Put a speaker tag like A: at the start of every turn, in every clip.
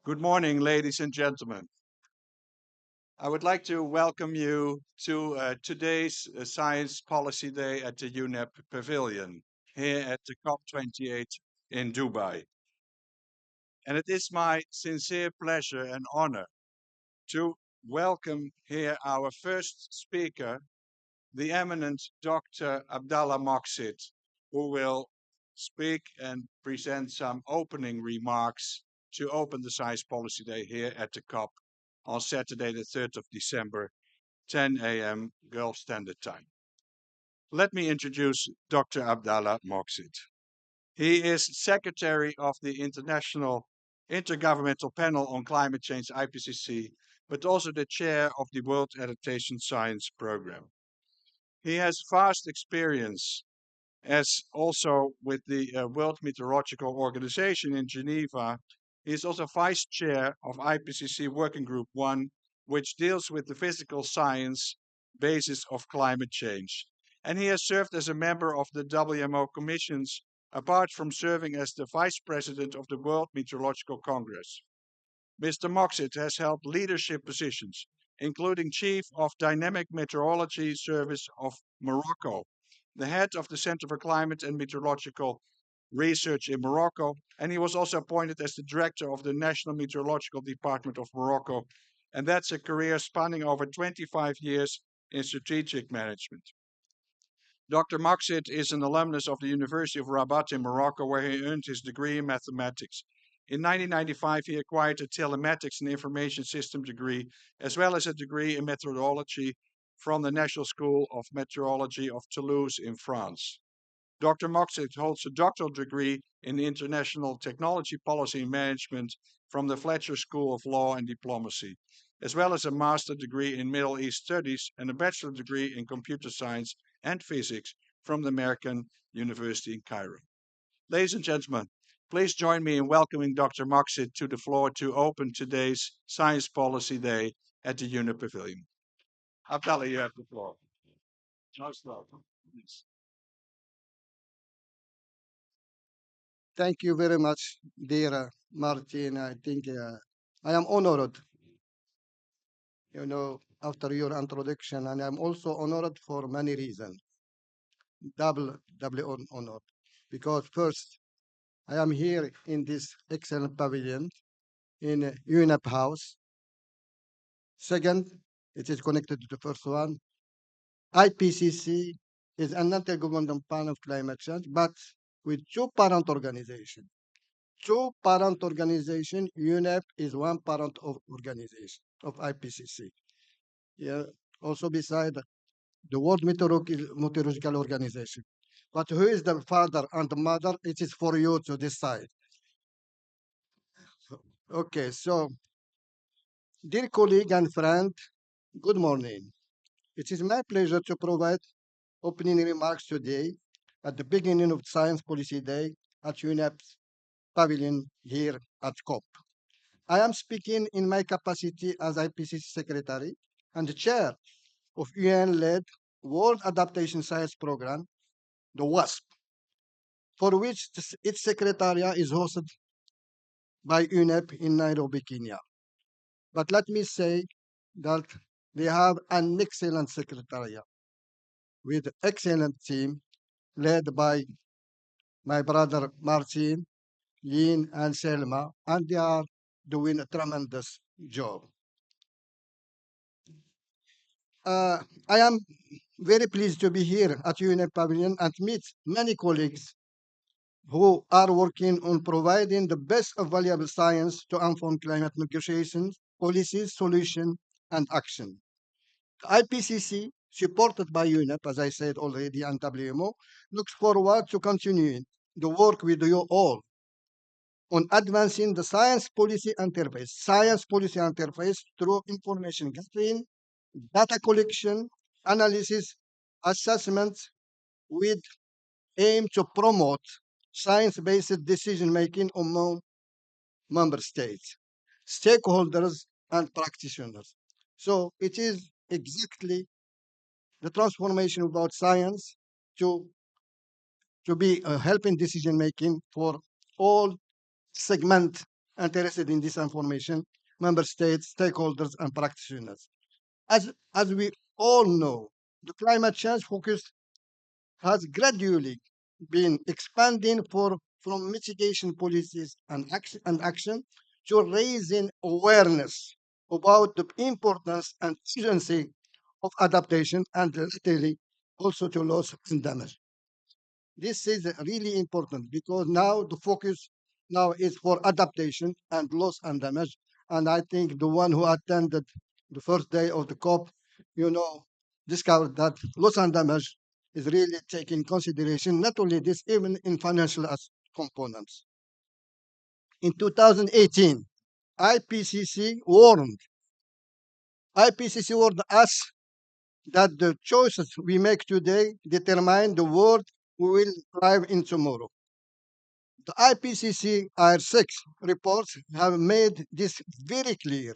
A: Good morning, ladies and gentlemen. I would like to welcome you to today's Science Policy Day at the UNEP Pavilion here at the COP28 in Dubai. And it is my sincere pleasure and honor to welcome here our first speaker, the eminent Dr. Abdallah Moqsid, who will speak and present some opening remarks to open the Science Policy Day here at the COP on Saturday, the 3rd of December, 10 a.m. Gulf Standard Time. Let me introduce Dr. Abdallah Moqsid. He is Secretary of the International Intergovernmental Panel on Climate Change, IPCC, but also the Chair of the World Adaptation Science Program. He has vast experience as also with the World Meteorological Organization in Geneva. He is also vice chair of IPCC Working Group 1, which deals with the physical science basis of climate change. And he has served as a member of the WMO commissions, apart from serving as the vice president of the World Meteorological Congress. Mr. Moqsid has held leadership positions, including Chief of Dynamic Meteorology Service of Morocco, the head of the Center for Climate and Meteorological Research in Morocco, and he was also appointed as the director of the National Meteorological Department of Morocco, and that's a career spanning over 25 years in strategic management. Dr. Moqsid is an alumnus of the University of Rabat in Morocco, where he earned his degree in mathematics. In 1995, he acquired a telematics and information system degree, as well as a degree in methodology from the National School of Meteorology of Toulouse in France. Dr. Moqsid holds a doctoral degree in international technology policy and management from the Fletcher School of Law and Diplomacy, as well as a master's degree in Middle East Studies and a bachelor degree in computer science and physics from the American University in Cairo. Ladies and gentlemen, please join me in welcoming Dr. Moqsid to the floor to open today's Science Policy Day at the UNEP Pavilion. Abdallah, you have the floor. Most welcome. Please.
B: Thank you very much, dear Martin. I think I am honored, after your introduction, and I'm also honored for many reasons. Double honored. Because first, I am here in this excellent pavilion in UNEP House. Second, it is connected to the first one. IPCC is an intergovernmental panel of climate change, but with two parent organizations. Two parent organization, UNEP is one parent of organization of IPCC. Yeah, also beside the World Meteorological Organization. But who is the father and the mother? It is for you to decide. Okay, so dear colleague and friend, good morning. It is my pleasure to provide opening remarks today at the beginning of Science Policy Day at UNEP's pavilion here at COP. I am speaking in my capacity as IPCC Secretary and the Chair of UN-led World Adaptation Science Program, the WASP, for which its Secretariat is hosted by UNEP in Nairobi, Kenya. But let me say that they have an excellent Secretariat with excellent team led by my brother Martin, Lynn, and Selma, and they are doing a tremendous job. I am very pleased to be here at UNEP Pavilion and meet many colleagues who are working on providing the best available science to inform climate negotiations, policies, solutions, and action. IPCC, supported by UNEP, as I said already, and WMO, looks forward to continuing the work with you all on advancing the science policy interface through information gathering, data collection, analysis, assessment with aim to promote science-based decision-making among member states, stakeholders, and practitioners. So it is exactly the transformation about science to, to be helping decision-making for all segment interested in this information, member states, stakeholders, and practitioners. As we all know, the climate change focus has gradually been expanding from mitigation policies and action to raising awareness about the importance and urgency of adaptation and literally also to loss and damage. This is really important because now the focus now is for adaptation and loss and damage. And I think the one who attended the first day of the COP, you know, discovered that loss and damage is really taking consideration, not only this, even in financial components. In 2018, IPCC warned, IPCC warned us that the choices we make today determine the world we will thrive in tomorrow. The IPCC IR6 reports have made this very clear.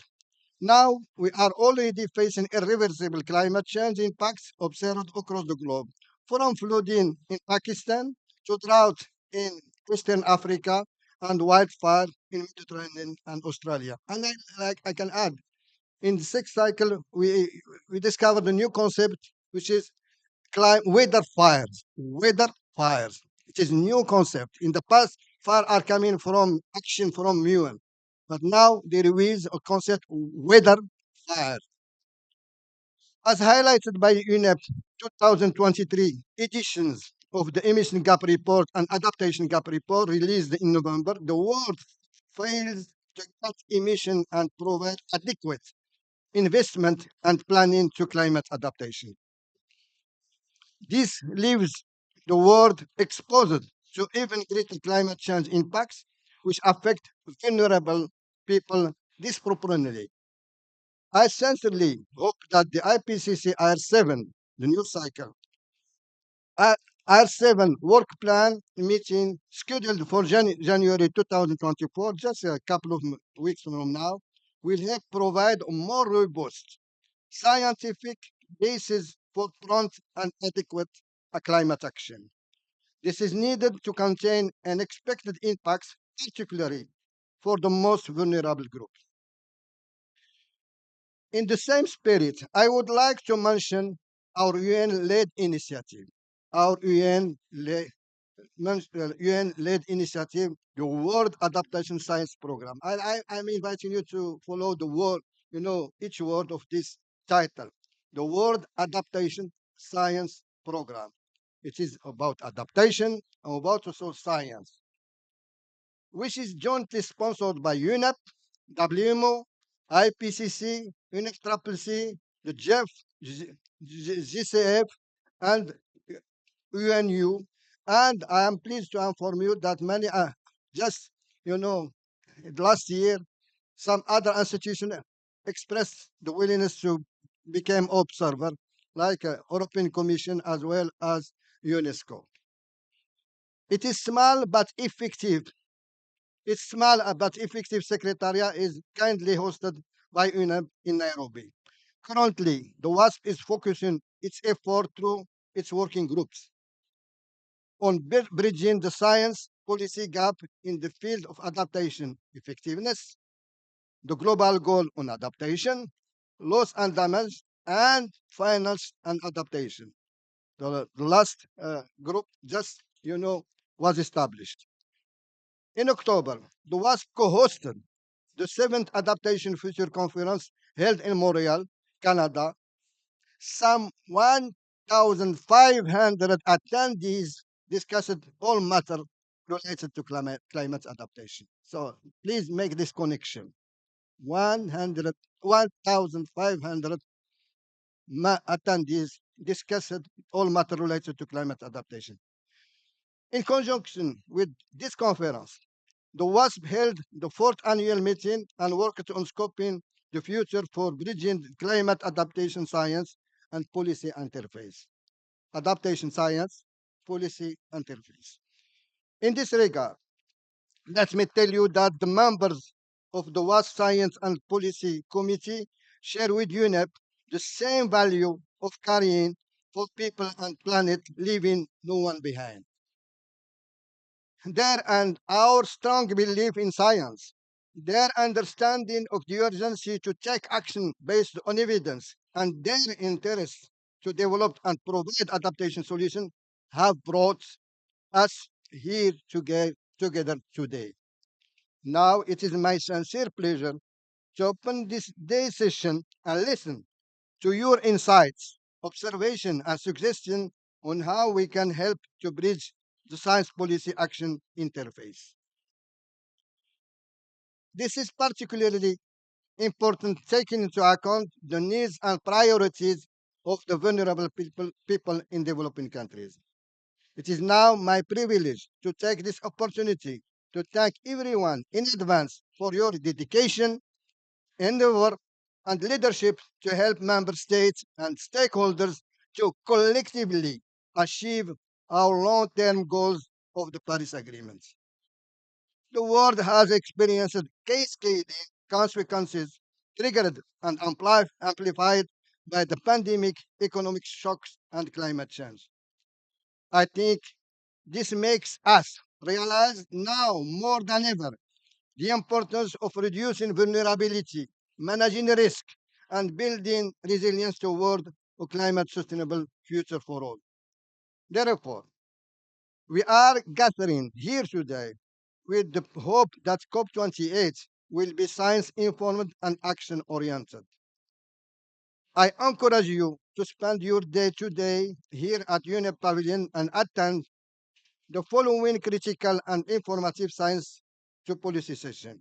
B: Now we are already facing irreversible climate change impacts observed across the globe, from flooding in Pakistan to drought in Western Africa and wildfire in Mediterranean and Australia. And I can add, in the sixth cycle, we discovered a new concept, which is weather fires. Weather fires. It is new concept. In the past, fire are coming from action from human, but now there is a concept weather fire. As highlighted by UNEP 2023 editions of the Emission Gap Report and Adaptation Gap Report released in November, the world fails to cut emission and provide adequate investment and planning to climate adaptation. This leaves the world exposed to even greater climate change impacts, which affect vulnerable people disproportionately. I sincerely hope that the IPCC IR7, the new cycle, I- IR7 work plan meeting scheduled for January 2024, just a couple of weeks from now, will help provide a more robust scientific basis for prompt and adequate climate action. This is needed to contain unexpected impacts, particularly for the most vulnerable groups. In the same spirit, I would like to mention our UN-led initiative. Our UN-led initiative, the World Adaptation Science Program. I'm inviting you to follow the word, each word of this title, the World Adaptation Science Program. It is about adaptation and about also science, which is jointly sponsored by UNEP, WMO, IPCC, UNEP, the GEF, GCF, and UNU. And I am pleased to inform you that many just, you know, last year, some other institutions expressed the willingness to become observer, like European Commission as well as UNESCO. It is small but effective. Its small but effective secretariat is kindly hosted by UNEP in Nairobi. Currently, the WASP is focusing its effort through its working groups on bridging the science policy gap in the field of adaptation effectiveness, the global goal on adaptation, loss and damage, and finance and adaptation. The last group just, was established. In October, the WASP co-hosted the seventh Adaptation Future Conference held in Montreal, Canada. Some 1,500 attendees discussed all matter related to climate adaptation. So please make this connection. 1,500 attendees discussed all matter related to climate adaptation. In conjunction with this conference, the WASP held the fourth annual meeting and worked on scoping the future for bridging climate adaptation science and policy interface. Adaptation science, policy interface. In this regard, let me tell you that the members of the WASP Science and Policy Committee share with UNEP the same value of carrying for people and planet, leaving no one behind. There and our strong belief in science. their understanding of the urgency to take action based on evidence, and their interest to develop and provide adaptation solutions have brought us here together today. Now it is my sincere pleasure to open this day's session and listen to your insights, observation, and suggestion on how we can help to bridge the science policy action interface. This is particularly important taking into account the needs and priorities of the vulnerable people in developing countries. It is now my privilege to take this opportunity to thank everyone in advance for your dedication, endeavor, and leadership to help member states and stakeholders to collectively achieve our long-term goals of the Paris Agreement. The world has experienced cascading consequences triggered and amplified by the pandemic, economic shocks, and climate change. I think this makes us realize now more than ever the importance of reducing vulnerability, managing risk, and building resilience toward a climate sustainable future for all. Therefore, we are gathering here today with the hope that COP28 will be science informed and action oriented. I encourage you to spend your day today here at UNEP Pavilion and attend the following critical and informative science to policy session.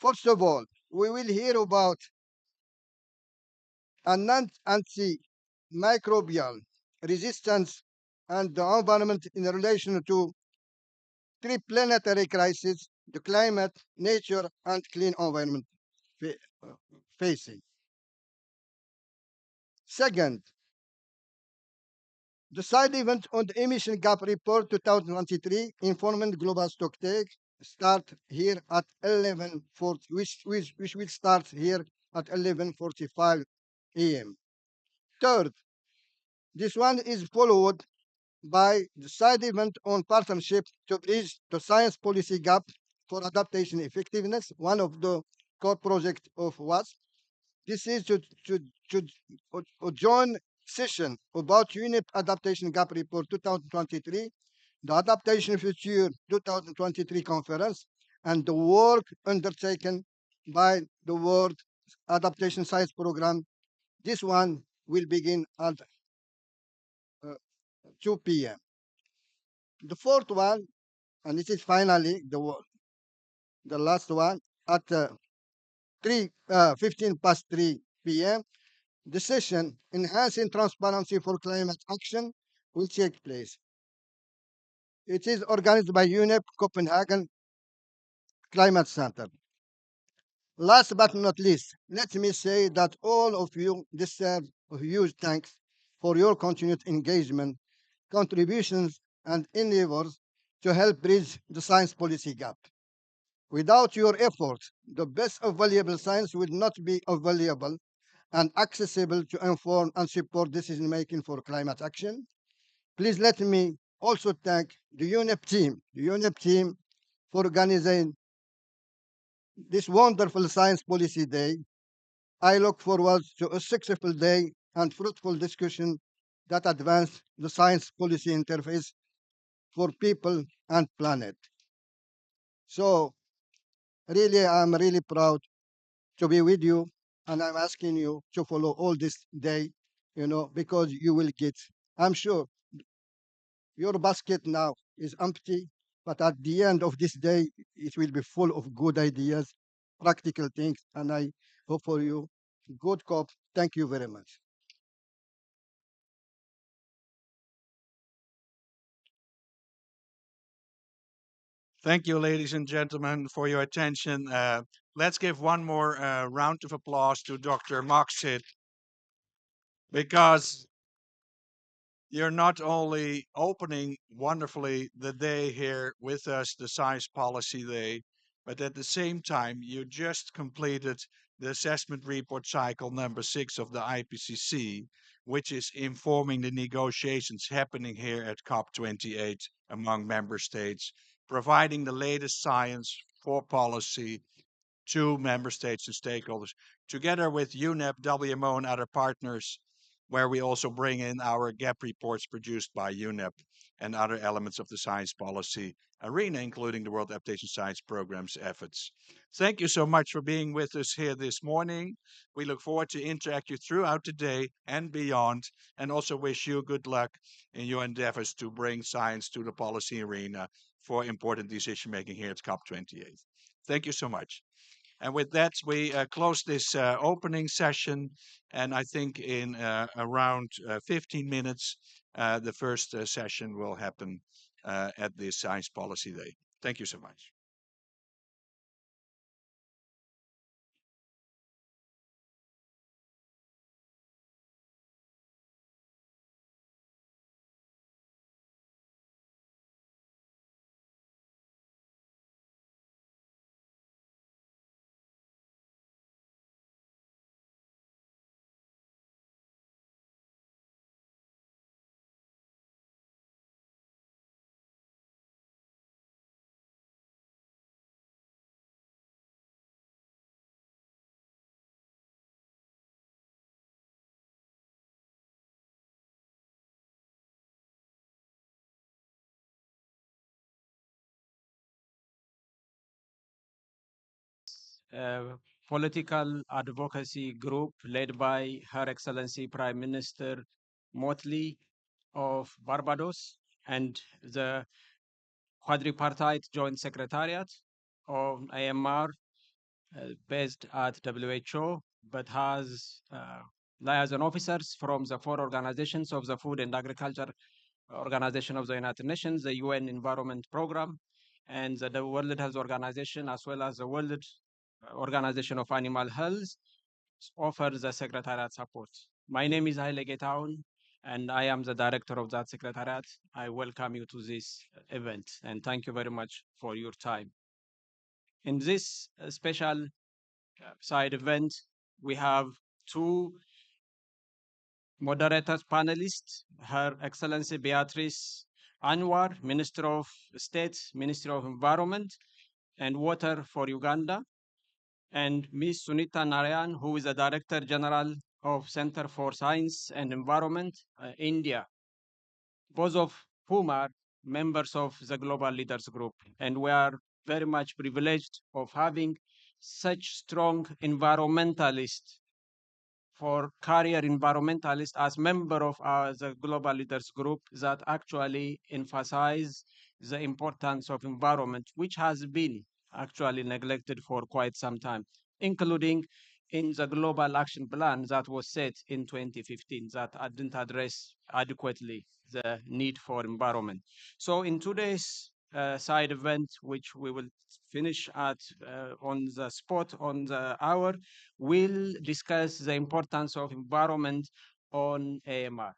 B: First of all, we will hear about antimicrobial resistance and the environment in relation to three planetary crises, the climate, nature, and clean environment fa- uh, facing. Second, the side event on the Emission Gap Report 2023 informing Global Stocktake start here at 11:40, which will start here at 11:45 a.m. Third, this one is followed by the side event on partnership to bridge the science policy gap for adaptation effectiveness, one of the core projects of WASP. This is to a joint session about UNEP Adaptation Gap Report 2023, the Adaptation Future 2023 conference, and the work undertaken by the World Adaptation Science Program. This one will begin at uh, 2 p.m. The fourth one, and this is finally the last one, at 15 past 3 p.m. The session, Enhancing Transparency for Climate Action, will take place. It is organized by UNEP Copenhagen Climate Center. Last but not least, let me say that all of you deserve a huge thanks for your continued engagement, contributions, and endeavors to help bridge the science policy gap. Without your efforts, the best of valuable science would not be available and accessible to inform and support decision making for climate action. Please let me also thank the UNEP team for organizing this wonderful Science Policy Day. I look forward to a successful day and fruitful discussion that advance the science policy interface for people and planet. So really, I'm really proud to be with you, and I'm asking you to follow all this day, because you will get, I'm sure your basket now is empty, but at the end of this day, it will be full of good ideas, practical things, and I hope for you good cop. Thank you very much.
A: Thank you, ladies and gentlemen, for your attention. Let's give one more round of applause to Dr. Maxit, because you're not only opening wonderfully the day here with us, the Science Policy Day, but at the same time, you just completed the assessment report cycle number 6 of the IPCC, which is informing the negotiations happening here at COP28 among member states, providing the latest science for policy to member states and stakeholders, together with UNEP, WMO, and other partners, where we also bring in our gap reports produced by UNEP and other elements of the science policy arena, including the World Adaptation Science Program's efforts. Thank you so much for being with us here this morning. We look forward to interact you throughout the day and beyond, and also wish you good luck in your endeavors to bring science to the policy arena for important decision making here at COP28. Thank you so much. And with that, we close this opening session. And I think in around 15 minutes, the first session will happen at the Science Policy Day. Thank you so much.
C: uh, Political advocacy group led by Her Excellency Prime Minister Motley of Barbados and the quadripartite joint secretariat of AMR based at WHO, but has liaison officers from the four organizations of the Food and Agriculture Organization of the United Nations, the UN Environment Program, and the World Health Organization, as well as the World Organization of Animal Health, offer the secretariat support. My name is Haile Getaun, and I am the director of that secretariat. I welcome you to this event, and thank you very much for your time. In this special side event, we have two moderators, panelists, Her Excellency Beatrice Anwar, Minister of State, Ministry of Environment and Water for Uganda, and Ms. Sunita Narayan, who is the Director General of Center for Science and Environment, India, both of whom are members of the Global Leaders Group. And we are very much privileged of having such strong environmentalists for career environmentalists as member of the Global Leaders Group that actually emphasize the importance of environment, which has been actually neglected for quite some time, including in the Global Action Plan that was set in 2015 that didn't address adequately the need for environment. So in today's side event, which we will finish at on the spot on the hour, will discuss the importance of environment on AMR.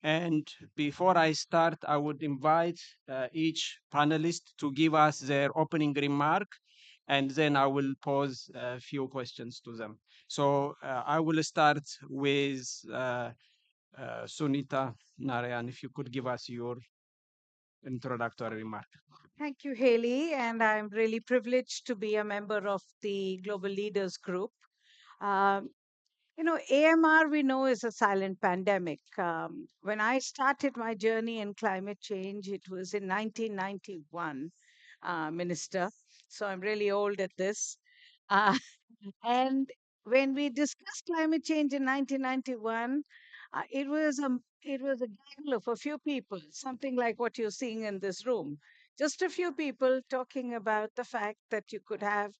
C: And before I start, I would invite each panelist to give us their opening remark, and then I will pose a few questions to them. So I will start with Sunita Narayan, if you could give us your introductory remark.
D: Thank you, Haley, and I'm really privileged to be a member of the Global Leaders Group. Um, AMR we know is a silent pandemic. When I started my journey in climate change, it was in 1991, Minister. So I'm really old at this. Uh, and when we discussed climate change in 1991, it was a gaggle of a few people, something like what you're seeing in this room. Just a few people talking about the fact that you could have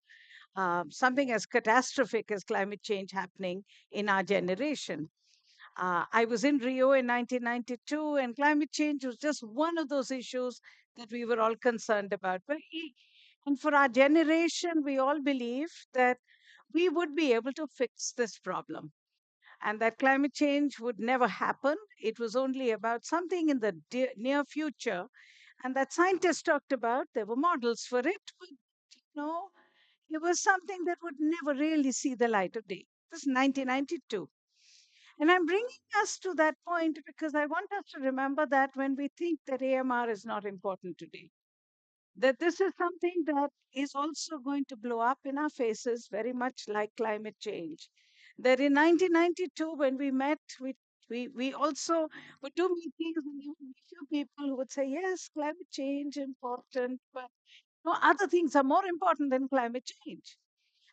D: something as catastrophic as climate change happening in our generation. I was in Rio in 1992, and climate change was just one of those issues that we were all concerned about. And for our generation, we all believed that we would be able to fix this problem and that climate change would never happen. It was only about something in the near future, and that scientists talked about. There were models for it, but no, it was something that would never really see the light of day. This is 1992. And I'm bringing us to that point because I want us to remember that when we think that AMR is not important today. that this is something that is also going to blow up in our faces, very much like climate change. That in 1992, when we met, we also would do meetings, and there would be few people who would say, yes, climate change important, but no, other things are more important than climate change.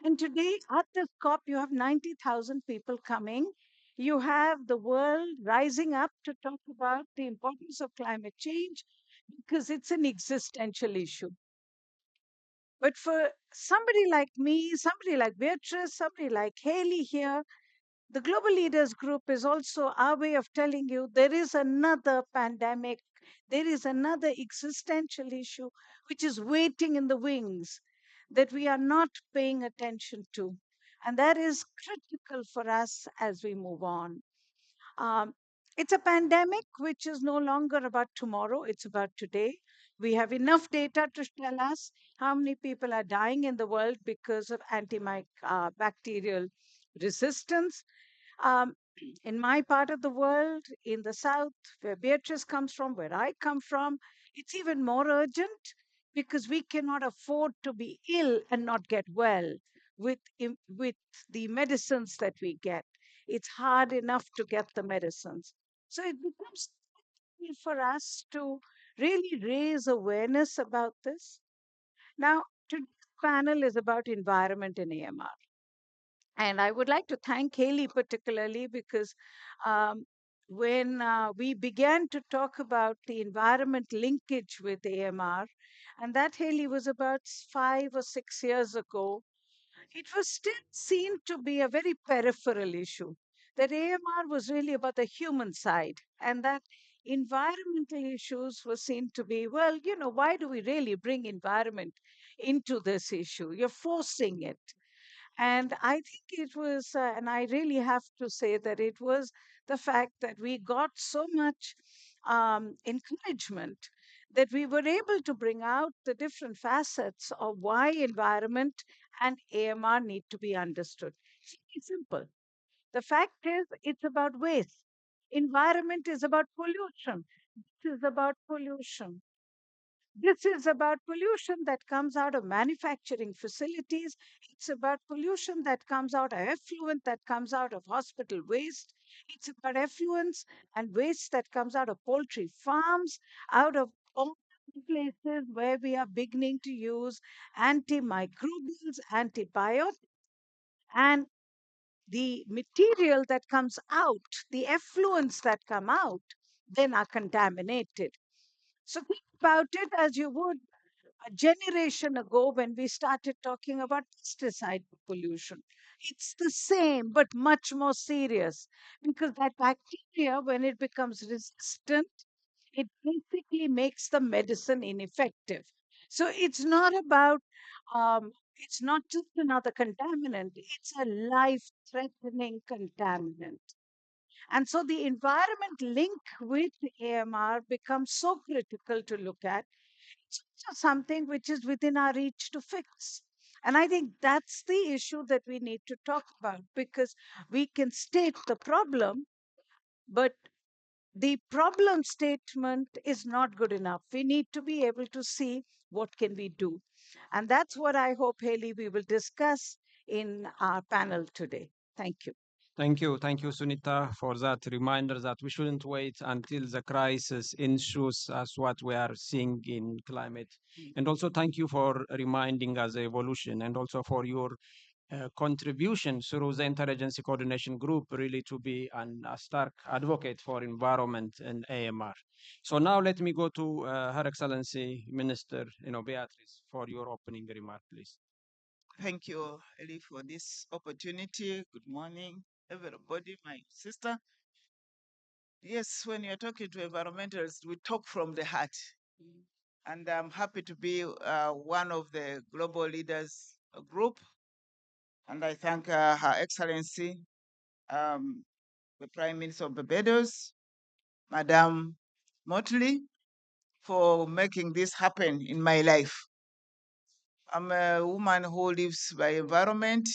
D: And today at this COP, you have 90,000 people coming. You have the world rising up to talk about the importance of climate change because it's an existential issue. But for somebody like me, somebody like Beatrice, somebody like Haley here, the Global Leaders Group is also our way of telling you there is another pandemic, there is another existential issue which is waiting in the wings that we are not paying attention to. And that is critical for us as we move on. Um, it's a pandemic which is no longer about tomorrow, it's about today. We have enough data to tell us how many people are dying in the world because of antibacterial resistance. Um, in my part of the world, in the south, where Beatrice comes from, where I come from, it's even more urgent because we cannot afford to be ill and not get well with the medicines that we get. It's hard enough to get the medicines. So it becomes difficult for us to really raise awareness about this. Now, today's panel is about environment in AMR. And I would like to thank Haley particularly because when we began to talk about the environment linkage with AMR, and that Haley was about 5 or 6 years ago, it was still seen to be a very peripheral issue. That AMR was really about the human side, and that environmental issues were seen to be, well, why do we really bring environment into this issue? You're forcing it. And I think it was, and I really have to say that it was the fact that we got so much encouragement that we were able to bring out the different facets of why environment and AMR need to be understood. It's simple. The fact is, it's about waste. Environment is about pollution. This is about pollution. This is about pollution that comes out of manufacturing facilities. It's about pollution that comes out of effluent that comes out of hospital waste. It's about effluents and waste that comes out of poultry farms, out of all places where we are beginning to use antimicrobials, antibiotics, and the material that comes out, the effluents that come out, then are contaminated. So think about it as you would a generation ago when we started talking about pesticide pollution. It's the same, but much more serious because that bacteria, when it becomes resistant, it basically makes the medicine ineffective. So it's not just another contaminant, it's a life threatening contaminant. And so the environment link with AMR becomes so critical to look at. It's also something which is within our reach to fix. And I think that's the issue that we need to talk about because we can state the problem, but the problem statement is not good enough. We need to be able to see what can we do. And that's what I hope, Haley, we will discuss in our panel today. Thank you.
C: Thank you, Sunita, for that reminder that we shouldn't wait until the crisis ensues as what we are seeing in climate. And also thank you for reminding us the evolution and also for your contribution through the interagency coordination group really to be a stark advocate for environment and AMR. So now let me go to Her Excellency Minister, Beatrice, for your opening remark, please.
E: Thank you, Eli, for this opportunity. Good morning, everybody, my sister. Yes, when you're talking to environmentalists, we talk from the heart. And I'm happy to be one of the global leaders group. And I thank Her Excellency, um, the Prime Minister of Barbados, Madame Motley, for making this happen in my life. I'm a woman who lives by environment,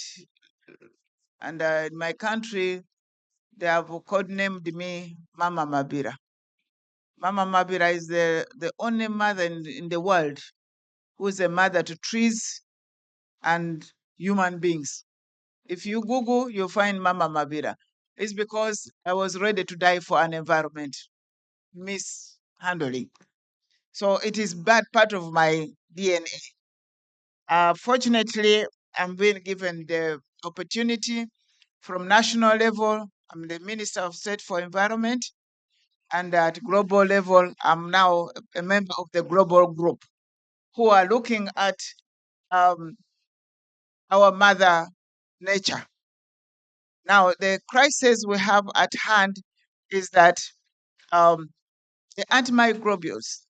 E: and in my country, they have codenamed me Mama Mabira. Mama Mabira is the only mother in the world who is a mother to trees and human beings. If you Google, you'll find Mama Mabira. It's because I was ready to die for an environment mishandling. So it is bad part of my DNA. Fortunately, I'm being given the opportunity from national level. I'm the Minister of State for Environment, and at global level, I'm now a member of the global group who are looking at um, our mother nature. Now, the crisis we have at hand is that um, the antimicrobials,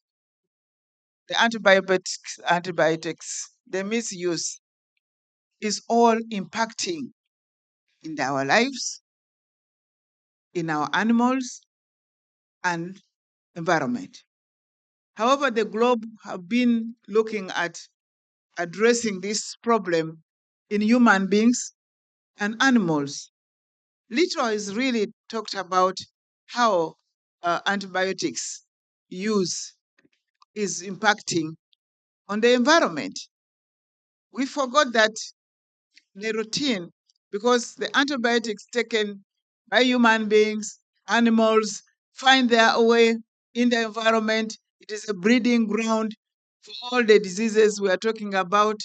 E: the antibiotics, the misuse is all impacting in our lives, in our animals, and environment. However, the globe have been looking at addressing this problem in human beings and animals. Little is really talked about how antibiotics use is impacting on the environment. We forgot that the routine because the antibiotics taken by human beings, animals, find their way in the environment. It is a breeding ground for all the diseases we are talking about.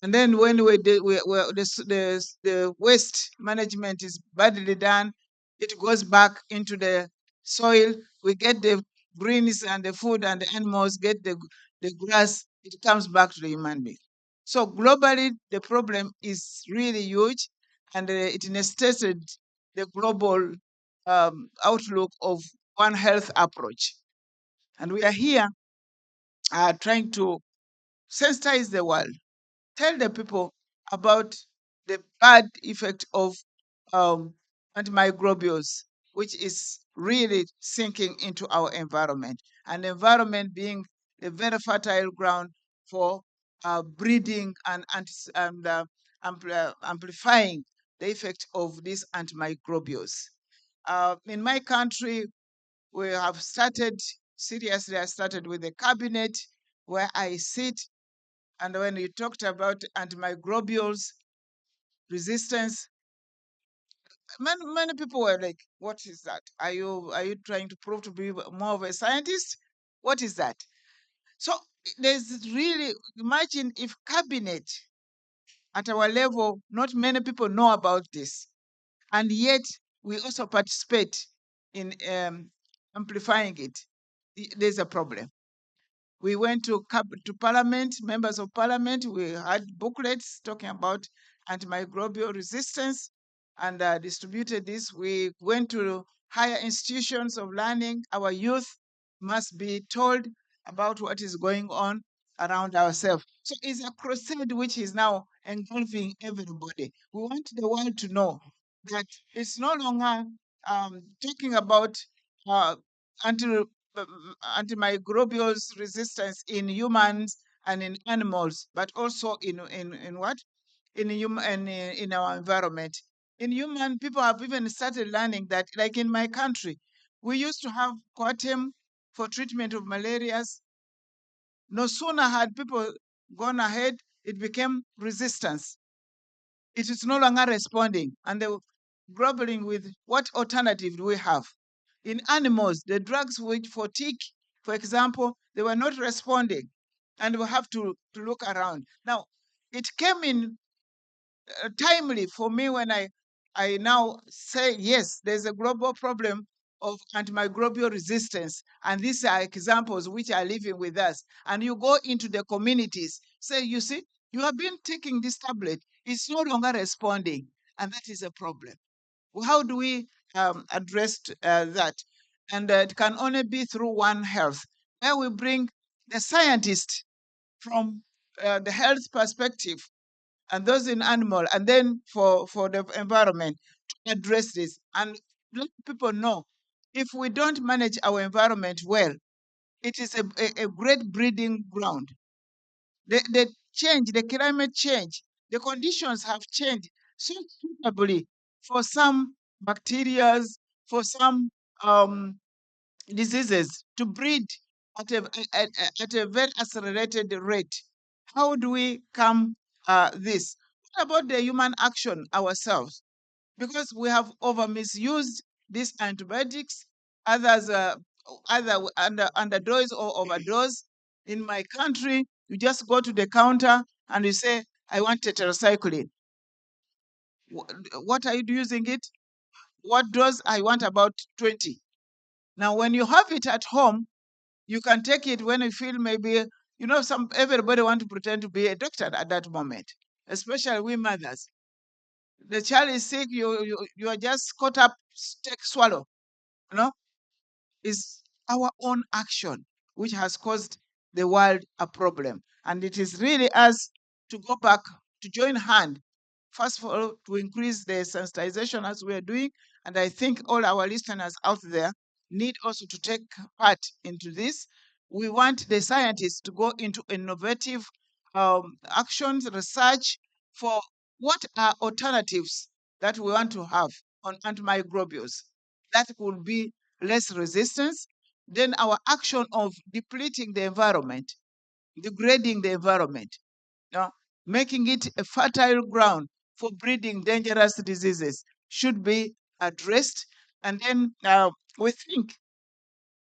E: And then when the waste management is badly done, it goes back into the soil. We get the greens and the food, and the animals get the grass. It comes back to the human being. So globally, the problem is really huge, and it necessitated the global outlook of One Health approach. And we are here trying to sensitize the world, tell the people about the bad effect of um, antimicrobials, which is really sinking into our environment. And the environment being a very fertile ground for breeding and amplifying the effect of these antimicrobials. In my country, we have started seriously. I started with the cabinet where I sit, and when you talked about antimicrobials resistance, many people were like, "What is that? Are you trying to prove to be more of a scientist? What is that?" So there's really imagine if cabinet at our level, not many people know about this, and yet we also participate in amplifying it. There's a problem. We went to parliament, members of parliament. We had booklets talking about antimicrobial resistance and distributed this. We went to higher institutions of learning. Our youth must be told about what is going on around ourselves. So it's a crusade which is now engulfing everybody. We want the world to know that it's no longer talking about uh, anti antimicrobials resistance in humans and in animals, but also in what? In our environment. In human, people have even started learning that, like in my country, we used to have coartem for treatment of malarias. No sooner had people gone ahead, it became resistance. It is no longer responding, and they were grappling with what alternative do we have. In animals, the drugs which for tick, for example, they were not responding, and we have to look around. Now, it came in timely for me when I now say yes, there's a global problem of antimicrobial resistance, and these are examples which are living with us. And you go into the communities, say, you see, you have been taking this tablet, it's no longer responding, and that is a problem. How do we address that? And it can only be through One Health, where we bring the scientists from the health perspective and those in animal, and then for the environment to address this and let people know if we don't manage our environment well, it is a great breeding ground. The change, the climate change, the conditions have changed so suitably for some bacterias, for some diseases to breed at a very accelerated rate. How do we come this? What about the human action ourselves? Because we have over misused these antibiotics, others either underdose or overdose. In my country, you just go to the counter and you say, I want tetracycline. What are you using it? What dose? I want about 20. Now, when you have it at home, you can take it when you feel maybe, some everybody want to pretend to be a doctor at that moment, especially we mothers. The child is sick, you are just caught up, take swallow, you know is our own action which has caused the world a problem. And it is really us to go back to join hand, first of all, to increase the sensitization as we are doing. And I think all our listeners out there need also to take part into this. We want the scientists to go into innovative actions, research for what are alternatives that we want to have on antimicrobials that will be less resistance. Then our action of depleting the environment, degrading the environment, uh, making it a fertile ground for breeding dangerous diseases should be addressed. And then we think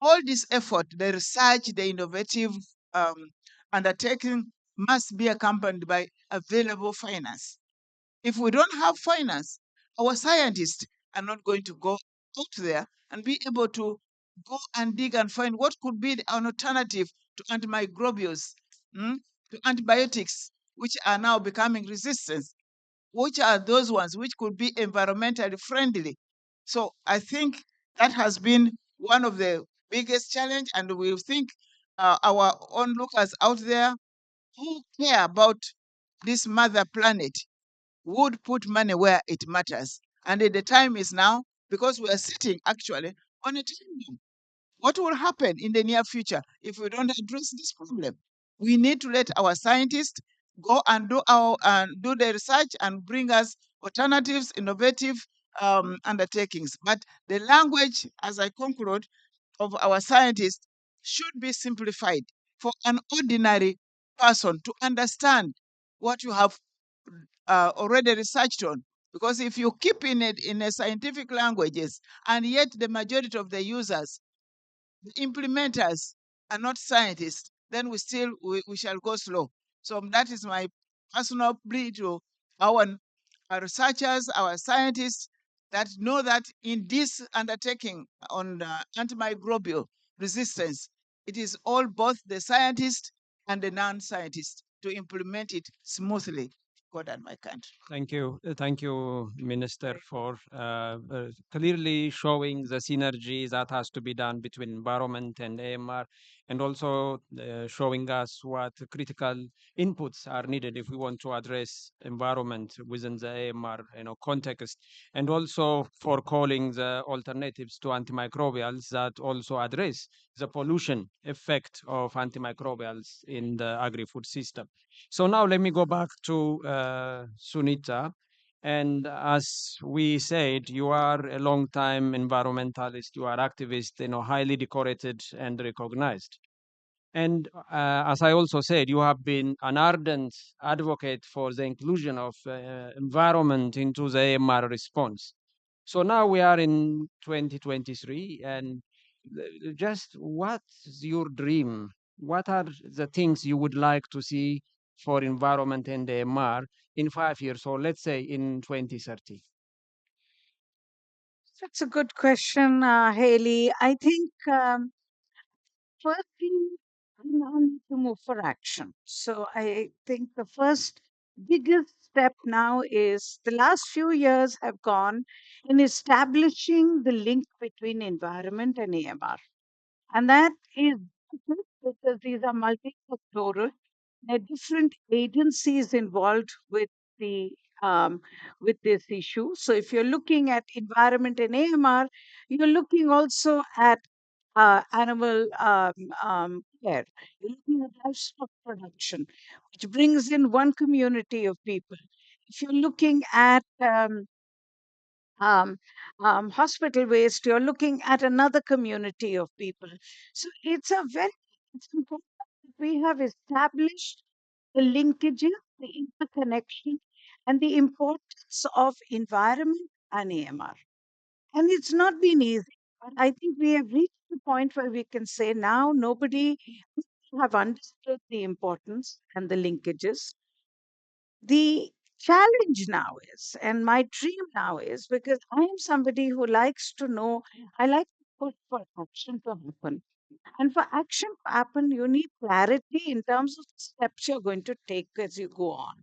E: all this effort, the research, the innovative um, undertaking must be accompanied by available finance. If we don't have finance, our scientists are not going to go out there and be able to go and dig and find what could be an alternative to antimicrobials, to antibiotics, which are now becoming resistant. Which are those ones which could be environmentally friendly? So I think that has been one of the biggest challenge, and we think our onlookers out there who care about this mother planet would put money where it matters. And the time is now because we are sitting actually on a time bomb. What will happen in the near future if we don't address this problem? We need to let our scientists go and do the research and bring us alternatives, innovative undertakings. But the language, as I conclude, of our scientists should be simplified for an ordinary person to understand what you have already researched on. Because if you keep in a scientific languages, and yet the majority of the users, the implementers, are not scientists, then we shall go slow. So that is my personal plea to our researchers, our scientists, that know that in this undertaking on antimicrobial resistance, it is all both the scientists and the non-scientists to implement it smoothly. God and my country.
C: Thank you, Minister, for clearly showing the synergy that has to be done between environment and AMR, and also showing us what critical inputs are needed if we want to address environment within the AMR, context, and also for calling the alternatives to antimicrobials that also address the pollution effect of antimicrobials in the agri-food system. So now let me go back to Sunita. And as we said, you are a long-time environmentalist, you are activist, highly decorated and recognized. And as I also said, you have been an ardent advocate for the inclusion of environment into the AMR response. So now we are in 2023, and just what's your dream? What are the things you would like to see for environment and AMR in 5 years, or let's say in 2030?
D: That's a good question, Haley. I think firstly, we now need to move for action. So I think the first biggest step now is the last few years have gone in establishing the link between environment and AMR. And that is because these are multifactorial. There are different agencies involved the um, with this issue. So if you're looking at environment and AMR, you're looking also at animal care. You're looking at livestock production, which brings in one community of people. If you're looking at um, hospital waste, you're looking at another community of people. So it's important that we have established the linkages, the interconnection, and the importance of environment and AMR. And it's not been easy, but I think we have reached the point where we can say now nobody have understood the importance and the linkages. The challenge now is, and my dream now is, because I am somebody who likes to know, I like to put for action to happen. And for action to happen, you need clarity in terms of the steps you're going to take as you go on.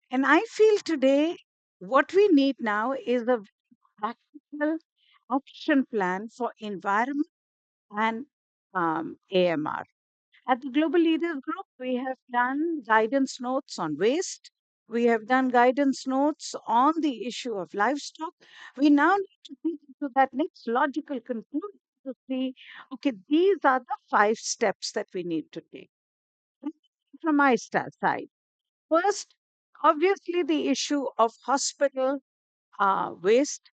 D: And I feel today what we need now is a practical action plan for environment and AMR. At the Global Leaders Group, we have done guidance notes on waste. We have done guidance notes on the issue of livestock. We now need to think to that next logical conclusion to see, okay, these are the 5 steps that we need to take. From my side, first, obviously, the issue of hospital waste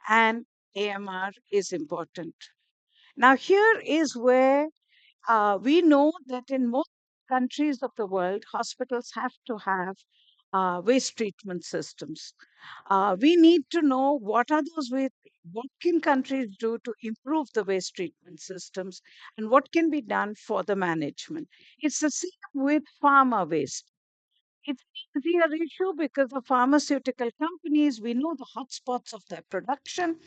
D: and AMR is important. Now, here is where we know that in most countries of the world, hospitals have to have waste treatment systems. We need to know what are those waste, what can countries do to improve the waste treatment systems, and what can be done for the management. It's the same with pharma waste. It's an easier issue because the pharmaceutical companies, we know the hotspots of their production.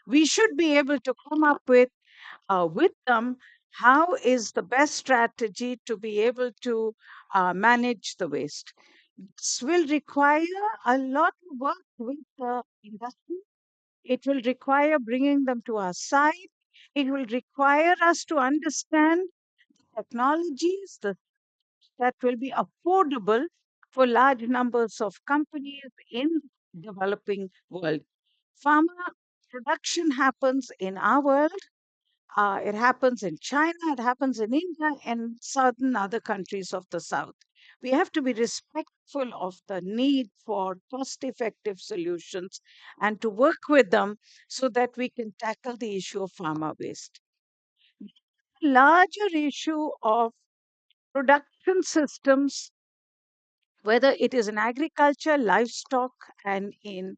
D: We should be able to come up with them how is the best strategy to be able to manage the waste. This will require a lot of work with the industry. It will require bringing them to our side. It will require us to understand technologies that will be affordable for large numbers of companies in developing world. Pharma production happens in our world, it happens in China, it happens in India, and certain other countries of the South. We have to be respectful of the need for cost effective solutions and to work with them so that we can tackle the issue of pharma waste. The larger issue of production systems, whether it is in agriculture, livestock, and in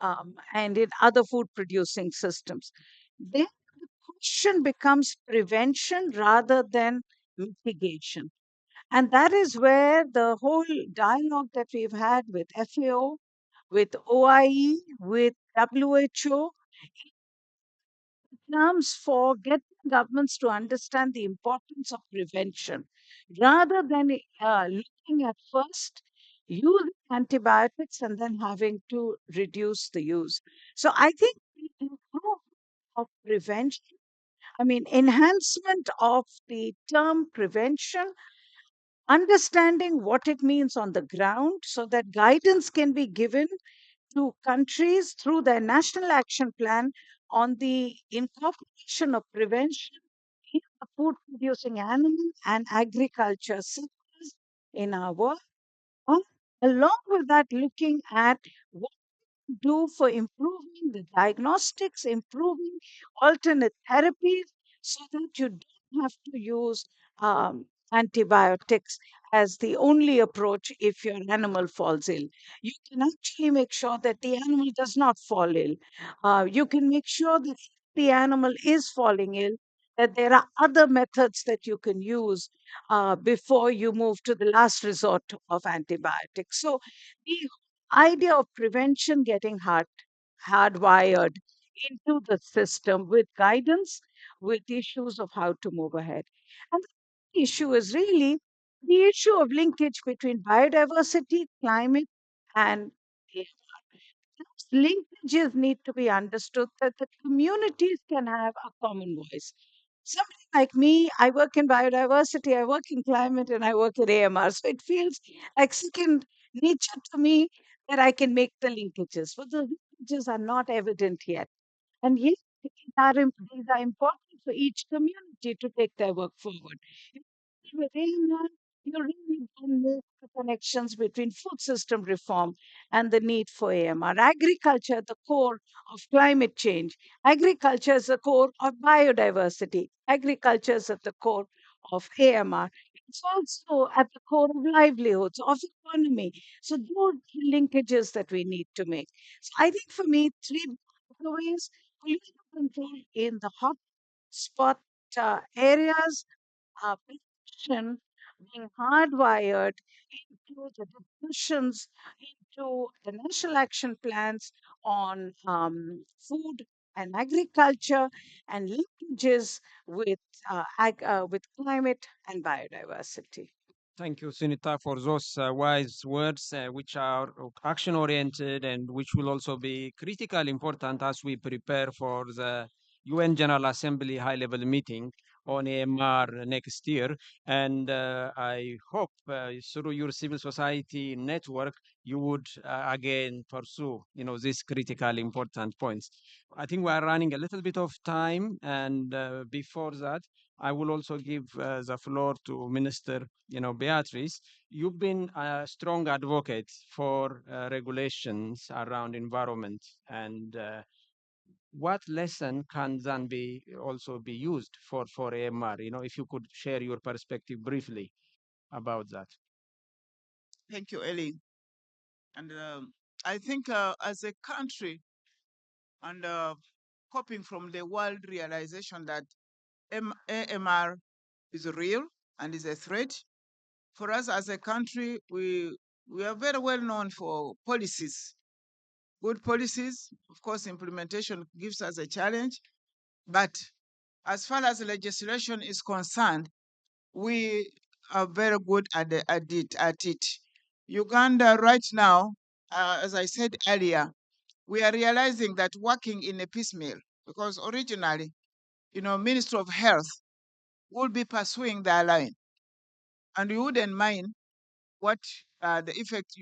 D: other food producing systems. Then the question becomes prevention rather than mitigation. And that is where the whole dialogue that we've had with FAO, with OIE, with WHO, terms for getting governments to understand the importance of prevention rather than looking at first using antibiotics and then having to reduce the use. So I think the improvement of prevention, I mean, enhancement of the term prevention, understanding what it means on the ground so that guidance can be given to countries through their national action plan on the incorporation of prevention in the food producing animal and agriculture sectors in our world. And along with that, looking at what do for improving the diagnostics, improving alternate therapies so that you don't have to use antibiotics as the only approach if your animal falls ill. You can actually make sure that the animal does not fall ill. You can make sure that if the animal is falling ill, that there are other methods that you can use before you move to the last resort of antibiotics. So the idea of prevention getting hardwired into the system with guidance, with issues of how to move ahead. And the issue is really the issue of linkage between biodiversity, climate, and linkages need to be understood that the communities can have a common voice. Somebody like me, I work in biodiversity, I work in climate, and I work in AMR. So it feels like second nature to me that I can make the linkages, but the linkages are not evident yet. And yes, these are important for each community to take their work forward. With AMR, you really can make the connections between food system reform and the need for AMR. Agriculture at the core of climate change. Agriculture is the core of biodiversity. Agriculture is at the core of AMR. It's also at the core of livelihoods, of economy. So those are linkages that we need to make. So I think for me, three takeaways: political control in the hot spot areas, protection being hardwired into the discussions, into the national action plans on food and agriculture, and linkages with with climate and biodiversity.
C: Thank you, Sunita, for those wise words, which are action oriented and which will also be critically important as we prepare for the UN General Assembly high level meeting on AMR next year. And I hope through your civil society network, you would again pursue, these critically important points. I think we are running a little bit of time. And before that, I will also give the floor to Minister Beatrice, you've been a strong advocate for regulations around environment, and what lesson can then be also be used for AMR? If you could share your perspective briefly about that.
E: Thank you, Ellie. And I think as a country and coping from the world realization that AMR is real and is a threat, for us as a country, we are very well known for policies, good policies. Of course, implementation gives us a challenge, but as far as legislation is concerned, we are very good at it. Uganda right now, as I said earlier, we are realizing that working in a piecemeal, because originally, Ministry of Health would be pursuing their line, and you wouldn't mind what the effect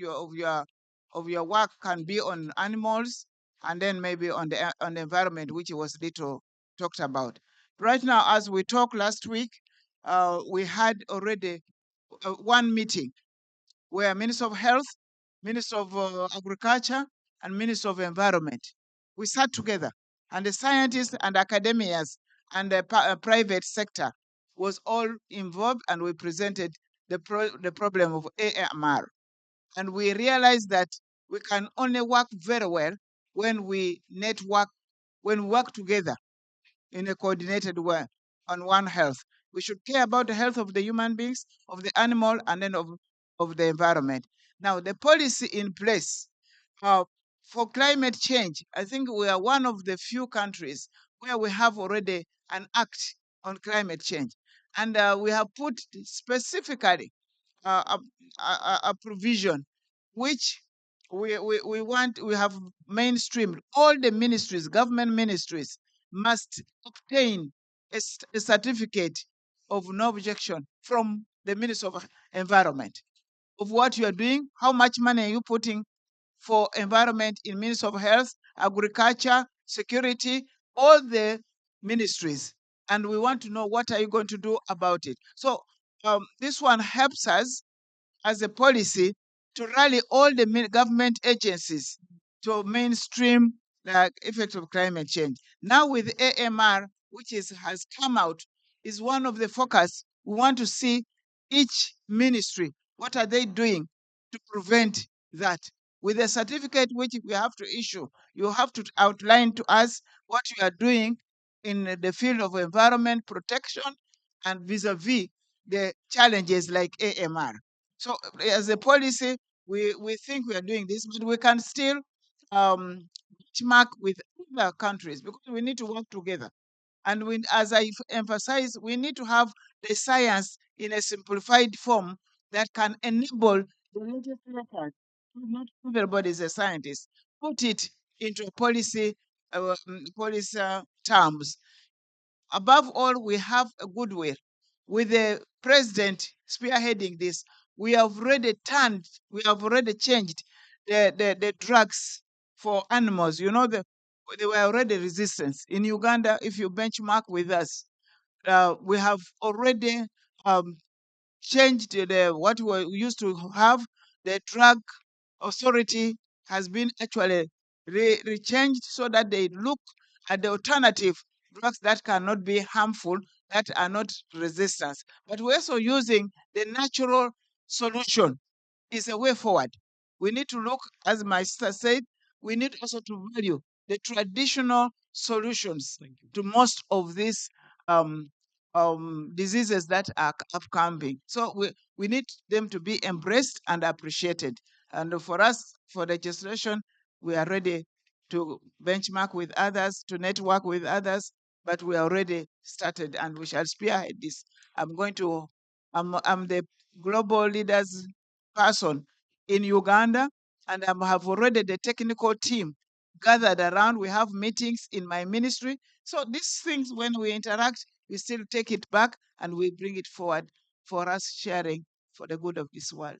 E: of your work can be on animals, and then maybe on the environment, which was little talked about. Right now, as we talked last week, we had already one meeting where Minister of Health, Minister of Agriculture, and Minister of Environment, we sat together, and the scientists and academias and the private sector was all involved, and we presented the problem of AMR. And we realized that we can only work very well when we network, when we work together in a coordinated way on one health. We should care about the health of the human beings, of the animal, and then of the environment. Now, the policy in place uh, for climate change, I think we are one of the few countries where we have already an act on climate change. And we have put specifically a, a provision which we have mainstreamed. All the ministries, government ministries, must obtain a certificate of no objection from the Minister of Environment of what you are doing, how much money are you putting for environment in Ministry of Health, Agriculture, Security, all the ministries. And we want to know what are you going to do about it. So this one helps us as a policy to rally all the government agencies to mainstream the effects of climate change. Now with AMR, which has come out, is one of the focus. We want to see each ministry, what are they doing to prevent that. With a certificate which we have to issue, you have to outline to us what you are doing in the field of environment protection and vis-a-vis the challenges like AMR. So as a policy, we think we are doing this, but we can still benchmark with other countries because we need to work together. And as I emphasize, we need to have the science in a simplified form that can enable the legislators, not everybody is a scientist, put it into policy terms. Above all, we have a goodwill. With the president spearheading this, we have already changed the drugs for animals. They were already resistant. In Uganda, if you benchmark with us, we have already um, changed what we used to have. The drug authority has been actually rechanged so that they look at the alternative drugs that cannot be harmful that are not resistance. But we're also using the natural solution is a way forward. We need to look, as my sister said, we need also to value the traditional solutions to most of these um, diseases that are upcoming. So we need them to be embraced and appreciated. And for us, for legislation, we are ready to benchmark with others, to network with others, but we already started and we shall spearhead this. I'm the global leaders person in Uganda, and I have already the technical team gathered around. We have meetings in my ministry. So these things, when we interact, we still take it back and we bring it forward for us sharing for the good of this world.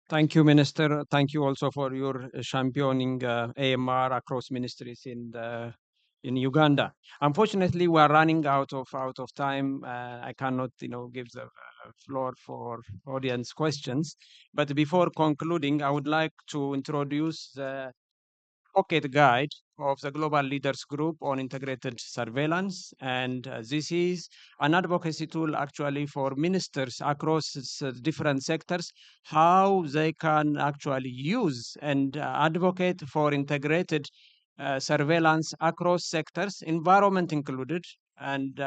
C: Thank you, Minister. Thank you also for your championing AMR across ministries in Uganda. Unfortunately, we are running out of time. I cannot, give the floor for audience questions. But before concluding, I would like to introduce the pocket guide of the Global Leaders Group on Integrated Surveillance. And this is an advocacy tool actually for ministers across different sectors, how they can actually use and advocate for integrated surveillance across sectors, environment included, and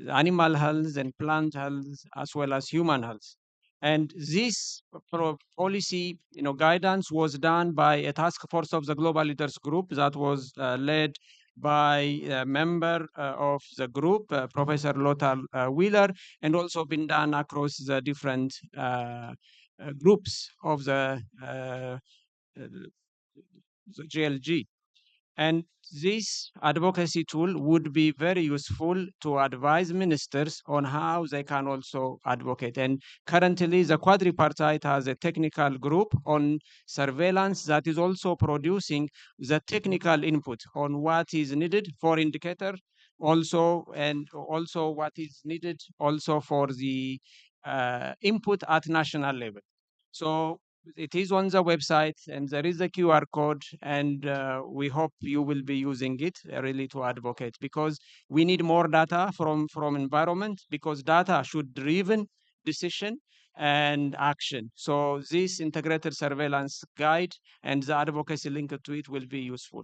C: animal health and plant health, as well as human health. And this policy, guidance was done by a task force of the Global Leaders Group that was led by a member of the group, Professor Lothar Wheeler, and also been done across the different groups of the GLG. And this advocacy tool would be very useful to advise ministers on how they can also advocate. And currently, the quadripartite has a technical group on surveillance that is also producing the technical input on what is needed for indicator, also, and also what is needed also for the input at national level. So it is on the website and there is a QR code, and we hope you will be using it really to advocate, because we need more data from environment, because data should driven decision and action. So this integrated surveillance guide and the advocacy linked to it will be useful.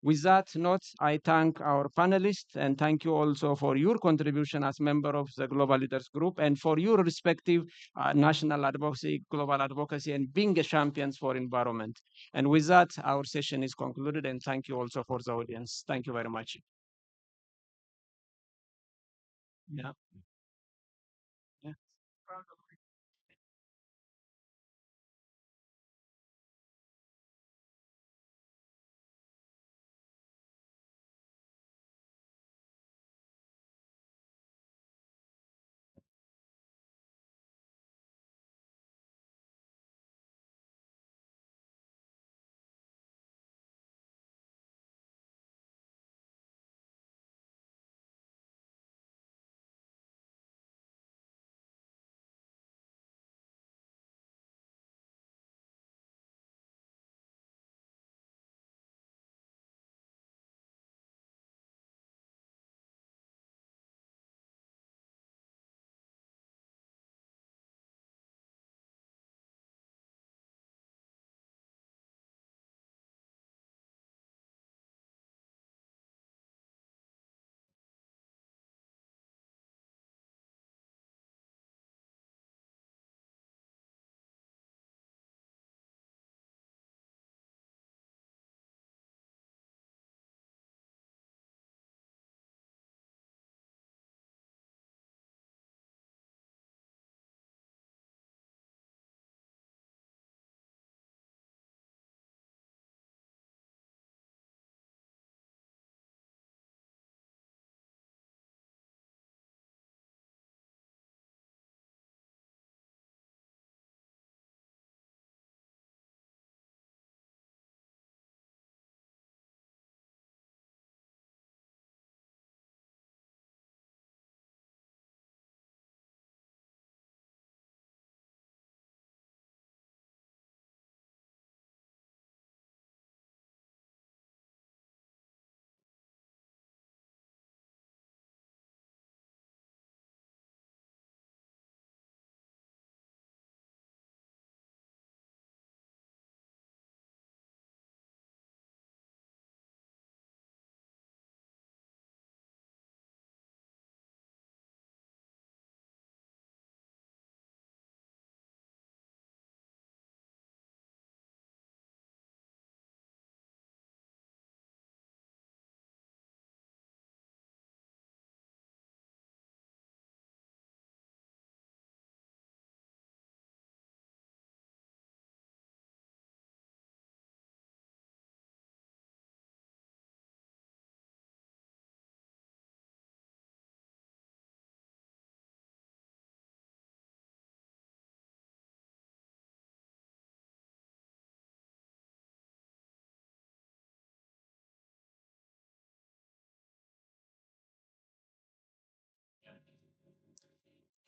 C: With that note, I thank our panelists and thank you also for your contribution as member of the Global Leaders Group and for your respective national advocacy, global advocacy, and being a champions for environment. And with that, our session is concluded, and thank you also for the audience. Thank you very much. Yeah. Yeah.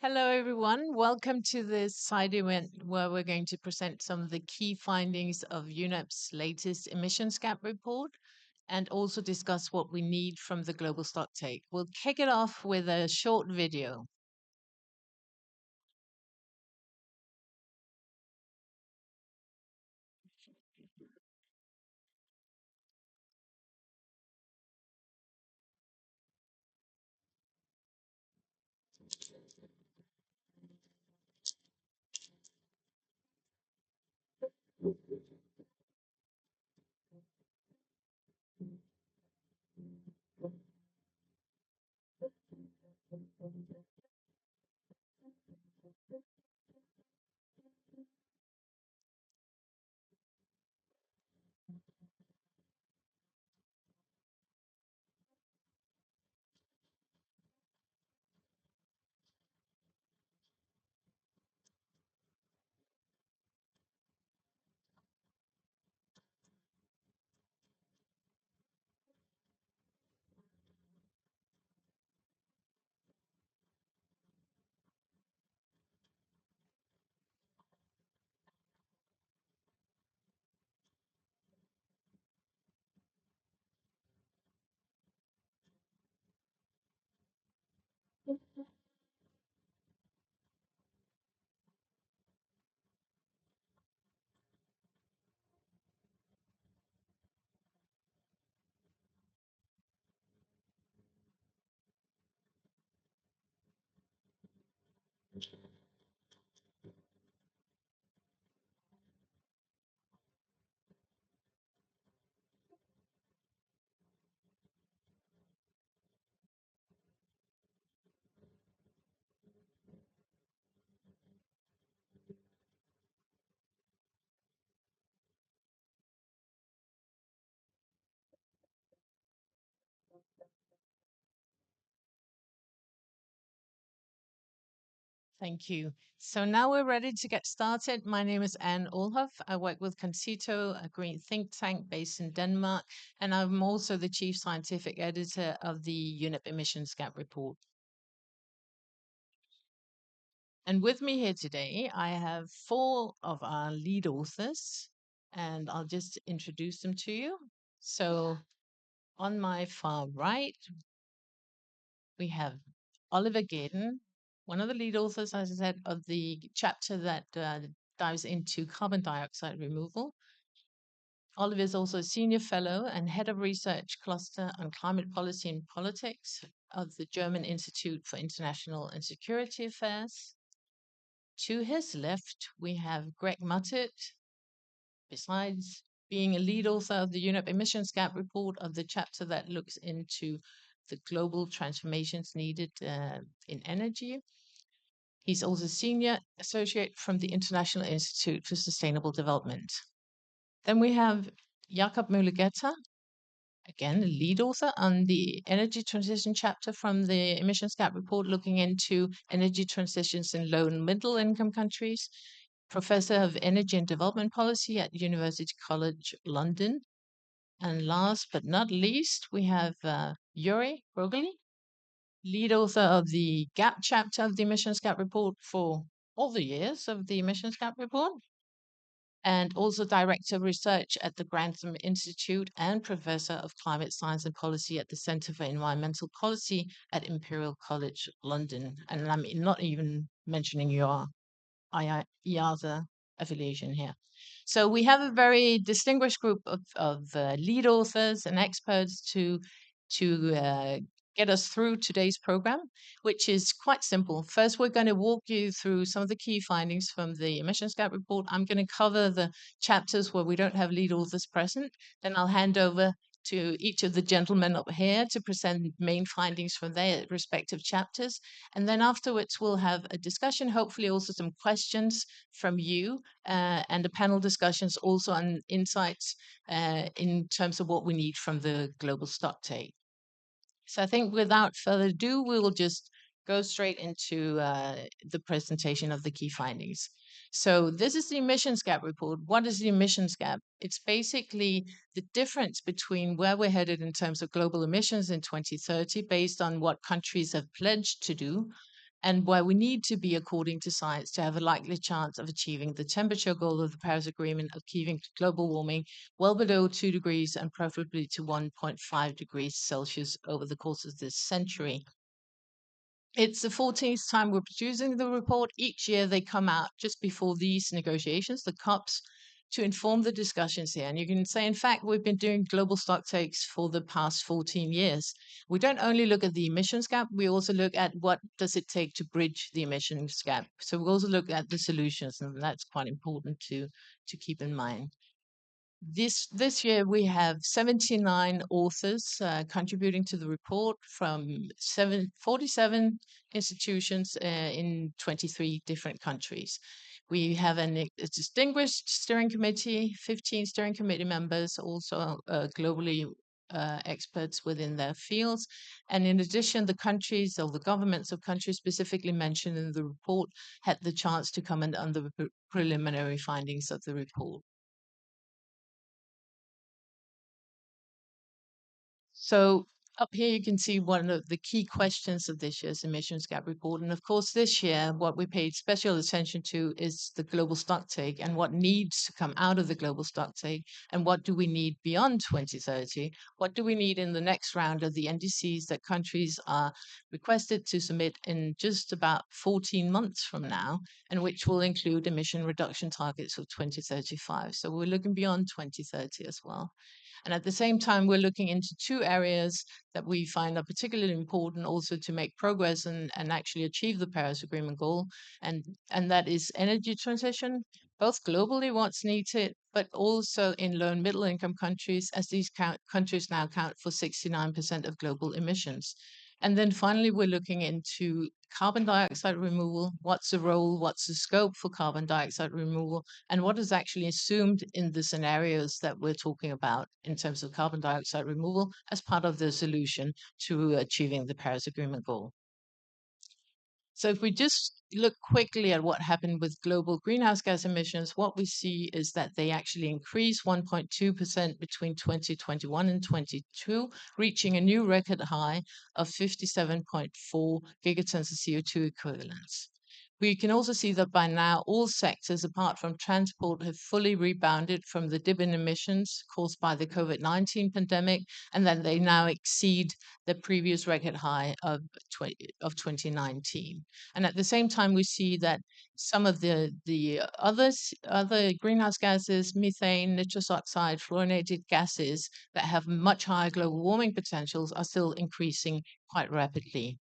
F: Hello, everyone. Welcome to this side event where we're going to present some of the key findings of UNEP's latest emissions gap report and also discuss what we need from the Global Stocktake. We'll kick it off with a short video. Thank you. So now we're ready to get started. My name is Anne Olhoff. I work with Concito, a green think tank based in Denmark, and I'm also the chief scientific editor of the UNEP Emissions Gap Report. And with me here today, I have 4 of our lead authors, and I'll just introduce them to you. So on my far right, we have Oliver Gaden, one of the lead authors, as I said, of the chapter that dives into carbon dioxide removal. Oliver is also a senior fellow and head of research cluster on climate policy and politics of the German Institute for International and Security Affairs. To his left, we have Greg Muttett. Besides being a lead author of the UNEP Emissions Gap Report of the chapter that looks into the global transformations needed in energy, he's also senior associate from the International Institute for Sustainable Development. Then we have Jakob Müller-Getter, again, a lead author on the energy transition chapter from the Emissions Gap Report, looking into energy transitions in low and middle income countries, professor of energy and development policy at University College London. And last but not least, we have Yuri Rogeli, lead author of the GAP chapter of the Emissions Gap Report for all the years of the Emissions Gap Report, and also director of research at the Grantham Institute and professor of climate science and policy at the Centre for Environmental Policy at Imperial College London. And I'm not even mentioning your IATA affiliation here. So we have a very distinguished group of lead authors and experts to get us through today's program, which is quite simple. First, we're going to walk you through some of the key findings from the Emissions Gap Report. I'm going to cover the chapters where we don't have lead authors present. Then I'll hand over to each of the gentlemen up here to present main findings from their respective chapters. And then afterwards, we'll have a discussion, hopefully also some questions from you, and the panel discussions also on insights in terms of what we need from the Global Stocktake. So I think without further ado, we will just go straight into the presentation of the key findings. So this is the emissions gap report. What is the emissions gap? It's basically the difference between where we're headed in terms of global emissions in 2030 based on what countries have pledged to do and where we need to be, according to science, to have a likely chance of achieving the temperature goal of the Paris Agreement of keeping global warming well below 2 degrees and preferably to 1.5 degrees Celsius over the course of this century. It's the 14th time we're producing the report. Each year they come out just before these negotiations, the COPs, to inform the discussions here. And you can say, in fact, we've been doing global stock takes for the past 14 years. We don't only look at the emissions gap, we also look at what does it take to bridge the emissions gap. So we also look at the solutions, and that's quite important to keep in mind. This year we have 79 authors contributing to the report from 47 institutions in 23 different countries. We have a distinguished steering committee, 15 steering committee members, also globally experts within their fields. And in addition, the countries or the governments of countries specifically mentioned in the report had the chance to comment on the preliminary findings of the report. So up here, you can see one of the key questions of this year's emissions gap report. And of course, this year, what we paid special attention to is the global stocktake and what needs to come out of the global stocktake and what do we need beyond 2030? What do we need in the next round of the NDCs that countries are requested to submit in just about 14 months from now, and which will include emission reduction targets of 2035. So we're looking beyond 2030 as well. And at the same time, we're looking into two areas that we find are particularly important also to make progress and actually achieve the Paris Agreement goal. And that is energy transition, both globally, what's needed, but also in low and middle income countries, as these countries now account for 69% of global emissions. And then finally, we're looking into carbon dioxide removal. What's the role? What's the scope for carbon dioxide removal? And what is actually assumed in the scenarios that we're talking about in terms of carbon dioxide removal as part of the solution to achieving the Paris Agreement goal? So if we just look quickly at what happened with global greenhouse gas emissions, what we see is that they actually increased 1.2% between 2021 and 22, reaching a new record high of 57.4 gigatons of CO2 equivalents. We can also see that by now all sectors apart from transport have fully rebounded from the dip in emissions caused by the COVID-19 pandemic, and that they now exceed the previous record high of 2019. And at the same time, we see that some of the other greenhouse gases, methane, nitrous oxide, fluorinated gases that have much higher global warming potentials are still increasing quite rapidly.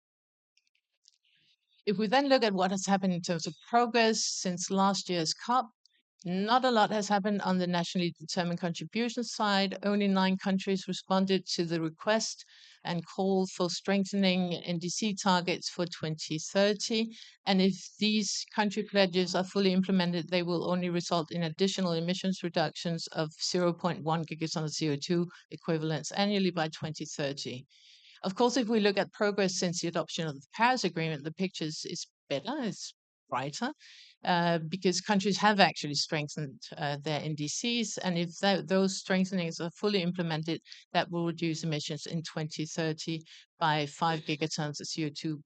F: If we then look at what has happened in terms of progress since last year's COP, not a lot has happened on the nationally determined contribution side. Only 9 countries responded to the request and called for strengthening NDC targets for 2030. And if these country pledges are fully implemented, they will only result in additional emissions reductions of 0.1 gigatons of CO2 equivalents annually by 2030. Of course, if we look at progress since the adoption of the Paris Agreement, the picture is better, it's brighter, because countries have actually strengthened their NDCs. And if those strengthenings are fully implemented, that will reduce emissions in 2030 by 5 gigatons of CO2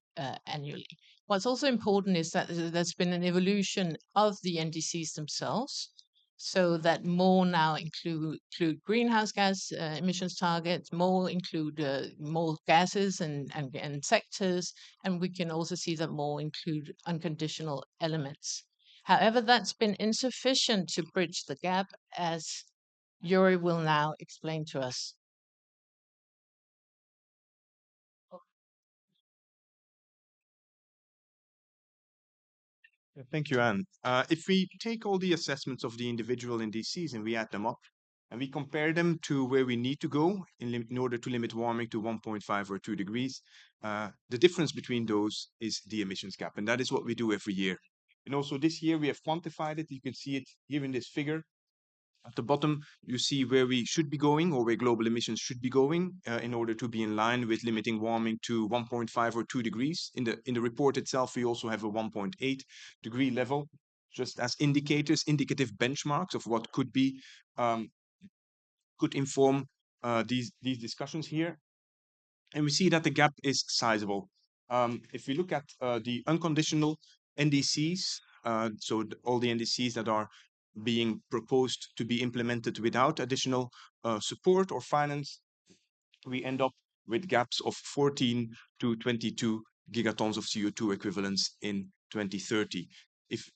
F: annually. What's also important is that there's been an evolution of the NDCs themselves, so that more now include greenhouse gas emissions targets, more include more gases and sectors, and we can also see that more include unconditional elements. However, that's been insufficient to bridge the gap, as Yuri will now explain to us.
G: Thank you, Anne. If we take all the assessments of the individual indices and we add them up and we compare them to where we need to go in order to limit warming to 1.5 or 2 degrees, the difference between those is the emissions gap. And that is what we do every year. And also this year we have quantified it. You can see it here in this figure. At the bottom, you see where we should be going or where global emissions should be going in order to be in line with limiting warming to 1.5 or 2 degrees. In the report itself, we also have a 1.8 degree level, just as indicators, indicative benchmarks of what could be, could inform these discussions here. And we see that the gap is sizable. If we look at the unconditional NDCs, all the NDCs that are being proposed to be implemented without additional support or finance, we end up with gaps of 14 to 22 gigatons of CO2 equivalents in 2030. If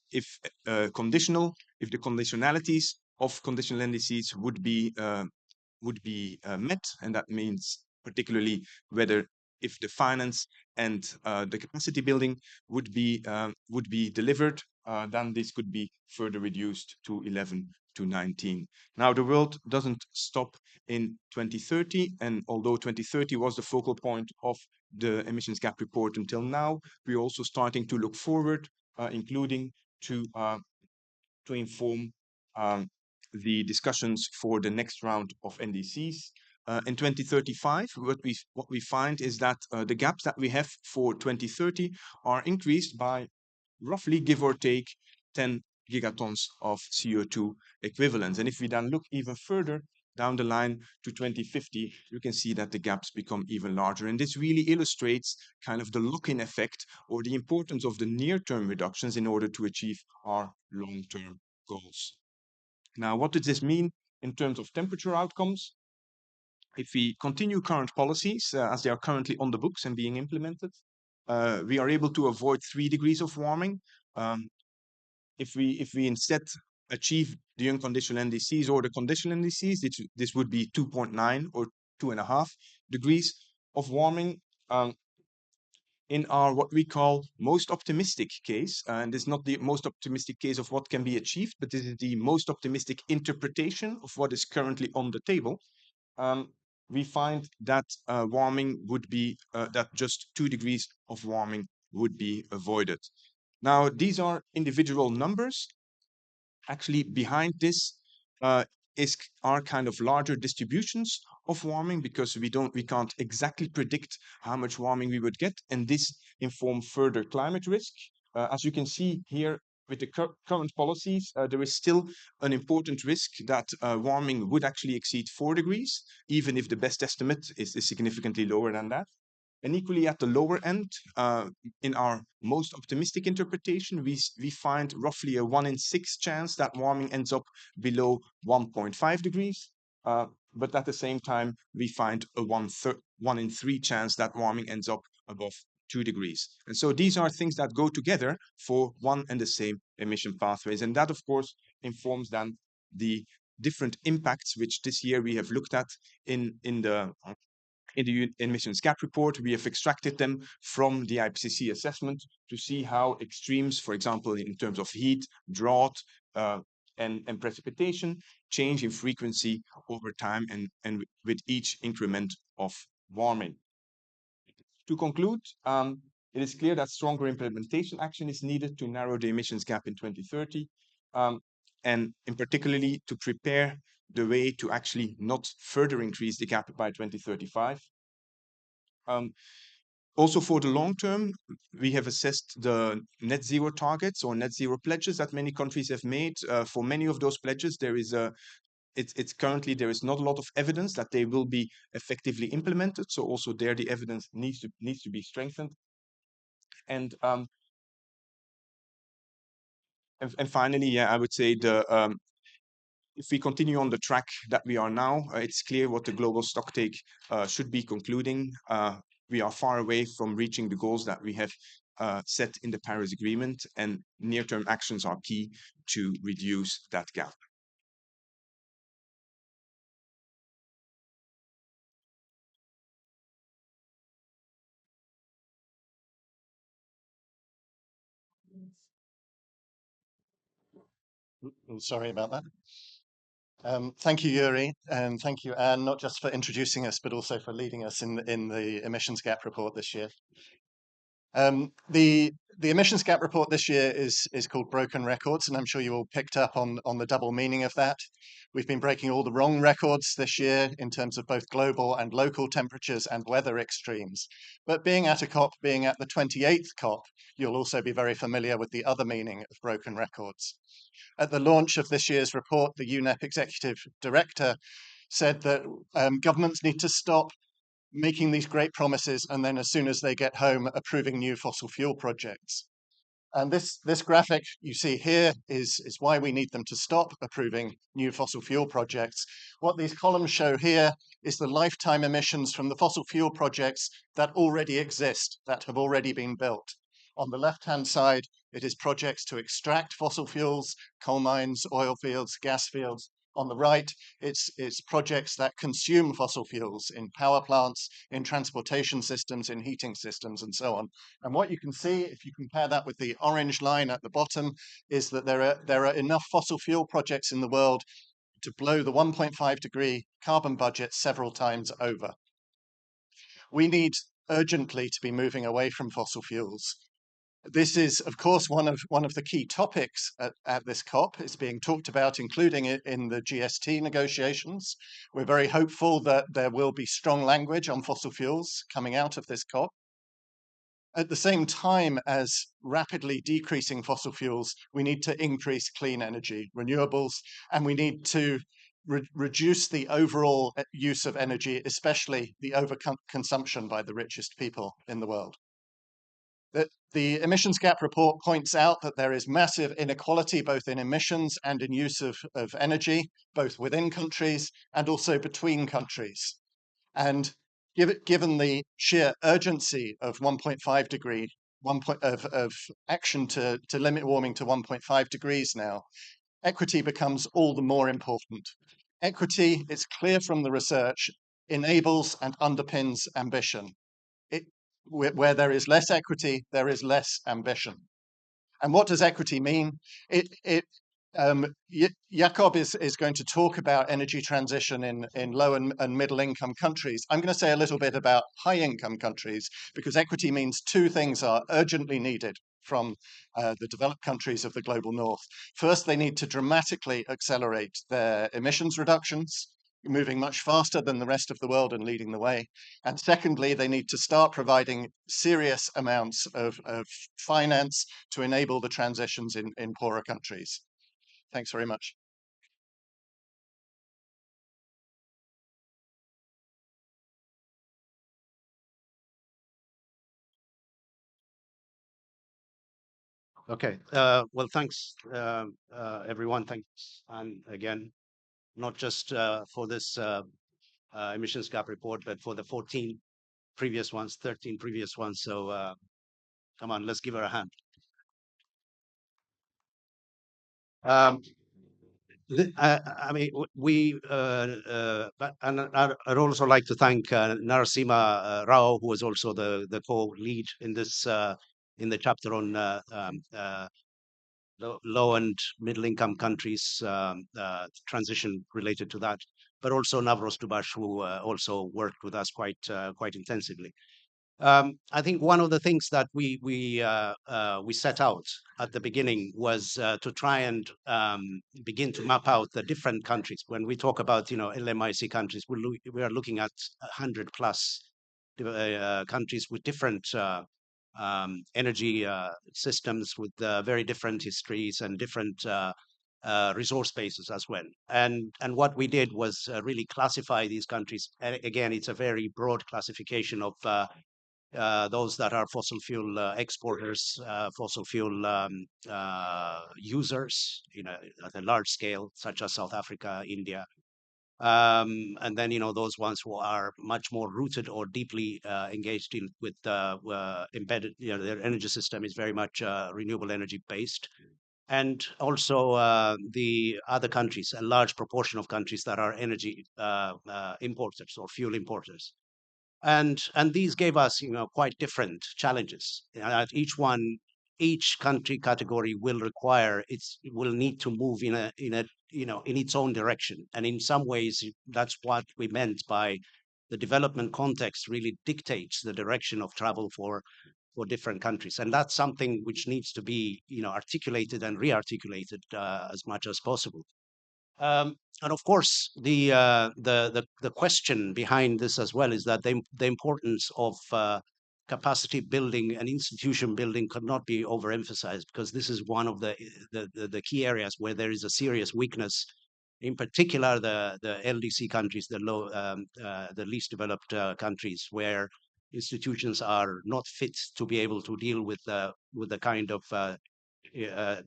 G: the conditionalities of conditional NDCs would be met, and that means particularly whether if the finance and the capacity building would be delivered, then this could be further reduced to 11 to 19. Now, the world doesn't stop in 2030, and although 2030 was the focal point of the emissions gap report until now, we're also starting to look forward, including to inform the discussions for the next round of NDCs. In 2035, what we find is that the gaps that we have for 2030 are increased by roughly, give or take, 10 gigatons of CO2 equivalents. And if we then look even further down the line to 2050, you can see that the gaps become even larger. And this really illustrates kind of the lock-in effect or the importance of the near-term reductions in order to achieve our long-term goals. Now, what does this mean in terms of temperature outcomes? If we continue current policies as they are currently on the books and being implemented, we are able to avoid 3 degrees of warming. If we instead achieve the unconditional NDCs or the conditional NDCs, this would be 2.9 or 2.5 degrees of warming. In our what we call most optimistic case, and this is not the most optimistic case of what can be achieved, but this is the most optimistic interpretation of what is currently on the table. We find that warming would be that just 2 degrees of warming would be avoided. Now, these are individual numbers. Actually, behind this are kind of larger distributions of warming, because we can't exactly predict how much warming we would get, and this inform further climate risk. As you can see here, with the current policies, there is still an important risk that warming would actually exceed 4 degrees, even if the best estimate is significantly lower than that. And equally at the lower end, in our most optimistic interpretation, we find roughly a 1 in 6 chance that warming ends up below 1.5 degrees. But at the same time, we find a 1 in 3 chance that warming ends up above 2 degrees. And so these are things that go together for one and the same emission pathways. And that, of course, informs then the different impacts, which this year we have looked at in the emissions gap report. We have extracted them from the IPCC assessment to see how extremes, for example, in terms of heat, drought, and precipitation, change in frequency over time and with each increment of warming. To conclude, it is clear that stronger implementation action is needed to narrow the emissions gap in 2030, and in particularly to prepare the way to actually not further increase the gap by 2035. Also, for the long term, we have assessed the net zero targets or net zero pledges that many countries have made. For many of those pledges, it's currently there is not a lot of evidence that they will be effectively implemented. So also there, the evidence needs to be strengthened. And finally, yeah, I would say if we continue on the track that we are now, it's clear what the global stocktake should be concluding. We are far away from reaching the goals that we have set in the Paris Agreement, and near-term actions are key to reduce that gap.
H: Sorry about that. Thank you, Yuri, and thank you, Anne, not just for introducing us, but also for leading us in the emissions gap report this year. The emissions gap report this year is called Broken Records, and I'm sure you all picked up on the double meaning of that. We've been breaking all the wrong records this year in terms of both global and local temperatures and weather extremes. But being at a COP, being at the 28th COP, you'll also be very familiar with the other meaning of broken records. At the launch of this year's report, the UNEP Executive Director said that governments need to stop making these great promises, and then as soon as they get home, approving new fossil fuel projects. And this graphic you see here is why we need them to stop approving new fossil fuel projects. What these columns show here is the lifetime emissions from the fossil fuel projects that already exist, that have already been built. On the left-hand side, it is projects to extract fossil fuels, coal mines, oil fields, gas fields. On the right, it's projects that consume fossil fuels in power plants, in transportation systems, in heating systems, and so on. And what you can see, if you compare that with the orange line at the bottom, is that there are enough fossil fuel projects in the world to blow the 1.5-degree carbon budget several times over. We need urgently to be moving away from fossil fuels. This is, of course, one of the key topics at this COP. It's being talked about, including it in the GST negotiations. We're very hopeful that there will be strong language on fossil fuels coming out of this COP. At the same time as rapidly decreasing fossil fuels, we need to increase clean energy, renewables, and we need to reduce the overall use of energy, especially the overconsumption by the richest people in the world. The Emissions Gap Report points out that there is massive inequality both in emissions and in use of energy, both within countries and also between countries. And given the sheer urgency of 1.5 degree, of action to limit warming to 1.5 degrees now, equity becomes all the more important. Equity, it's clear from the research, enables and underpins ambition. Where there is less equity, there is less ambition. And what does equity mean? Jakob is going to talk about energy transition in low and middle income countries. I'm going to say a little bit about high income countries, because equity means two things are urgently needed from the developed countries of the global north. First, they need to dramatically accelerate their emissions reductions, moving much faster than the rest of the world and leading the way. And secondly, they need to start providing serious amounts of finance to enable the transitions in poorer countries. Thanks very much.
I: Okay. Well, thanks, everyone. Thanks, and again, not just for this emissions gap report, but for the 13 previous ones. So come on, let's give her a hand. I mean, and I'd also like to thank Narasimha Rao, who was also the co-lead in this in the chapter on low and middle income countries, transition related to that, but also Navros Dubash, who also worked with us quite intensively. I think one of the things that we set out at the beginning was to try and begin to map out the different countries. When we talk about LMIC countries, we are looking at 100 plus countries with different energy systems, with very different histories and different resource bases as well. And what we did was really classify these countries. Again, it's a very broad classification of those that are fossil fuel exporters, fossil fuel users, at a large scale, such as South Africa, India, and then those ones who are much more rooted or deeply engaged with embedded. Their energy system is very much renewable energy based. And also the other countries, a large proportion of countries that are energy importers or fuel importers. And these gave us quite different challenges. Each country category will need to move in its own direction. And in some ways, that's what we meant by the development context really dictates the direction of travel for different countries. And that's something which needs to be articulated and re-articulated as much as possible. And of course, the question behind this as well is that the importance of capacity building and institution building could not be overemphasized, because this is one of the key areas where there is a serious weakness in particular the LDC countries, the least developed countries, where institutions are not fit to be able to deal with the kind of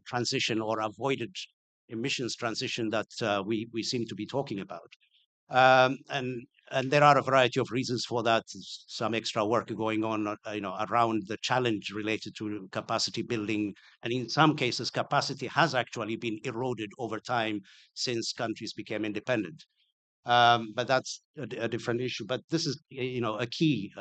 I: transition or avoided emissions transition that we seem to be talking about. And there are a variety of reasons for that. Some extra work going on, around the challenge related to capacity building, and in some cases, capacity has actually been eroded over time since countries became independent. But that's a different issue. But this is, a key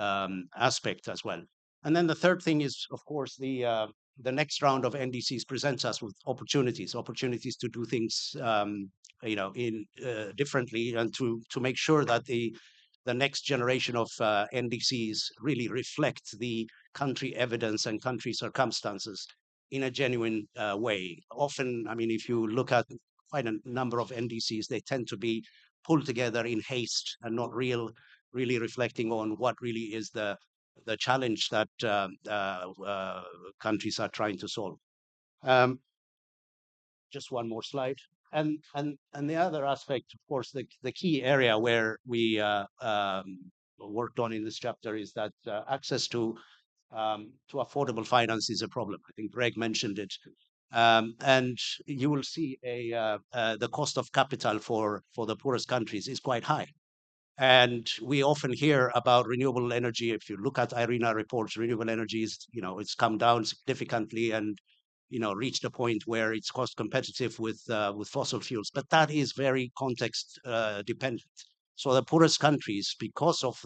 I: aspect as well. And then the third thing is, of course, the next round of NDCs presents us with opportunities to do things, in differently, and to make sure that the next generation of NDCs really reflect the country evidence and country circumstances in a genuine way. Often, I mean, if you look at quite a number of NDCs, they tend to be pulled together in haste and not really reflecting on what really is the challenge that countries are trying to solve. Um, just one more slide. And the other aspect, of course, the key area where we worked on in this chapter is that access to affordable finance is a problem. I think Greg mentioned it. And you will see the cost of capital for the poorest countries is quite high. And we often hear about renewable energy. If you look at IRENA reports, renewable energy is, it's come down significantly and, reached a point where it's cost competitive with fossil fuels. But that is very context dependent. So the poorest countries, because of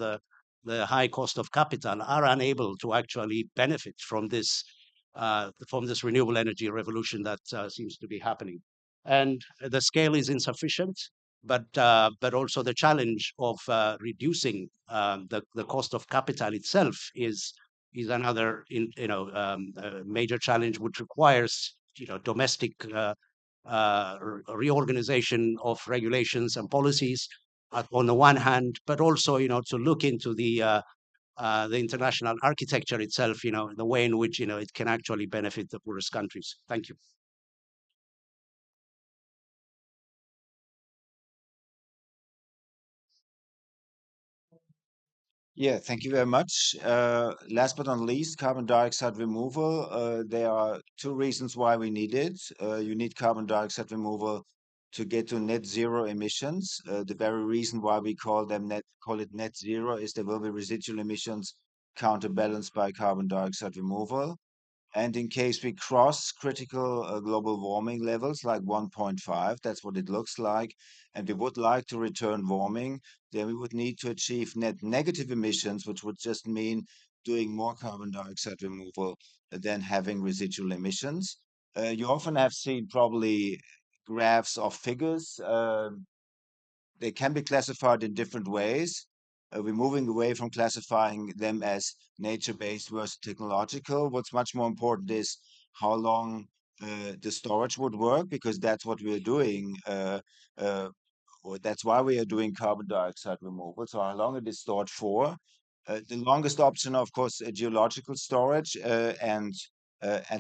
I: the high cost of capital, are unable to actually benefit from this renewable energy revolution that seems to be happening. And the scale is insufficient, but also the challenge of reducing the cost of capital itself is another major challenge, which requires domestic reorganization of regulations and policies on the one hand, but also to look into the international architecture itself, the way in which it can actually benefit the poorest countries. Thank you.
J: Yeah, thank you very much. Last but not least, carbon dioxide removal. There are two reasons why we need it. You need carbon dioxide removal to get to net zero emissions. The very reason why we call it net zero is there will be residual emissions counterbalanced by carbon dioxide removal. And in case we cross critical global warming levels like 1.5, that's what it looks like, and we would like to return warming, then we would need to achieve net negative emissions, which would just mean doing more carbon dioxide removal than having residual emissions. You often have seen probably graphs of figures. They can be classified in different ways. We're moving away from classifying them as nature-based versus technological. What's much more important is how long the storage would work, because that's what we're doing, or that's why we are doing carbon dioxide removal. So how long it is stored for. The longest option, of course, geological storage and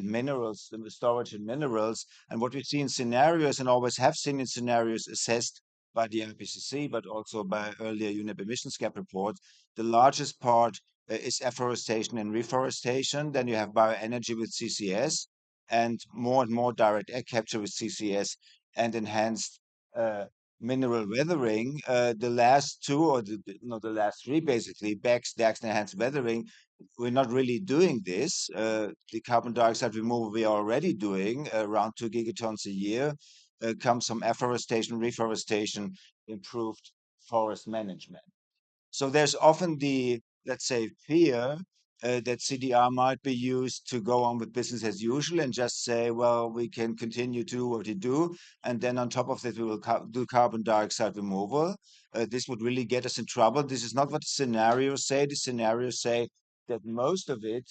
J: minerals, the storage in minerals. And what we see in scenarios, and always have seen in scenarios assessed by the IPCC, but also by earlier UNEP Emissions Gap Report, the largest part is afforestation and reforestation. Then you have bioenergy with CCS, and more direct air capture with CCS, and enhanced mineral weathering. The last two, or the last three, basically, BECCS, DACS, and enhanced weathering, we're not really doing this. The carbon dioxide removal we are already doing, around 2 gigatons a year, comes from afforestation, reforestation, improved forest management. So there's often the, let's say, fear that CDR might be used to go on with business as usual and just say, well, we can continue to do what we do, and then on top of that, we will do carbon dioxide removal. This would really get us in trouble. This is not what the scenarios say. The scenarios say that most of it,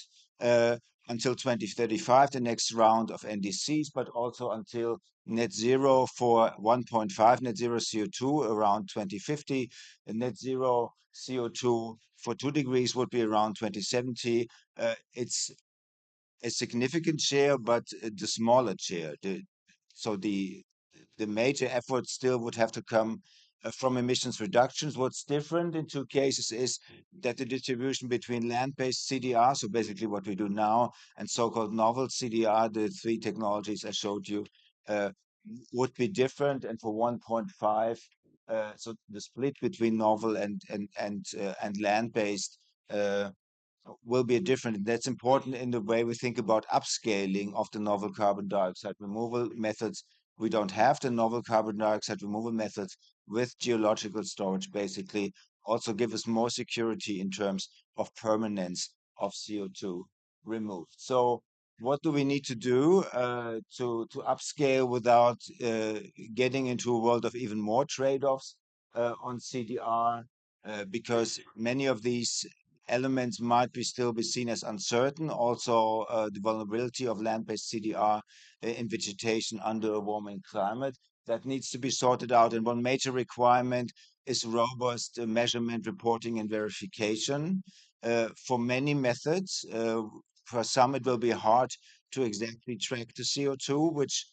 J: until 2035, the next round of NDCs, but also until net zero for 1.5, net zero CO2 around 2050, and net zero CO2 for 2 degrees would be around 2070. It's a significant share, but the smaller share. So the the major effort still would have to come from emissions reductions. What's different in two cases is that the distribution between land-based CDR, so basically what we do now, and so-called novel CDR, the three technologies I showed you, would be different. And for 1.5, so the split between novel and land-based will be different. That's important in the way we think about upscaling of the novel carbon dioxide removal methods. We don't have the novel carbon dioxide removal methods with geological storage, basically, also give us more security in terms of permanence of CO2 removed. So what do we need to do to upscale without getting into a world of even more trade-offs on CDR? Because many of these elements might still be seen as uncertain. Also, the vulnerability of land-based CDR in vegetation under a warming climate that needs to be sorted out. And one major requirement is robust measurement, reporting, and verification. For many methods, for some it will be hard to exactly track the CO2, which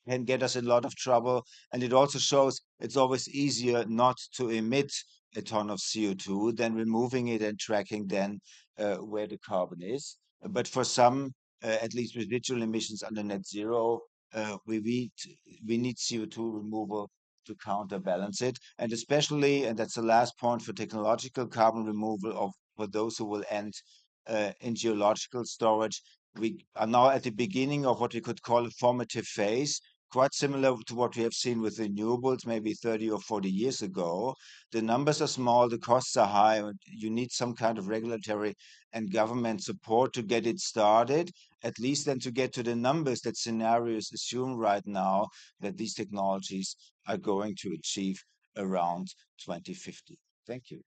J: can get us in a lot of trouble. And it also shows it's always easier not to emit a ton of CO2 than removing it and tracking then where the carbon is. But for some, at least residual emissions under net zero, we need CO2 removal to counterbalance it. And especially, and that's the last point, for technological carbon removal of for those who will end in geological storage, we are now at the beginning of what we could call a formative phase, quite similar to what we have seen with renewables maybe 30 or 40 years ago. The numbers are small, the costs are high, and you need some kind of regulatory and government support to get it started, at least then to get to the numbers that scenarios assume right now that these technologies are going to achieve around 2050. Thank you.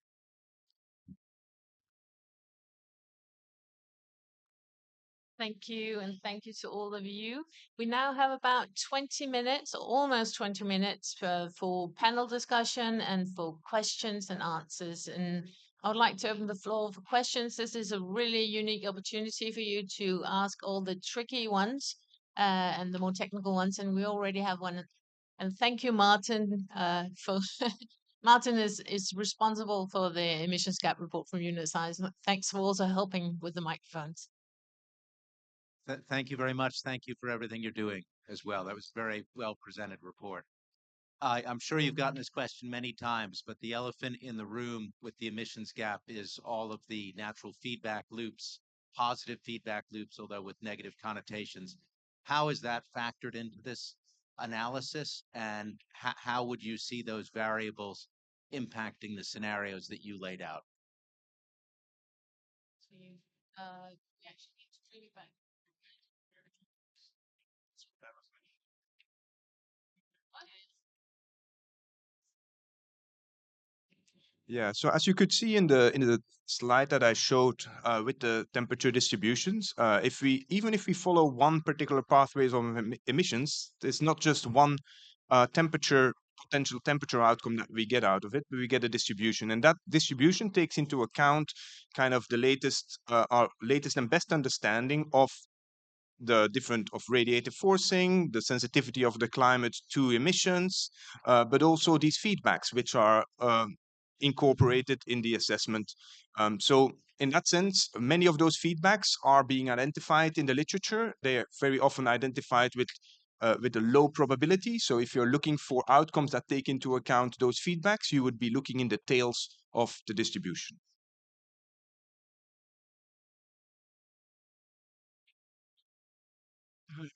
F: Thank you, and thank you to all of you. We now have about 20 minutes, almost 20 minutes for panel discussion and for questions and answers. And I would like to open the floor for questions. This is a really unique opportunity for you to ask all the tricky ones and the more technical ones. And we already have one. And thank you, Martin, for Martin is responsible for the emissions gap report from UNEP. Thanks for also helping with the microphones.
K: Thank you very much. Thank you for everything you're doing as well. That was a very well presented report. I'm sure you've gotten this question many times, but the elephant in the room with the emissions gap is all of the natural feedback loops, positive feedback loops, although with negative connotations. How is that factored into this analysis, and how would you see those variables impacting the scenarios that you laid out?
G: Yeah, so as you could see in the slide that I showed with the temperature distributions, even if we follow one particular pathways of emissions, there's not just one potential temperature outcome that we get out of it, but we get a distribution, and that distribution takes into account kind of the our latest and best understanding of the different of radiative forcing, the sensitivity of the climate to emissions, but also these feedbacks, which are incorporated in the assessment. So in that sense, many of those feedbacks are being identified in the literature. They are very often identified with a low probability. So if you're looking for outcomes that take into account those feedbacks, you would be looking in the tails of the distribution.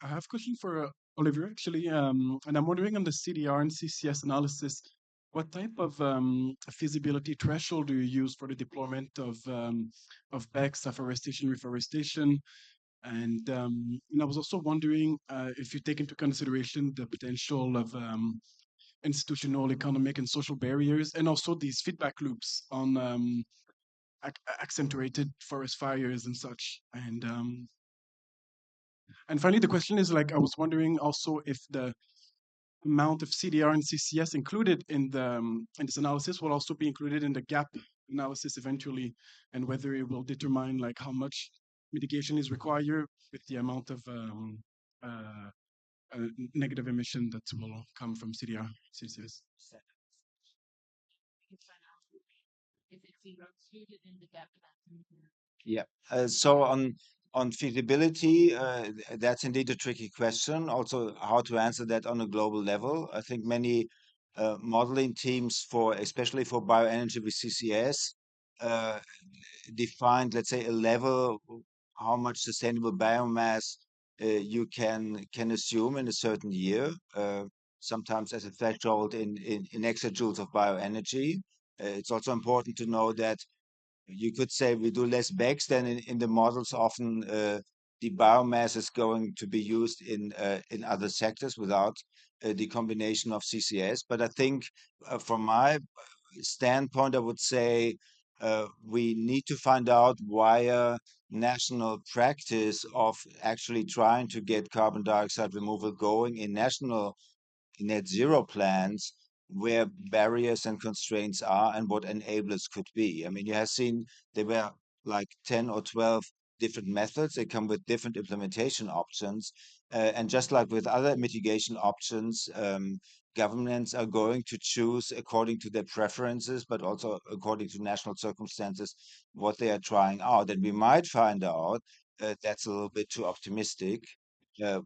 L: I have a question for Oliver, actually, and I'm wondering on the CDR and CCS analysis, what type of feasibility threshold do you use for the deployment of BECCS, afforestation, reforestation? And I was also wondering if you take into consideration the potential of institutional, economic, and social barriers, and also these feedback loops on accentuated forest fires and such. And finally, the question is like, I was wondering also if the amount of CDR and CCS included in this analysis will also be included in the gap analysis eventually, and whether it will determine like how much mitigation is required with the amount of negative emission that will come from CDR, CCS.
J: Yeah. So on feasibility, that's indeed a tricky question. Also, how to answer that on a global level. I think many modeling teams for, especially for bioenergy with CCS, uh, defined, let's say, a level how much sustainable biomass you can assume in a certain year. Sometimes as a threshold in exajoules of bioenergy. It's also important to know that you could say we do less bags than in the models. Often the biomass is going to be used in other sectors without the combination of CCS. But I think from my standpoint, I would say we need to find out via national practice of actually trying to get carbon dioxide removal going in national net zero plans where barriers and constraints are and what enablers could be. I mean, you have seen there were like 10 or 12 different methods. They come with different implementation options. And just like with other mitigation options, governments are going to choose according to their preferences, but also according to national circumstances, what they are trying out. And we might find out that's a little bit too optimistic,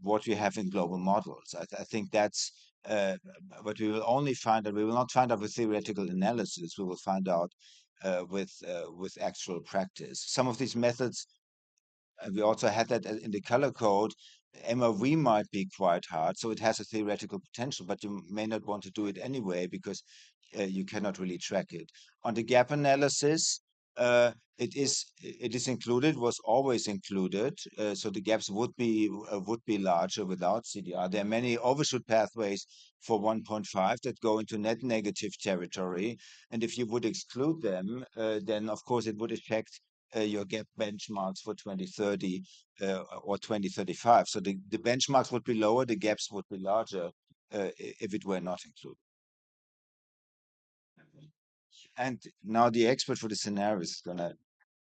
J: what we have in global models. I think that's but we will only find out, we will not find out with theoretical analysis, we will find out with actual practice. Some of these methods, and we also had that in the color code, MOV might be quite hard, so it has a theoretical potential, but you may not want to do it anyway because you cannot really track it. On the gap analysis, it is included, was always included, so the gaps would be larger without CDR. There are many overshoot pathways for 1.5 that go into net negative territory, and if you would exclude them, then of course it would affect your gap benchmarks for 2030 or 2035. So the benchmarks would be lower, the gaps would be larger if it were not included. And now the expert for the scenarios is gonna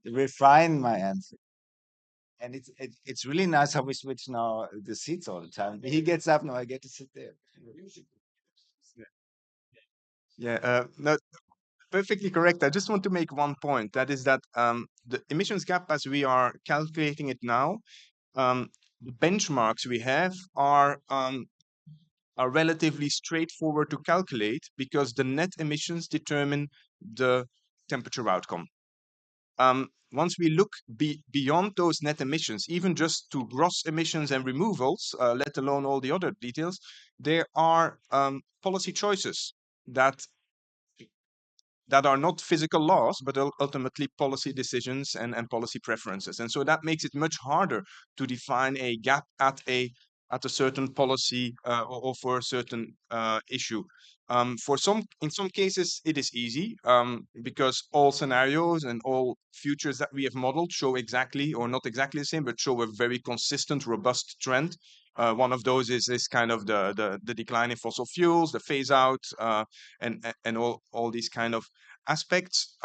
J: refine my answer. And it's really nice how we switch now the seats all the time. He gets up, now I get to sit there.
G: Yeah, no, perfectly correct. I just want to make one point. That is that the emissions gap, as we are calculating it now, the benchmarks we have are relatively straightforward to calculate because the net emissions determine the temperature outcome. Once we look beyond those net emissions, even just to gross emissions and removals, let alone all the other details, there are policy choices that are not physical laws, but ultimately policy decisions and policy preferences. And so that makes it much harder to define a gap at a certain policy or for a certain issue. In some cases, it is easy because all scenarios and all futures that we have modeled show exactly, or not exactly the same, but show a very consistent, robust trend. One of those is this kind of the decline in fossil fuels, the phase out, and all these kind of aspects.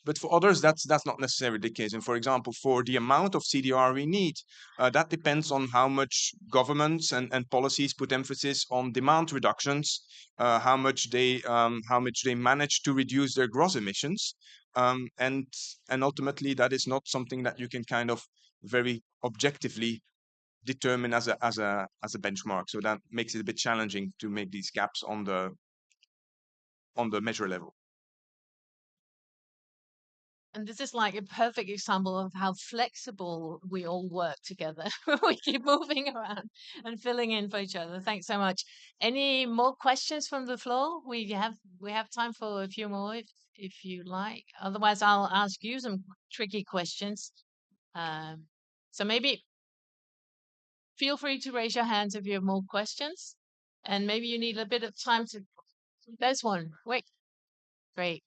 G: But for others, that's not necessarily the case. And for example, for the amount of CDR we need, that depends on how much governments and policies put emphasis on demand reductions, how much they manage to reduce their gross emissions, and ultimately that is not something that you can kind of very objectively determine as a benchmark. So that makes it a bit challenging to make these gaps on the measure level.
F: And this is like a perfect example of how flexible we all work together. We keep moving around and filling in for each other. Thanks so much. Any more questions from the floor? We have time for a few more if you like. Otherwise, I'll ask you some tricky questions. So maybe feel free to raise your hands if you have more questions. And maybe you need a bit of time to. There's one. Wait. Great.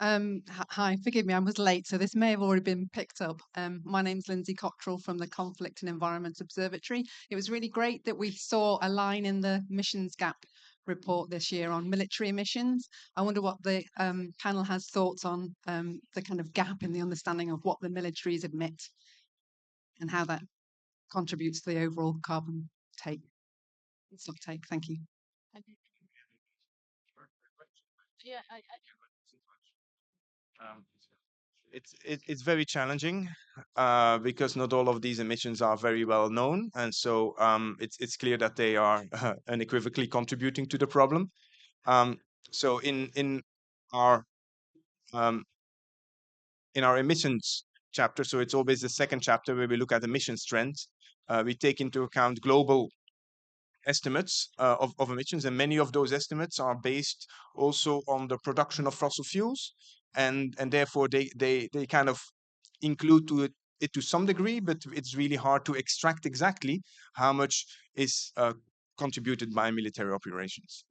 M: Hi, forgive me, I was late, so this may have already been picked up. My name's Lindsay Cottrell from the Conflict and Environment Observatory. It was really great that we saw a line in the Emissions Gap report this year on military emissions. I wonder what the panel has thoughts on the kind of gap in the understanding of what the militaries emit and how that contributes to the overall carbon take. Stocktake. Thank you.
F: Yeah,
G: It's very challenging because not all of these emissions are very well known, and so it's clear that they are unequivocally contributing to the problem. Um, so our um, in our emissions chapter, so it's always the second chapter where we look at emissions trends. We take into account global estimates of emissions, and many of those estimates are based also on the production of fossil fuels, and therefore they kind of include it to some degree, but it's really hard to extract exactly how much is contributed by military operations.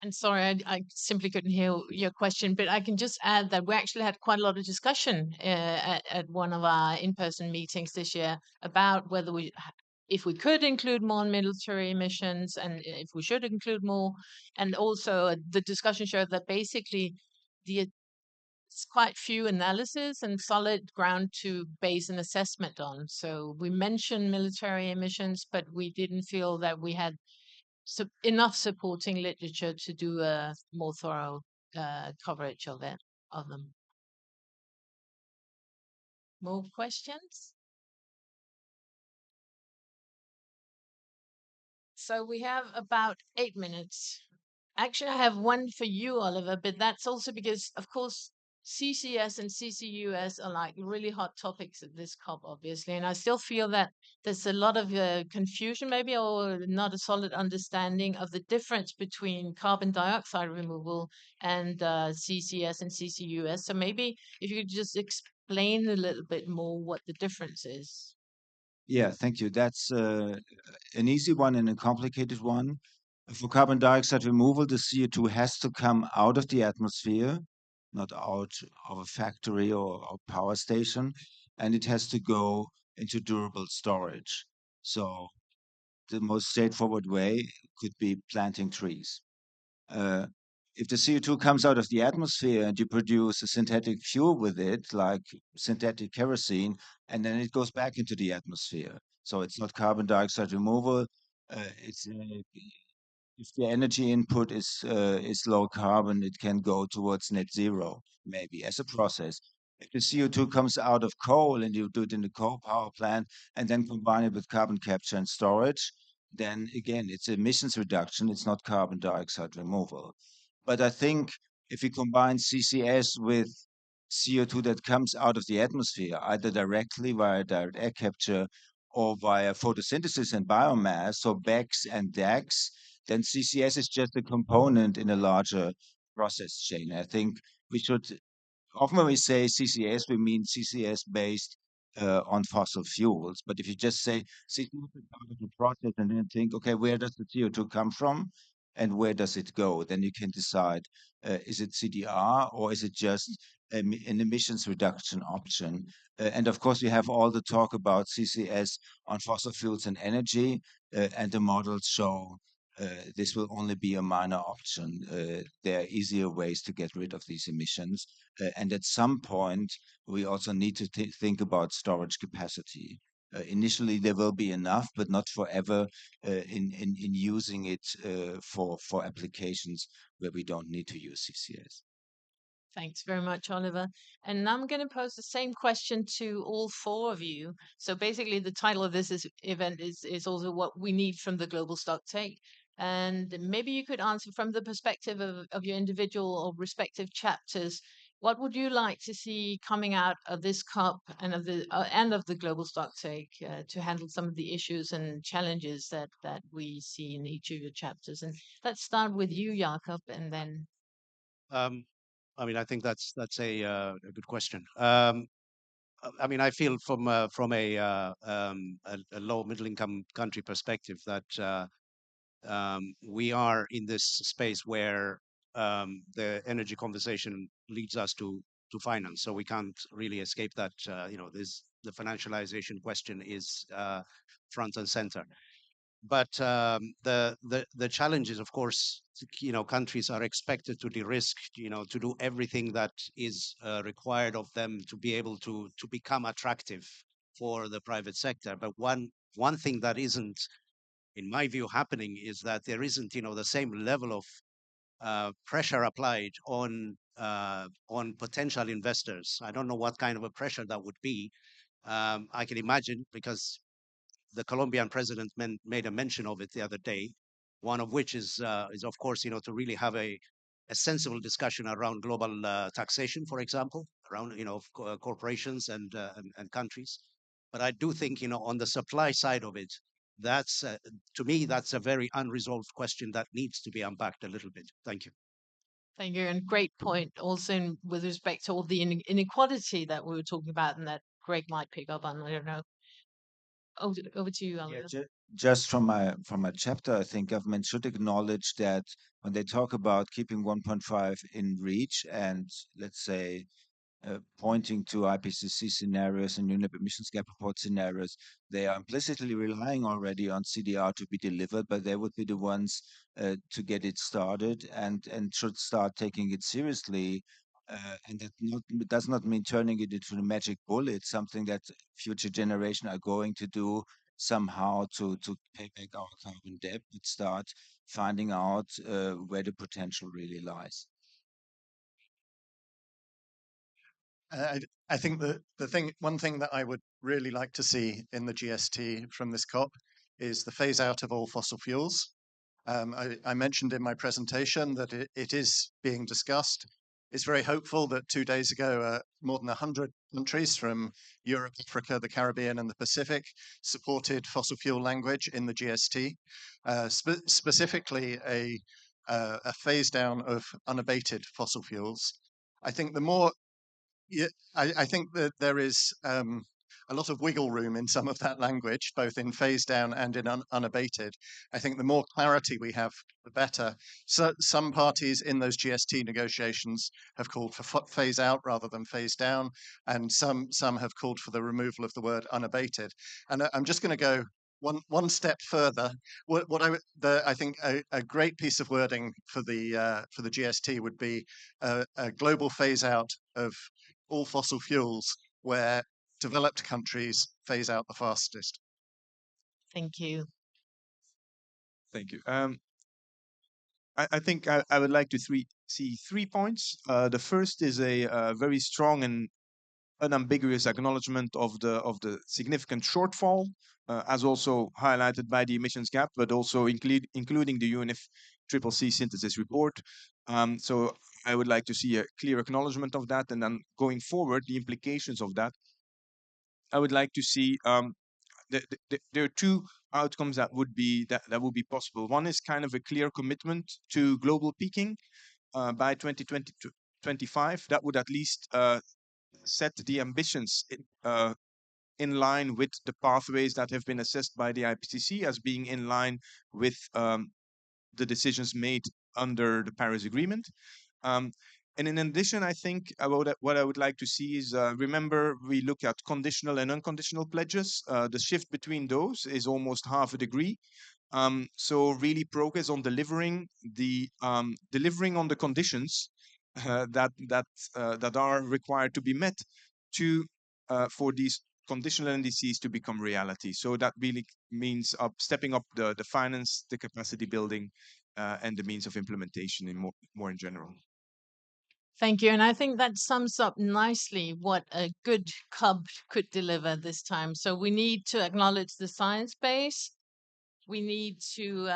F: and sorry, I simply couldn't hear your question, but I can just add that we actually had quite a lot of discussion at one of our in-person meetings this year about whether if we could include more military emissions and if we should include more. And also the discussion showed that basically it's quite few analysis and solid ground to base an assessment on. So we mentioned military emissions, but we didn't feel that we had enough supporting literature to do a more thorough coverage of them. More questions? So we have about 8 minutes. Actually, I have one for you, Oliver, but that's also because, of course, CCS and CCUS are like really hot topics at this COP, obviously. And I still feel that there's a lot of confusion, maybe, or not a solid understanding of the difference between carbon dioxide removal and CCS and CCUS. So maybe if you could just explain a little bit more what the difference is.
J: Yeah, thank you. That's an easy one and a complicated one. For carbon dioxide removal, the CO2 has to come out of the atmosphere, not out of a factory or power station, and it has to go into durable storage. So the most straightforward way could be planting trees. Uh, if the CO2 comes out of the atmosphere and you produce a synthetic fuel with it, like synthetic kerosene, and then it goes back into the atmosphere. So it's not carbon dioxide removal. It's if the energy input is low carbon, it can go towards net zero, maybe as a process. If the CO2 comes out of coal and you do it in the coal power plant and then combine it with carbon capture and storage, then again, it's emissions reduction, it's not carbon dioxide removal. But I think if you combine CCS with CO2 that comes out of the atmosphere, either directly via direct air capture or via photosynthesis and biomass, so BECCS and DACs, then CCS is just a component in a larger process chain. I think we should often when we say CCS, we mean CCS based on fossil fuels. But if you just say CCS is part of the process and then think, okay, where does the CO2 come from and where does it go? Then you can decide, is it CDR or is it just an emissions reduction option? And of course, we have all the talk about CCS on fossil fuels and energy, and the models show this will only be a minor option. There are easier ways to get rid of these emissions. And at some point, we also need to think about storage capacity. Initially, there will be enough, but not forever in using it for applications where we don't need to use CCS.
F: Thanks very much, Oliver. And now I'm going to pose the same question to all four of you. So basically, the title of this event is also what we need from the Global Stocktake. And maybe you could answer from the perspective of your individual or respective chapters. What would you like to see coming out of this COP and of the Global Stocktake to handle some of the issues and challenges that we see in each of your chapters? And let's start with you, Jakob, and then.
I: I mean, I think that's a good question. I mean, I feel from a low middle income country perspective that we are in this space where the energy conversation leads us to finance, so we can't really escape that. The financialization question is front and center. But the challenge is, of course, countries are expected to de-risk, to do everything that is required of them to be able to become attractive for the private sector. But one One thing that isn't, in my view, happening is that there isn't, the same level of pressure applied on potential investors. I don't know what kind of a pressure that would be. I can imagine, because the Colombian president made a mention of it the other day. One of which is of course, to really have a sensible discussion around global taxation, for example, around corporations and countries. But I do think, on the supply side of it, that's to me that's a very unresolved question that needs to be unpacked a little bit. Thank you.
F: Thank you. And great point also with respect to all the inequality that we were talking about and that Greg might pick up on. I don't know. Over to you, Alan.
J: Just from my chapter, I think government should acknowledge that when they talk about keeping 1.5 in reach and let's say pointing to IPCC scenarios and UNEP Emissions Gap Report scenarios, they are implicitly relying already on CDR to be delivered, but they would be the ones to get it started and should start taking it seriously. And that does not mean turning it into a magic bullet, something that future generations are going to do somehow to pay back our carbon debt, but start finding out where the potential really lies.
H: I think that one thing that I would really like to see in the GST from this COP is the phase out of all fossil fuels. I mentioned in my presentation that it is being discussed. It's very hopeful that 2 days ago, more than 100 countries from Europe, Africa, the Caribbean, and the Pacific supported fossil fuel language in the GST, specifically a phase down of unabated fossil fuels. I think the more I think that there is a lot of wiggle room in some of that language, both in phase down and in unabated. I think the more clarity we have, the better. So some parties in those GST negotiations have called for phase out rather than phase down, and some have called for the removal of the word unabated. And I'm just going to go one step further. I think a great piece of wording for the GST would be a global phase out of all fossil fuels, where developed countries phase out the fastest.
F: Thank you.
G: Thank you. I think I would like to see 3 points. The first is a very strong and unambiguous acknowledgement of the significant shortfall, as also highlighted by the emissions gap, but also including the UNFCCC synthesis report. So I would like to see a clear acknowledgement of that, and then going forward, the implications of that. I would like to see there are two outcomes that would be possible. One is kind of a clear commitment to global peaking by 2025. That would at least set the ambitions in line with the pathways that have been assessed by the IPCC as being in line with the decisions made under the Paris Agreement. And in addition, I think what I would like to see is, remember, we look at conditional and unconditional pledges. The shift between those is almost half a degree. So really progress on delivering on the conditions that are required to be met for these conditional NDCs to become reality. So that really means stepping up the finance, the capacity building, and the means of implementation in more in general.
F: Thank you. And I think that sums up nicely what a good CUB could deliver this time. So we need to acknowledge the science base. We need to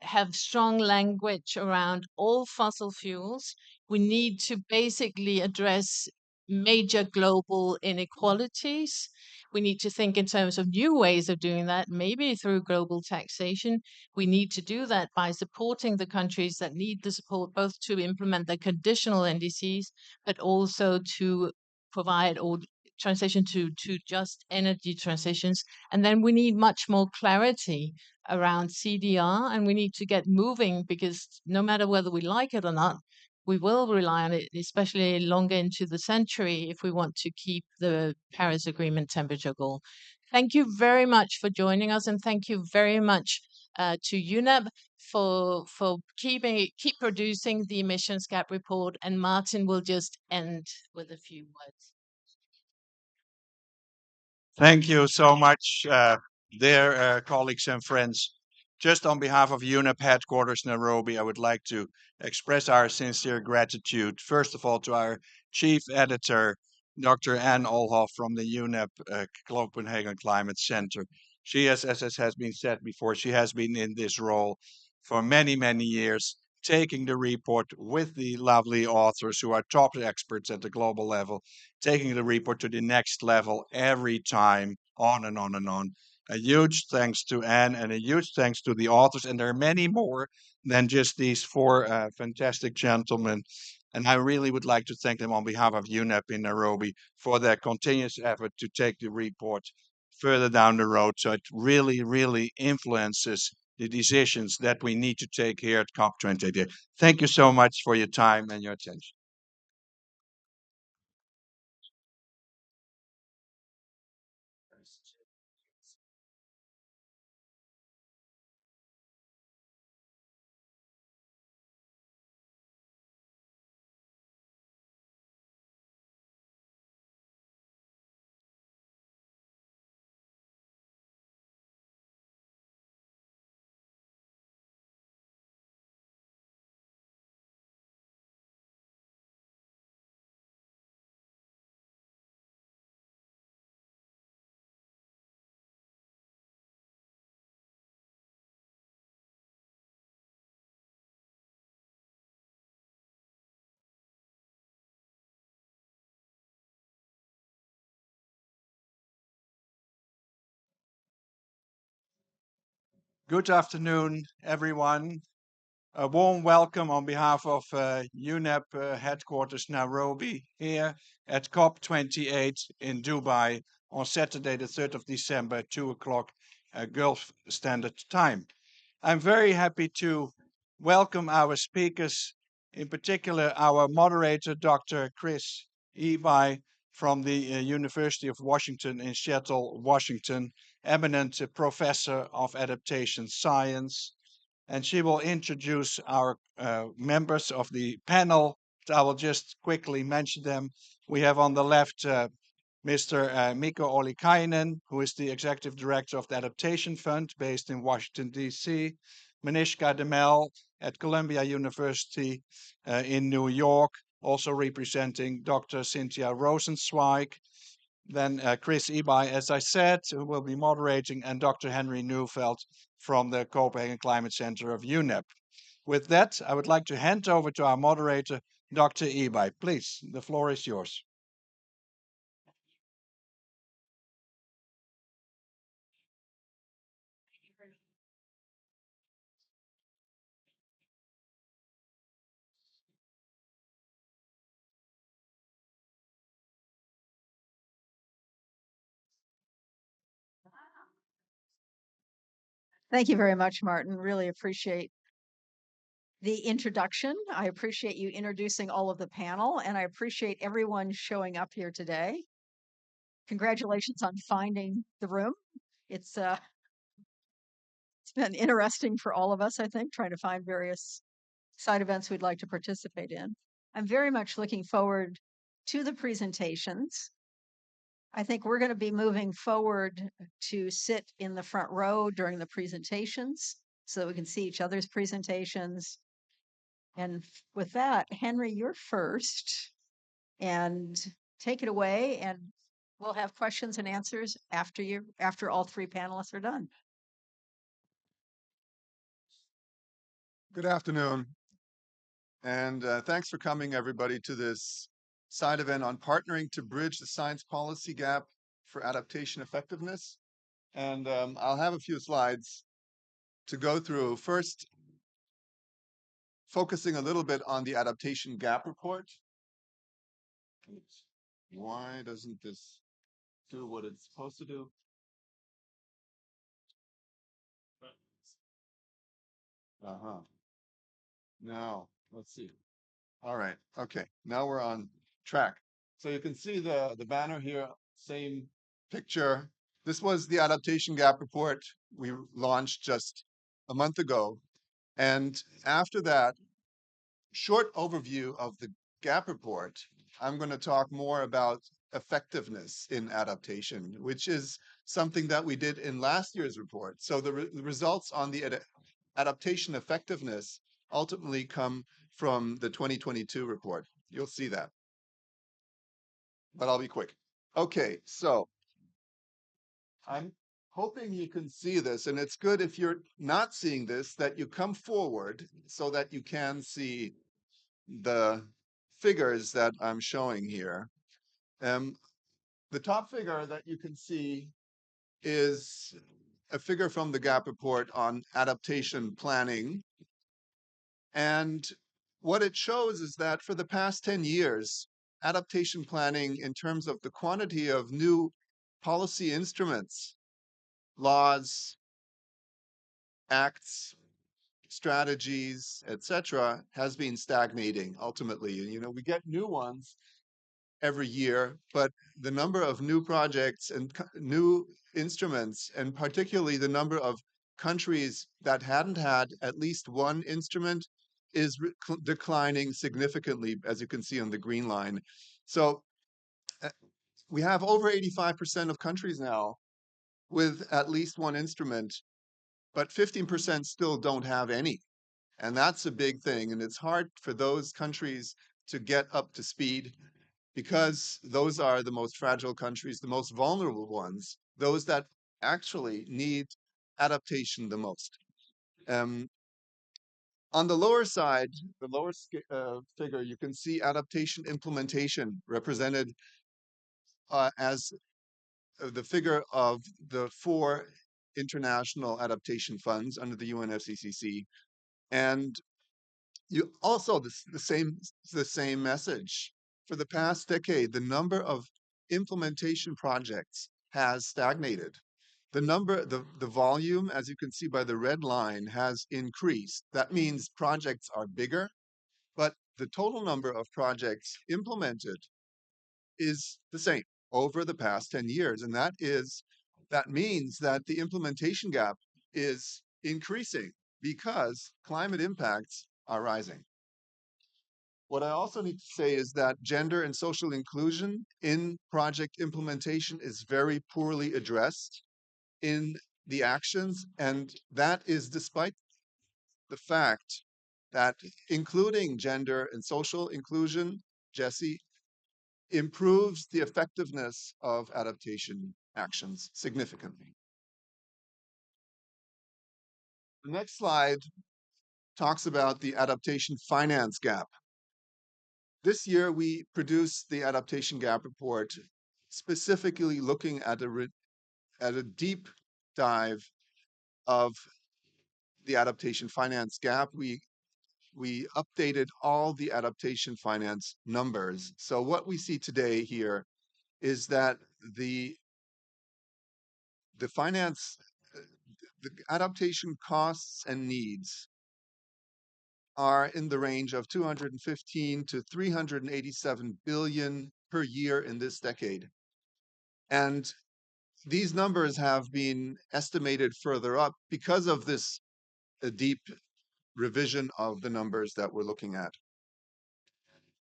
F: have strong language around all fossil fuels. We need to basically address major global inequalities. We need to think in terms of new ways of doing that, maybe through global taxation. We need to do that by supporting the countries that need the support, both to implement the conditional NDCs, but also to provide or transition to just energy transitions. And then we need much more clarity around CDR, and we need to get moving, because no matter whether we like it or not, we will rely on it, especially longer into the century, if we want to keep the Paris Agreement temperature goal. Thank you very much for joining us, and thank you very much to UNEP for keep producing the emissions gap report. And Martin will just end with a few words.
A: Thank you so much, Dear colleagues and friends, just on behalf of UNEP headquarters Nairobi, I would like to express our sincere gratitude, first of all, to our chief editor, Dr. Anne Olhoff from the UNEP Copenhagen Climate Center. She has, as has been said before, she has been in this role for many, many years, taking the report with the lovely authors who are top experts at the global level, taking the report to the next level every time, on and on and on. A huge thanks to Anne and a huge thanks to the authors. And there are many more than just these four fantastic gentlemen. And I really would like to thank them on behalf of UNEP in Nairobi for their continuous effort to take the report further down the road. So it really, really influences the decisions that we need to take here at COP28. Thank you so much for your time and your attention. Good afternoon, everyone. A warm welcome on behalf of UNEP headquarters Nairobi here at COP28 in Dubai on Saturday, the 3rd of December, 2 o'clock Gulf Standard Time. I'm very happy to welcome our speakers, in particular our moderator, Dr. Chris Ebi from the University of Washington in Seattle, Washington, eminent professor of adaptation science. And she will introduce our members of the panel. I will just quickly mention them. We have on the left Mr. Mikko Ollikainen, who is the Executive Director of the Adaptation Fund based in Washington, D.C., Manishka Demel at Columbia University in New York, also representing Dr. Cynthia Rosenzweig. Then Chris Ebi, as I said, who will be moderating, and Dr. Henry Neufeld from the Copenhagen Climate Center of UNEP. With that, I would like to hand over to our moderator, Dr. Ebi. Please, the floor is yours.
N: Thank you very much, Martin. Really appreciate the introduction. I appreciate you introducing all of the panel, and I appreciate everyone showing up here today. Congratulations on finding the room. It's been interesting for all of us, I think, trying to find various side events we'd like to participate in. I'm very much looking forward to the presentations. I think we're going to be moving forward to sit in the front row during the presentations so that we can see each other's presentations. And with that, Henry, you're first, and take it away, and we'll have questions and answers after all three panelists are done.
O: Good afternoon, and thanks for coming, everybody, to this side event on partnering to bridge the science policy gap for adaptation effectiveness. And I'll have a few slides to go through. First, focusing a little bit on the adaptation gap report. Oops. Why doesn't this do what it's supposed to do? Uh-huh. Now, let's see. All right. Okay. Now we're on track. So you can see the banner here, same picture. This was the adaptation gap report we launched just a month ago. And after that, short overview of the gap report. I'm going to talk more about effectiveness in adaptation, which is something that we did in last year's report. So the results on the adaptation effectiveness ultimately come from the 2022 report. You'll see that. But I'll be quick. Okay, so I'm hoping you can see this, and it's good if you're not seeing this that you come forward so that you can see the figures that I'm showing here. The top figure that you can see is a figure from the GAP report on adaptation planning. And what it shows is that for the past 10 years, adaptation planning in terms of the quantity of new policy instruments, laws, acts, strategies, etc., has been stagnating ultimately. You know, we get new ones every year, but the number of new projects and new instruments, and particularly the number of countries that hadn't had at least one instrument, is declining significantly, as you can see on the green line. So we have over 85% of countries now with at least one instrument, but 15% still don't have any. And that's a big thing. And it's hard for those countries to get up to speed because those are the most fragile countries, the most vulnerable ones, those that actually need adaptation the most. On the lower side, the lower figure, you can see adaptation implementation represented as the figure of the 4 international adaptation funds under the UNFCCC. And you also the same message. For the past decade, the number of implementation projects has stagnated. The volume, as you can see by the red line, has increased. That means projects are bigger, but the total number of projects implemented is the same over the past 10 years. And that means that the implementation gap is increasing because climate impacts are rising. What I also need to say is that gender and social inclusion in project implementation is very poorly addressed in the actions, and that is despite the fact that including gender and social inclusion, Jesse, improves the effectiveness of adaptation actions significantly. The next slide talks about the adaptation finance gap. This year, we produced the Adaptation Gap Report, specifically looking at a deep dive of the adaptation finance gap. We updated all the adaptation finance numbers. So what we see today here is that the finance, the adaptation costs and needs are in the range of 215 to 387 billion per year in this decade. And these numbers have been estimated further up because of this deep revision of the numbers that we're looking at.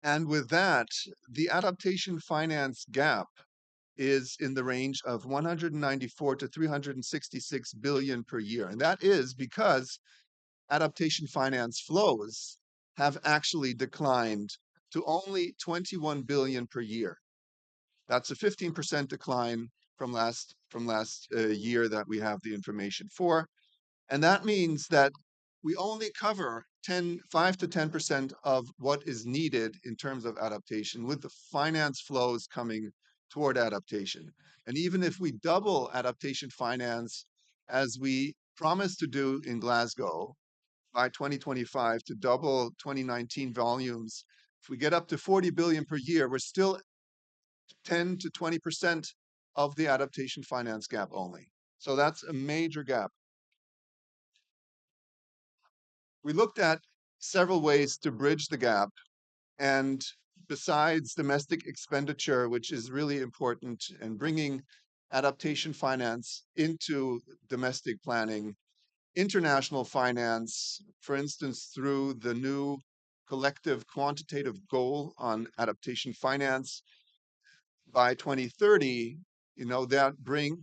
O: And with that, the adaptation finance gap is in the range of 194 to 366 billion per year. And that is because adaptation finance flows have actually declined to only 21 billion per year. That's a 15% decline from last year that we have the information for. And that means that we only cover 5 to 10% of what is needed in terms of adaptation, with the finance flows coming toward adaptation. And even if we double adaptation finance, as we promised to do in Glasgow by 2025 to double 2019 volumes, if we get up to 40 billion per year, we're still 10 to 20% of the adaptation finance gap only. So that's a major gap. We looked at several ways to bridge the gap. And besides domestic expenditure, which is really important, and bringing adaptation finance into domestic planning, international finance, for instance, through the new collective quantitative goal on adaptation finance by 2030,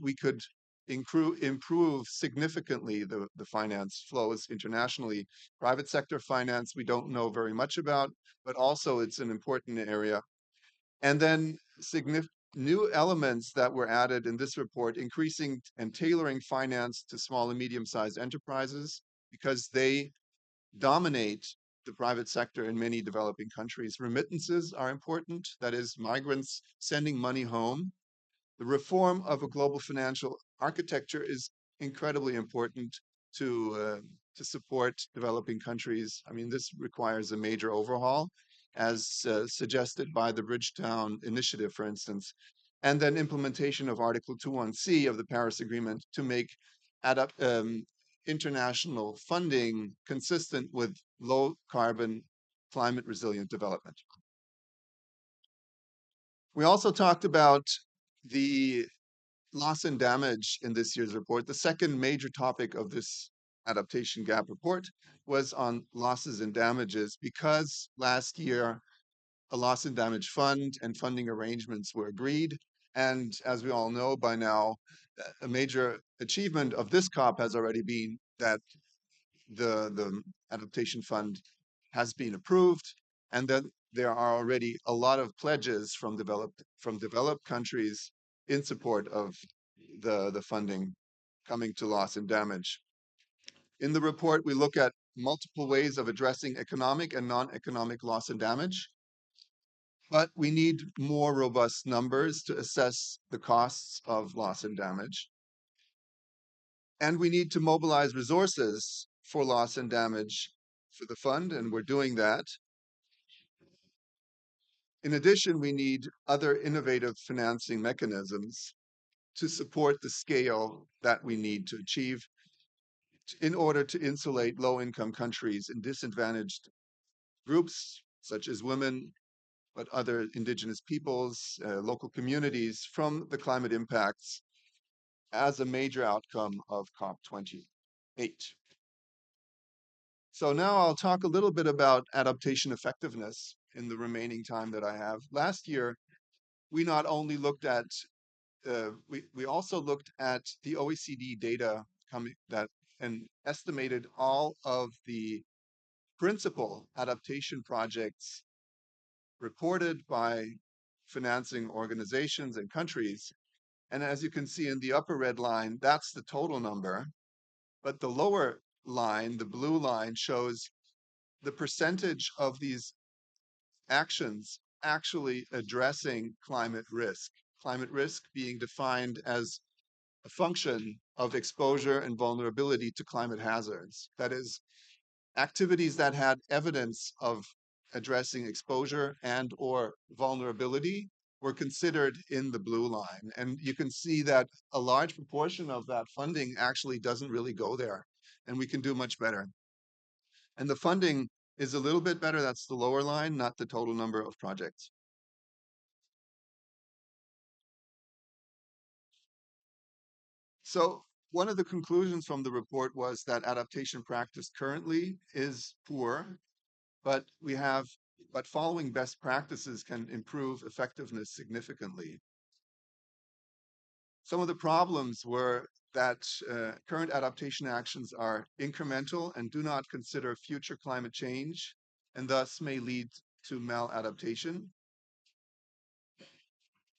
O: we could improve significantly the finance flows internationally. Private sector finance, we don't know very much about, but also it's an important area. And then new elements that were added in this report, increasing and tailoring finance to small and medium-sized enterprises, because they dominate the private sector in many developing countries. Remittances are important, that is, migrants sending money home. The reform of a global financial architecture is incredibly important to support developing countries. I mean, this requires a major overhaul, as suggested by the Bridgetown Initiative, for instance, and then implementation of Article 21C of the Paris Agreement to make international funding consistent with low carbon, climate resilient development. We also talked about the loss and damage in this year's report. The second major topic of this adaptation gap report was on losses and damages, because last year a loss and damage fund and funding arrangements were agreed. And as we all know by now, a major achievement of this COP has already been that the adaptation fund has been approved, and that there are already a lot of pledges from developed countries in support of the funding coming to loss and damage. In the report, we look at multiple ways of addressing economic and non-economic loss and damage, but we need more robust numbers to assess the costs of loss and damage. And we need to mobilize resources for loss and damage for the fund, and we're doing that. In addition, we need other innovative financing mechanisms to support the scale that we need to achieve in order to insulate low-income countries and disadvantaged groups, such as women, but other indigenous peoples, local communities, from the climate impacts as a major outcome of COP28. So now I'll talk a little bit about adaptation effectiveness in the remaining time that I have. Last year, we not only looked at, we also looked at the OECD data and estimated all of the principal adaptation projects reported by financing organizations and countries. And as you can see in the upper red line, that's the total number. But the lower line, the blue line, shows the percentage of these actions actually addressing climate risk being defined as a function of exposure and vulnerability to climate hazards. That is, activities that had evidence of addressing exposure and or vulnerability were considered in the blue line. And you can see that a large proportion of that funding actually doesn't really go there, and we can do much better. And the funding is a little bit better. That's the lower line, not the total number of projects. So one of the conclusions from the report was that adaptation practice currently is poor, but following best practices can improve effectiveness significantly. Some of the problems were that current adaptation actions are incremental and do not consider future climate change, and thus may lead to maladaptation.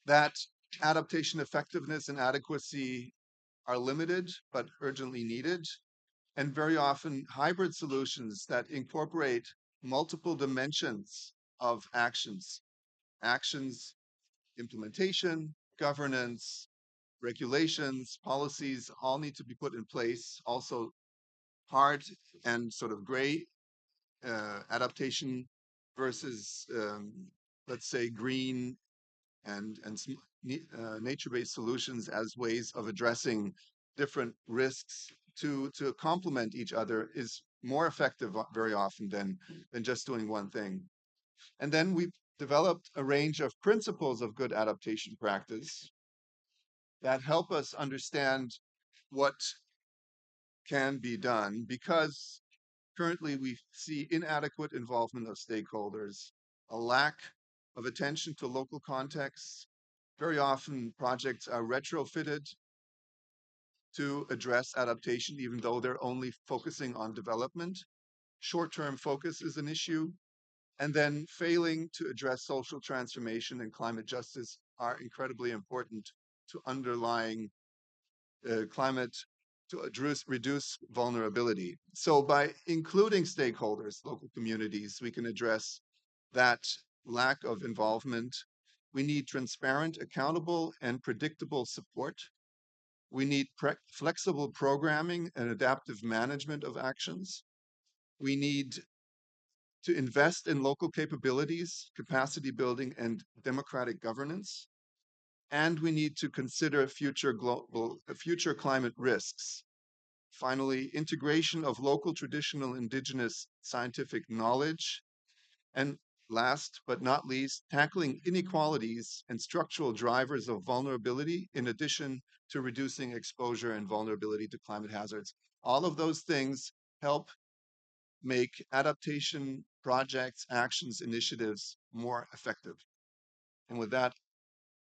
O: That adaptation effectiveness and adequacy are limited but urgently needed, and very often hybrid solutions that incorporate multiple dimensions of actions, implementation, governance, regulations, policies, all need to be put in place. Also, hard and sort of gray adaptation versus, let's say, green and nature-based solutions as ways of addressing different risks to complement each other is more effective very often than just doing one thing. And then we've developed a range of principles of good adaptation practice that help us understand what can be done, because Currently, we see inadequate involvement of stakeholders, a lack of attention to local contexts. Very often, projects are retrofitted to address adaptation, even though they're only focusing on development. Short-term focus is an issue, and then failing to address social transformation and climate justice are incredibly important to underlying climate to reduce vulnerability. So by including stakeholders, local communities, we can address that lack of involvement. We need transparent, accountable, and predictable support. We need flexible programming and adaptive management of actions. We need to invest in local capabilities, capacity building, and democratic governance. And we need to consider future climate risks. Finally, integration of local traditional indigenous scientific knowledge. And last but not least, tackling inequalities and structural drivers of vulnerability in addition to reducing exposure and vulnerability to climate hazards. All of those things help make adaptation projects, actions, initiatives more effective. And with that,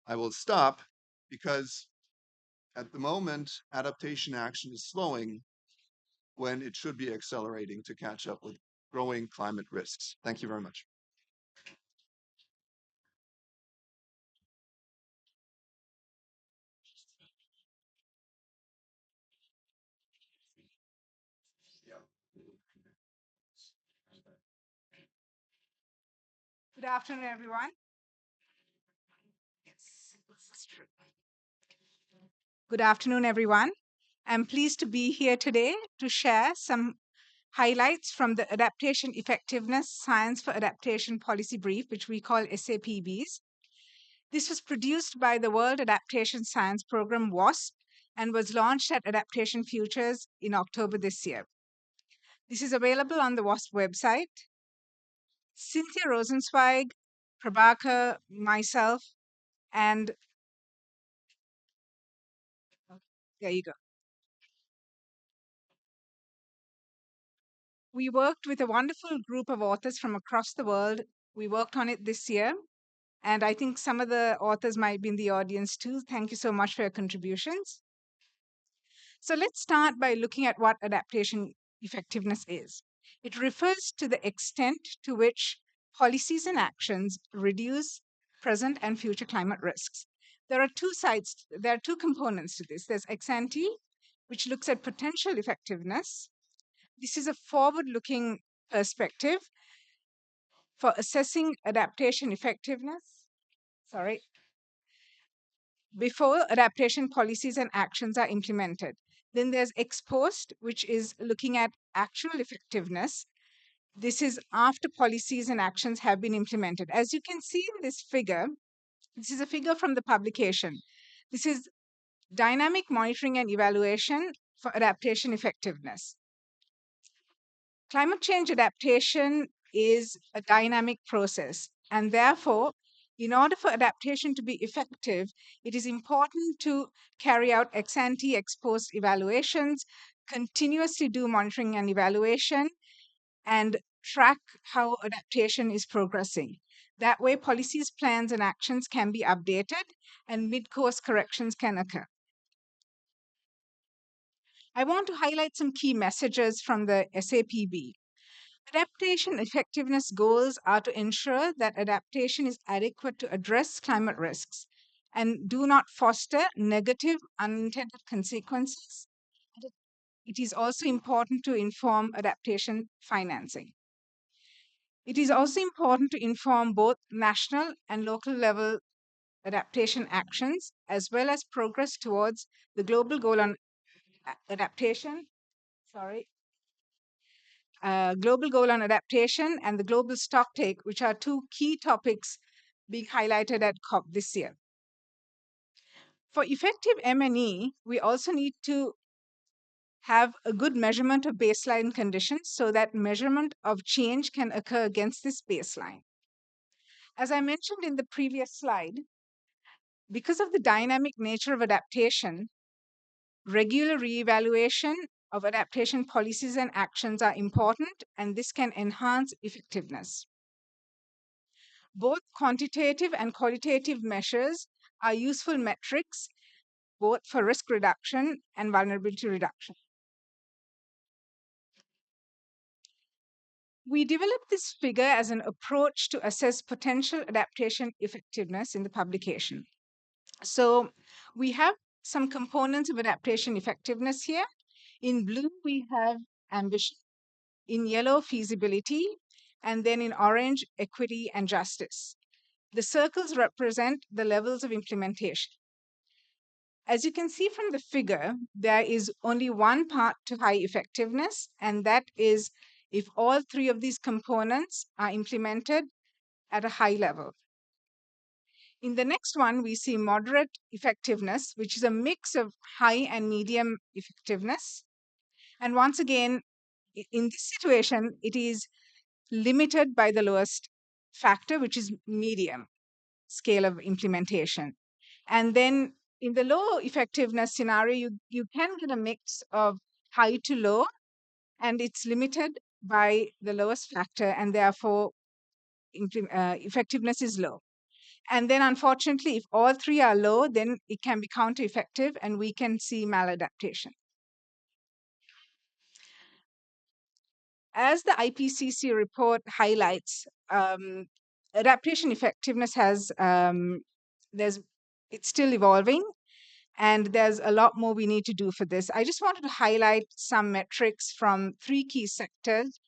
O: I will stop because at the moment, adaptation action is slowing when it should be accelerating to catch up with growing climate risks. Thank you very much.
P: Good afternoon, everyone. Yes, this is true. Good afternoon, everyone. I'm pleased to be here today to share some highlights from the Adaptation Effectiveness Science for Adaptation Policy Brief, which we call SAPBs. This was produced by the World Adaptation Science Program, WASP, and was launched at Adaptation Futures in October this year. This is available on the WASP website. Cynthia Rosenzweig, Prabhakar, myself, and there you go. We worked with a wonderful group of authors from across the world. We worked on it this year, and I think some of the authors might be in the audience too. Thank you so much for your contributions. So let's start by looking at what adaptation effectiveness is. It refers to the extent to which policies and actions reduce present and future climate risks. There are two components to this. There's ex ante, which looks at potential effectiveness. This is a forward-looking perspective for assessing adaptation effectiveness. Before adaptation policies and actions are implemented. Then there's ex post, which is looking at actual effectiveness. This is after policies and actions have been implemented. As you can see in this figure, this is a figure from the publication. This is dynamic monitoring and evaluation for adaptation effectiveness. Climate change adaptation is a dynamic process, and therefore, in order for adaptation to be effective, it is important to carry out ex ante, ex post evaluations, continuously do monitoring and evaluation, and track how adaptation is progressing. That way, policies, plans, and actions can be updated and mid-course corrections can occur. I want to highlight some key messages from the SAPB. Adaptation effectiveness goals are to ensure that adaptation is adequate to address climate risks and do not foster negative unintended consequences. It is also important to inform adaptation financing. It is also important to inform both national and local level adaptation actions, as well as progress towards the global goal on adaptation. Global goal on adaptation and the global stocktake, which are two key topics being highlighted at COP this year. For effective M&E, we also need to have a good measurement of baseline conditions so that measurement of change can occur against this baseline. As I mentioned in the previous slide, because of the dynamic nature of adaptation, regular reevaluation of adaptation policies and actions are important, and this can enhance effectiveness. Both quantitative and qualitative measures are useful metrics, both for risk reduction and vulnerability reduction. We developed this figure as an approach to assess potential adaptation effectiveness in the publication. So we have some components of adaptation effectiveness here. In blue, we have ambition. In yellow, feasibility. And then in orange, equity and justice. The circles represent the levels of implementation. As you can see from the figure, there is only one part to high effectiveness, and that is if all three of these components are implemented at a high level. In the next one, we see moderate effectiveness, which is a mix of high and medium effectiveness. And once again, in this situation, it is limited by the lowest factor, which is medium scale of implementation. And then in the low effectiveness scenario, you can get a mix of high to low, and it's limited by the lowest factor, and therefore effectiveness is low. And then unfortunately, if all three are low, then it can be counter-effective and we can see maladaptation. As the IPCC report highlights, adaptation effectiveness it's still evolving, and there's a lot more we need to do for this. I just wanted to highlight some metrics from three key sectors: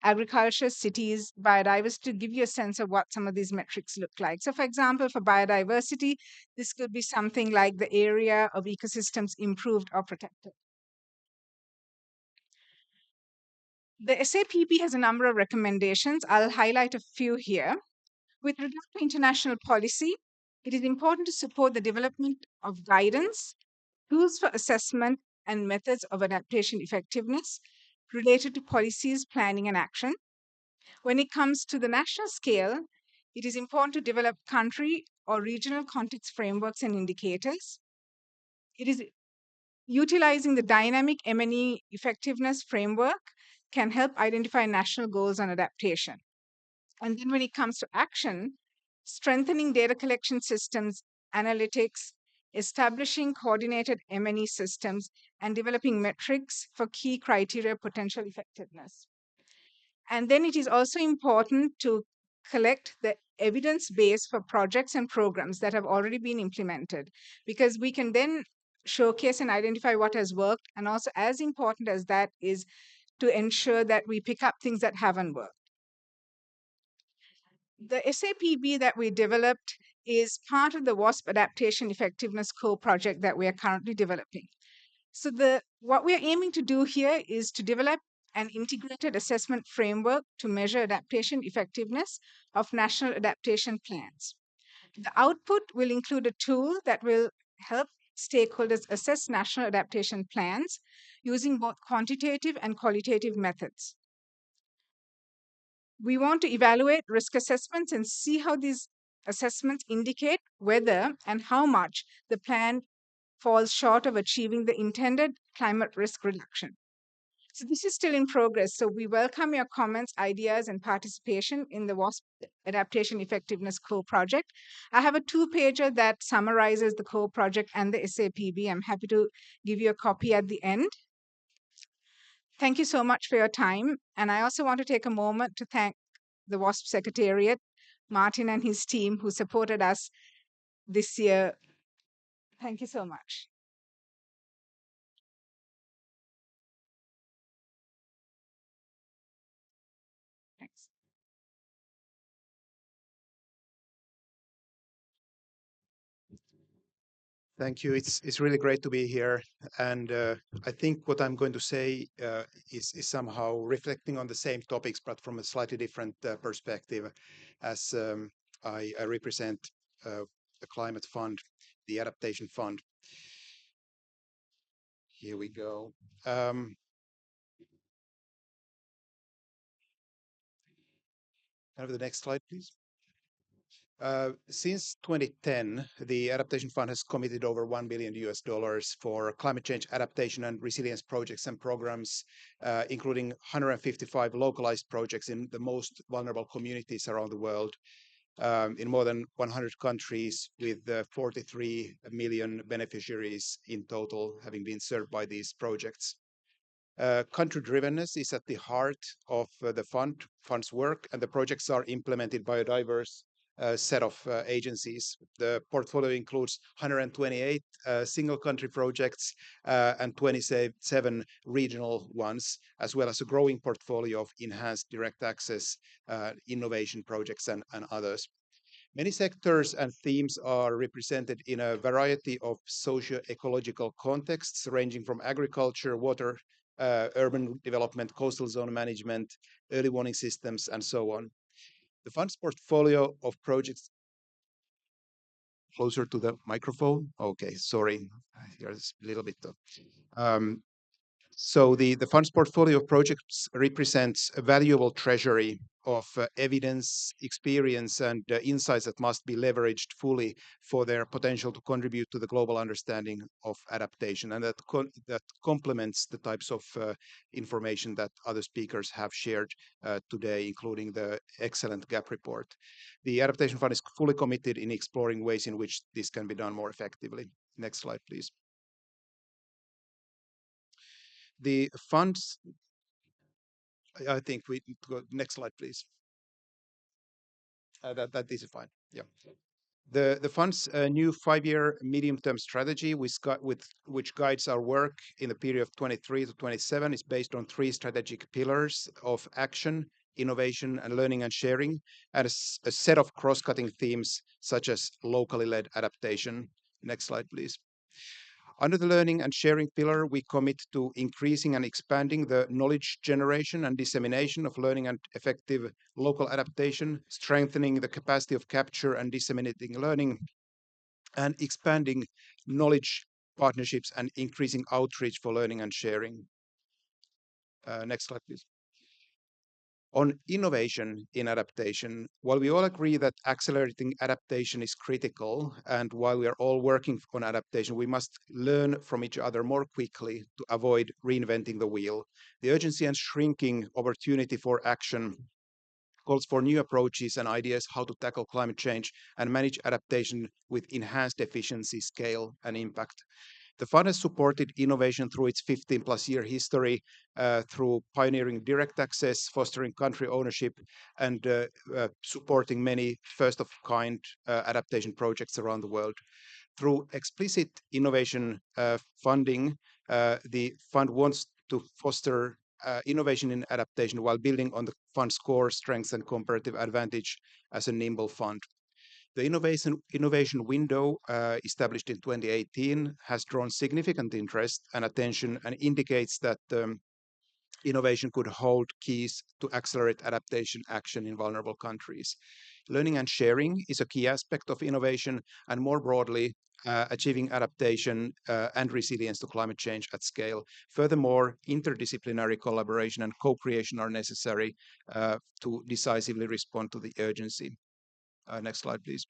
P: agriculture, cities, biodiversity, to give you a sense of what some of these metrics look like. So for example, for biodiversity, this could be something like the area of ecosystems improved or protected. The SAPB has a number of recommendations. I'll highlight a few here. With regard to international policy, it is important to support the development of guidance, tools for assessment, and methods of adaptation effectiveness related to policies, planning, and action. When it comes to the national scale, it is important to develop country or regional context frameworks and indicators. It is utilizing the dynamic M&E effectiveness framework can help identify national goals on adaptation. And then when it comes to action, strengthening data collection systems, analytics, establishing coordinated M&E systems, and developing metrics for key criteria potential effectiveness. And then it is also important to collect the evidence base for projects and programs that have already been implemented, because we can then showcase and identify what has worked. And also, as important as that is to ensure that we pick up things that haven't worked. The SAPB that we developed is part of the WASP Adaptation Effectiveness Core project that we are currently developing. So what we are aiming to do here is to develop an integrated assessment framework to measure adaptation effectiveness of national adaptation plans. The output will include a tool that will help stakeholders assess national adaptation plans using both quantitative and qualitative methods. We want to evaluate risk assessments and see how these assessments indicate whether and how much the plan falls short of achieving the intended climate risk reduction. So this is still in progress. So we welcome your comments, ideas, and participation in the WASP Adaptation Effectiveness Core project. I have a two-pager that summarizes the core project and the SAPB. I'm happy to give you a copy at the end. Thank you so much for your time. And I also want to take a moment to thank the WASP Secretariat, Martin and his team, who supported us this year. Thank you so much. Thanks.
Q: Thank you. It's really great to be here, and I think what I'm going to say is somehow reflecting on the same topics, but from a slightly different perspective, as I represent the climate fund, the adaptation fund. Here we go. Can I have the next slide, please? Since 2010, the Adaptation Fund has committed over $1 billion for climate change adaptation and resilience projects and programs, including 155 localized projects in the most vulnerable communities around the world, in more than 100 countries, with 43 million beneficiaries in total having been served by these projects. Country drivenness is at the heart of the fund's work, and the projects are implemented by a diverse set of agencies. The portfolio includes 128 single country projects and 27 regional ones, as well as a growing portfolio of enhanced direct access innovation projects and others. Many sectors and themes are represented in a variety of socio-ecological contexts, ranging from agriculture, water, urban development, coastal zone management, early warning systems, and so on. The fund's portfolio of projects. Closer to the microphone. Okay, sorry. Here's a little bit. So the fund's portfolio of projects represents a valuable treasury of evidence, experience, and insights that must be leveraged fully for their potential to contribute to the global understanding of adaptation, and that complements the types of information that other speakers have shared today, including the excellent gap report. The Adaptation Fund is fully committed in exploring ways in which this can be done more effectively. Next slide, please. The funds, I think we go next slide, please. That is fine. Yeah. The fund's new 5-year medium-term strategy, which guides our work in the period of 23 to 27, is based on 3 strategic pillars of action, innovation, and learning and sharing, and a set of cross-cutting themes such as locally led adaptation. Next slide, please. Under the learning and sharing pillar, we commit to increasing and expanding the knowledge generation and dissemination of learning and effective local adaptation, strengthening the capacity of capture and disseminating learning, and expanding knowledge partnerships and increasing outreach for learning and sharing. Next slide, please. On innovation in adaptation, while we all agree that accelerating adaptation is critical, and while we are all working on adaptation, we must learn from each other more quickly to avoid reinventing the wheel. The urgency and shrinking opportunity for action calls for new approaches and ideas how to tackle climate change and manage adaptation with enhanced efficiency, scale, and impact. The fund has supported innovation through its 15-plus year history, through pioneering direct access, fostering country ownership, and supporting many first-of-kind adaptation projects around the world. Through explicit innovation funding, the fund wants to foster innovation in adaptation while building on the fund's core strengths and comparative advantage as a nimble fund. The innovation window, established in 2018, has drawn significant interest and attention, and indicates that innovation could hold keys to accelerate adaptation action in vulnerable countries. Learning and sharing is a key aspect of innovation, and more broadly, achieving adaptation and resilience to climate change at scale. Furthermore, interdisciplinary collaboration and co-creation are necessary to decisively respond to the urgency. Next slide, please.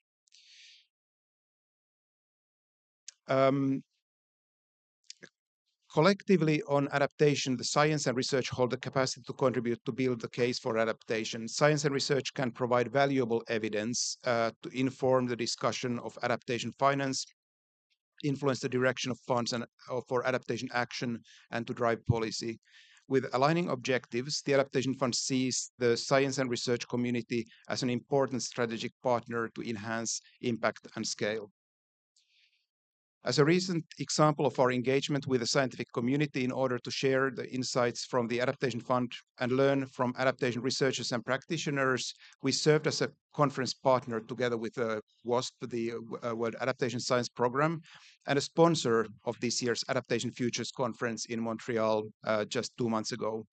Q: Collectively on adaptation, the science and research hold the capacity to contribute to build the case for adaptation. Science and research can provide valuable evidence to inform the discussion of adaptation finance, influence the direction of funds and for adaptation action, and to drive policy. With aligning objectives, the Adaptation Fund sees the science and research community as an important strategic partner to enhance impact and scale. As a recent example of our engagement with the scientific community in order to share the insights from the Adaptation Fund and learn from adaptation researchers and practitioners, we served as a conference partner together with WASP, the World Adaptation Science Program, and a sponsor of this year's Adaptation Futures Conference in Montreal just 2 months ago.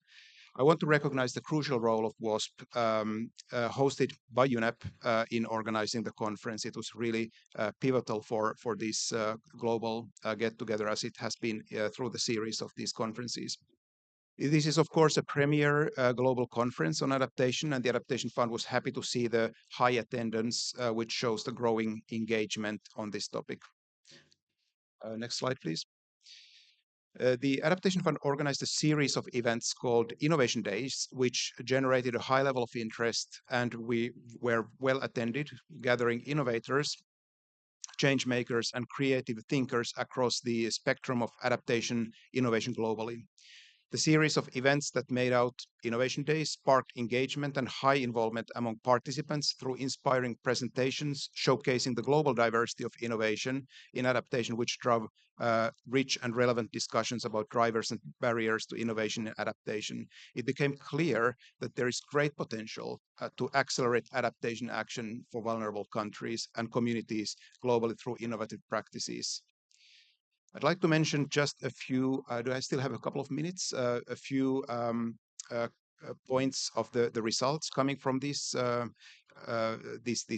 Q: I want to recognize the crucial role of WASP, hosted by UNEP, in organizing the conference. It was really pivotal for this global get-together, as it has been through the series of these conferences. This is, of course, a premier global conference on adaptation, and the Adaptation Fund was happy to see the high attendance, which shows the growing engagement on this topic. Next slide, please. The Adaptation Fund organized a series of events called Innovation Days, which generated a high level of interest, and we were well attended, gathering innovators, change makers, and creative thinkers across the spectrum of adaptation innovation globally. The series of events that made out Innovation Days sparked engagement and high involvement among participants through inspiring presentations showcasing the global diversity of innovation in adaptation, which drove rich and relevant discussions about drivers and barriers to innovation and adaptation. It became clear that there is great potential to accelerate adaptation action for vulnerable countries and communities globally through innovative practices. I'd like to mention just a few, do I still have a couple of minutes? A few points of the results coming from these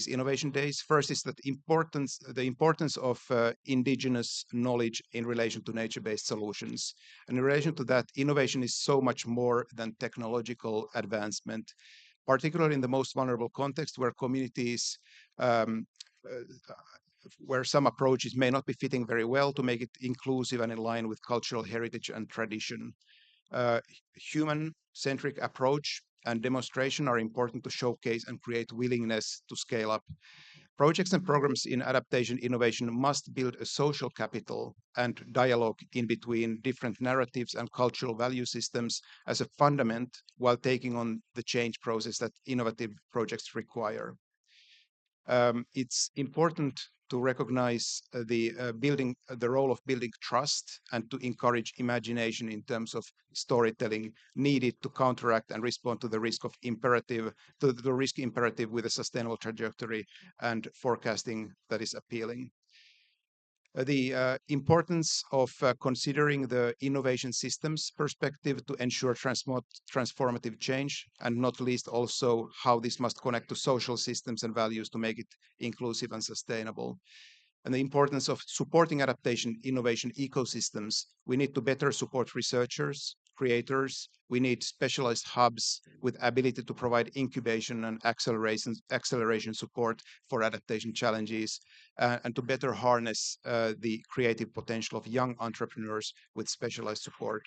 Q: innovation days. First is that the importance of indigenous knowledge in relation to nature-based solutions. And in relation to that, innovation is so much more than technological advancement, particularly in the most vulnerable context where communities where some approaches may not be fitting very well to make it inclusive and in line with cultural heritage and tradition. Human-centric approach and demonstration are important to showcase and create willingness to scale up. Projects and programs in adaptation innovation must build a social capital and dialogue in between different narratives and cultural value systems as a fundament while taking on the change process that innovative projects require. It's important to recognize the role of building trust and to encourage imagination in terms of storytelling needed to counteract and respond to the risk imperative with a sustainable trajectory and forecasting that is appealing. The importance of considering the innovation systems perspective to ensure transformative change, and not least also how this must connect to social systems and values to make it inclusive and sustainable. And the importance of supporting adaptation innovation ecosystems. We need to better support researchers, creators. We need specialized hubs with ability to provide incubation and acceleration support for adaptation challenges, and to better harness the creative potential of young entrepreneurs with specialized support.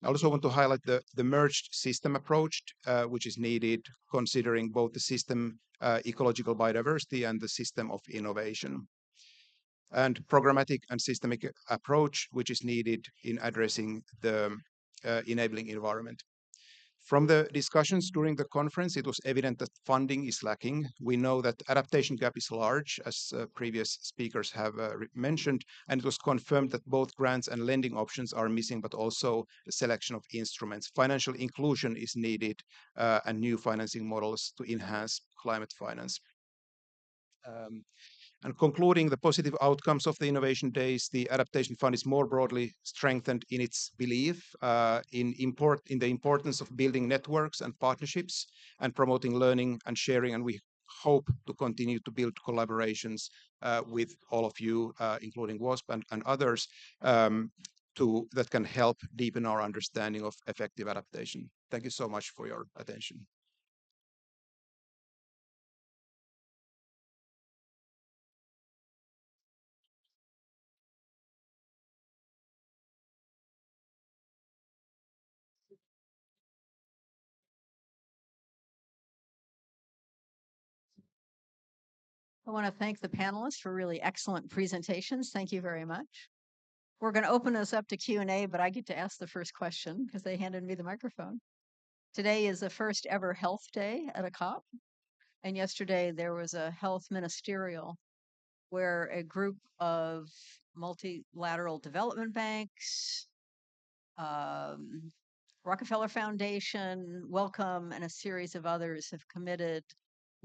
Q: I also want to highlight the merged system approach, which is needed considering both the system ecological biodiversity and the system of innovation, and programmatic and systemic approach, which is needed in addressing the enabling environment. From the discussions during the conference, it was evident that funding is lacking. We know that adaptation gap is large, as previous speakers have mentioned, and it was confirmed that both grants and lending options are missing, but also a selection of instruments. Financial inclusion is needed and new financing models to enhance climate finance. And concluding the positive outcomes of the Innovation Days, the Adaptation Fund is more broadly strengthened in its belief in the importance of building networks and partnerships and promoting learning and sharing. And we hope to continue to build collaborations with all of you, including WASP and others, that can help deepen our understanding of effective adaptation. Thank you so much for your attention.
N: I want to thank the panelists for really excellent presentations. Thank you very much. We're going to open this up to Q&A, but I get to ask the first question because they handed me the microphone. Today is the first ever health day at a COP. And yesterday there was a health ministerial where a group of multilateral development banks, Rockefeller Foundation, Wellcome, and a series of others have committed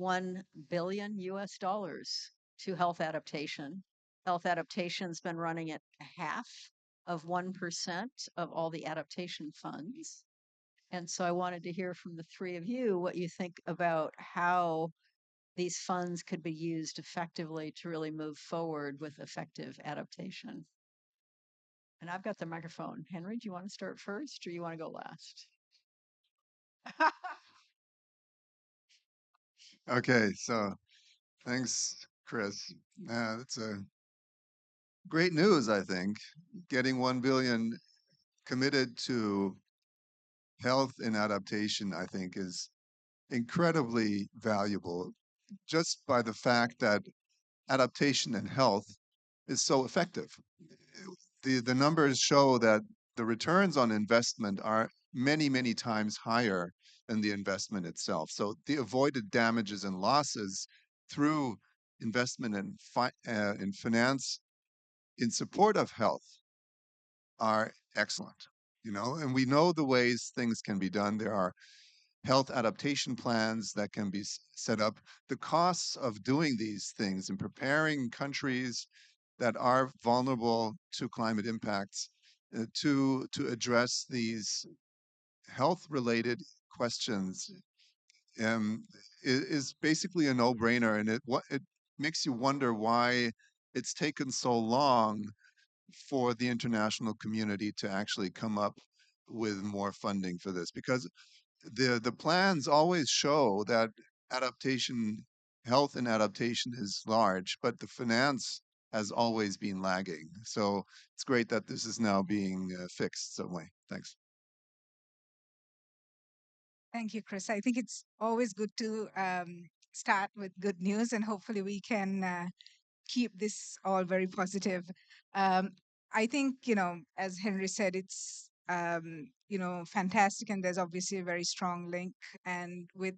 N: $1 billion to health adaptation. Health adaptation's been running at half of 1% of all the adaptation funds. And so I wanted to hear from the three of you what you think about how these funds could be used effectively to really move forward with effective adaptation. And I've got the microphone. Henry, do you want to start first or you want to go last?
O: Okay, so thanks, Chris. That's a great news, I think. Getting 1 billion committed to health and adaptation, I think, is incredibly valuable just by the fact that adaptation and health is so effective. The numbers show that the returns on investment are many, many times higher than the investment itself. So the avoided damages and losses through investment in finance in support of health are excellent. And we know the ways things can be done. There are health adaptation plans that can be set up. The costs of doing these things and preparing countries that are vulnerable to climate impacts to address these health related questions is basically a no-brainer, and it makes you wonder why it's taken so long for the international community to actually come up with more funding for this, because the plans always show that adaptation, health and adaptation is large, but the finance has always been lagging. So it's great that this is now being fixed some way. Thanks.
P: Thank you, Chris. I think it's always good to start with good news, and hopefully we can keep this all very positive. Um, I think, as Henry said, it's, fantastic, and there's obviously a very strong link. And with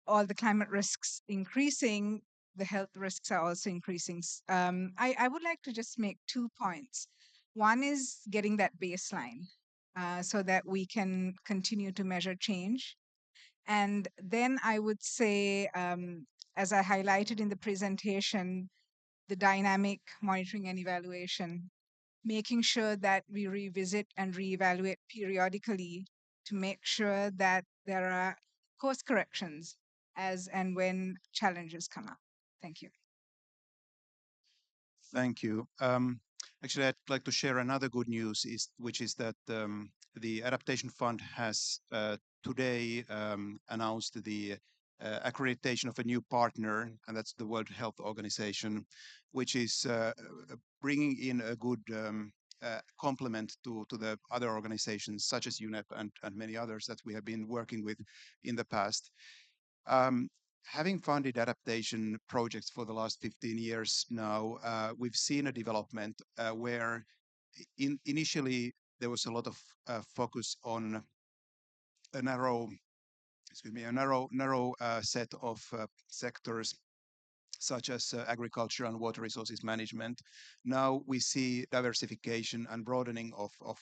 P: all the climate risks increasing, the health risks are also increasing. I would like to just make 2 points. One is getting that baseline so that we can continue to measure change. And then I would say, as I highlighted in the presentation, the dynamic monitoring and evaluation, making sure that we revisit and reevaluate periodically to make sure that there are course corrections as and when challenges come up. Thank you.
Q: Thank you. Actually, I'd like to share another good news, which is that the Adaptation Fund has today announced the accreditation of a new partner, and that's the World Health Organization, which is bringing in a good complement to the other organizations such as UNEP and many others that we have been working with in the past. Having funded adaptation projects for the last 15 years now, we've seen a development where initially there was a lot of focus on a narrow, narrow set of sectors such as agriculture and water resources management. Now we see diversification and broadening of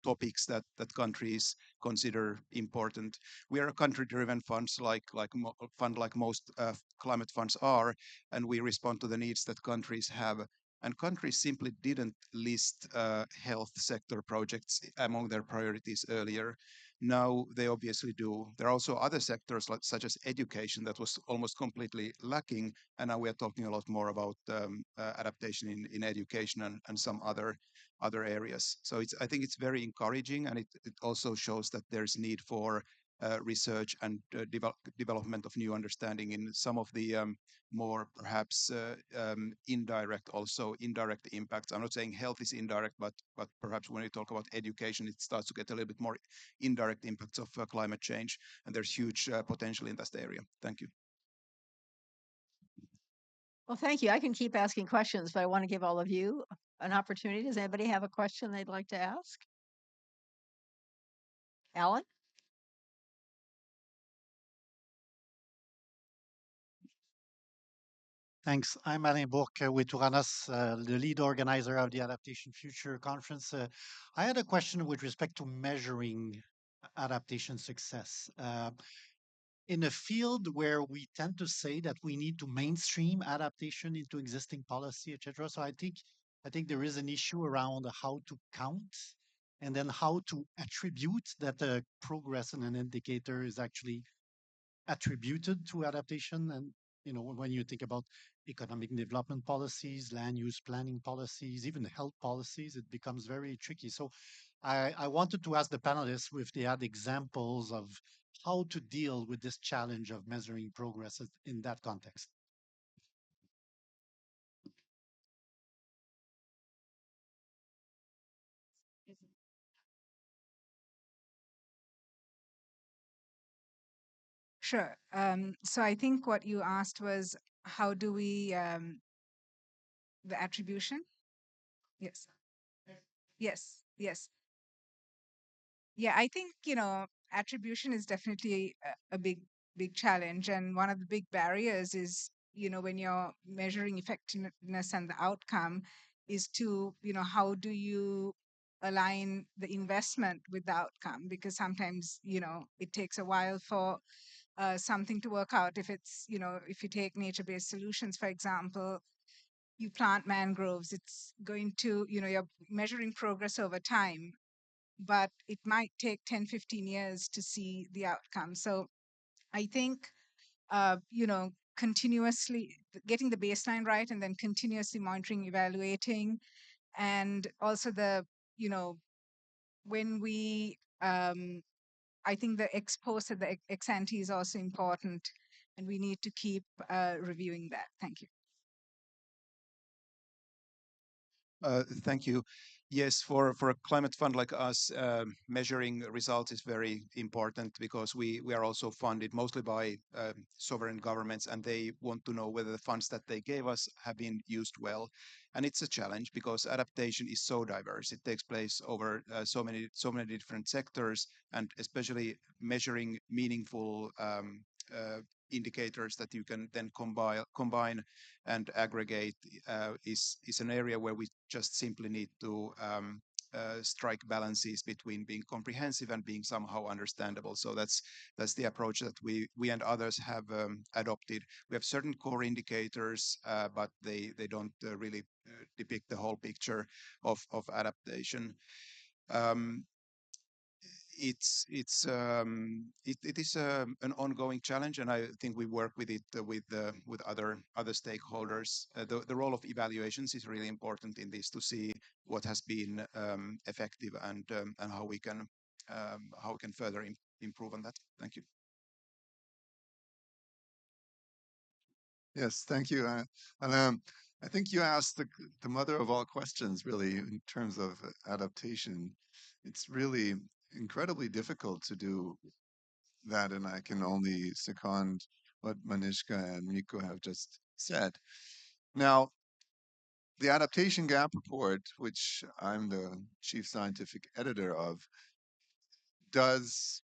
Q: topics that countries consider important. We are a country-driven funds fund like most climate funds are, and we respond to the needs that countries have. And countries simply didn't list health sector projects among their priorities earlier. Now they obviously do. There are also other sectors such as education that was almost completely lacking, and now we are talking a lot more about adaptation in education and some other areas. So I think it's very encouraging, and it also shows that there's need for research and development of new understanding in some of the more perhaps indirect impacts. I'm not saying health is indirect, but perhaps when you talk about education, it starts to get a little bit more indirect impacts of climate change, and there's huge potential in that area. Thank you.
N: Well, thank you. I can keep asking questions, but I want to give all of you an opportunity. Does anybody have a question they'd like to ask? Alan?
R: Thanks. I'm Alain Bourque with Uranus, the lead organizer of the Adaptation Future Conference. I had a question with respect to measuring adaptation success. In a field where we tend to say that we need to mainstream adaptation into existing policy, etc. So I think there is an issue around how to count and then how to attribute that the progress in an indicator is actually attributed to adaptation. And when you think about economic development policies, land use planning policies, even health policies, it becomes very tricky. So I wanted to ask the panelists if they had examples of how to deal with this challenge of measuring progress in that context.
P: Sure. So I think what you asked was how do we the attribution? Yes. Yes. Yes. Yeah, I think, attribution is definitely a big challenge. And one of the big barriers is, when you're measuring effectiveness and the outcome is to, how do you align the investment with the outcome? Because sometimes, it takes a while for something to work out. If it's, if you take nature-based solutions, for example, you plant mangroves, it's going to, you're measuring progress over time, but it might take 10, 15 years to see the outcome. So I think, continuously getting the baseline right and then continuously monitoring, evaluating, and also when we, I think the ex post and the ex ante is also important, and we need to keep reviewing that. Thank you.
S: Thank you. Yes, for a climate fund like us, measuring results is very important because we are also funded mostly by sovereign governments, and they want to know whether the funds that they gave us have been used well. And it's a challenge because adaptation is so diverse. It takes place over so many different sectors, and especially measuring meaningful indicators that you can then combine and aggregate is an area where we just simply need to strike balances between being comprehensive and being somehow understandable. So that's the approach that we and others have adopted. We have certain core indicators, but they don't really depict the whole picture of adaptation. It is an ongoing challenge, and I think we work with it with other stakeholders. The role of evaluations is really important in this to see what has been effective and how we can further improve on that. Thank you.
O: Yes, thank you. And I think you asked the mother of all questions, really, in terms of adaptation. It's really incredibly difficult to do that, and I can only second what Manishka and Miko have just said. Now, the Adaptation Gap Report, which I'm the chief scientific editor of, does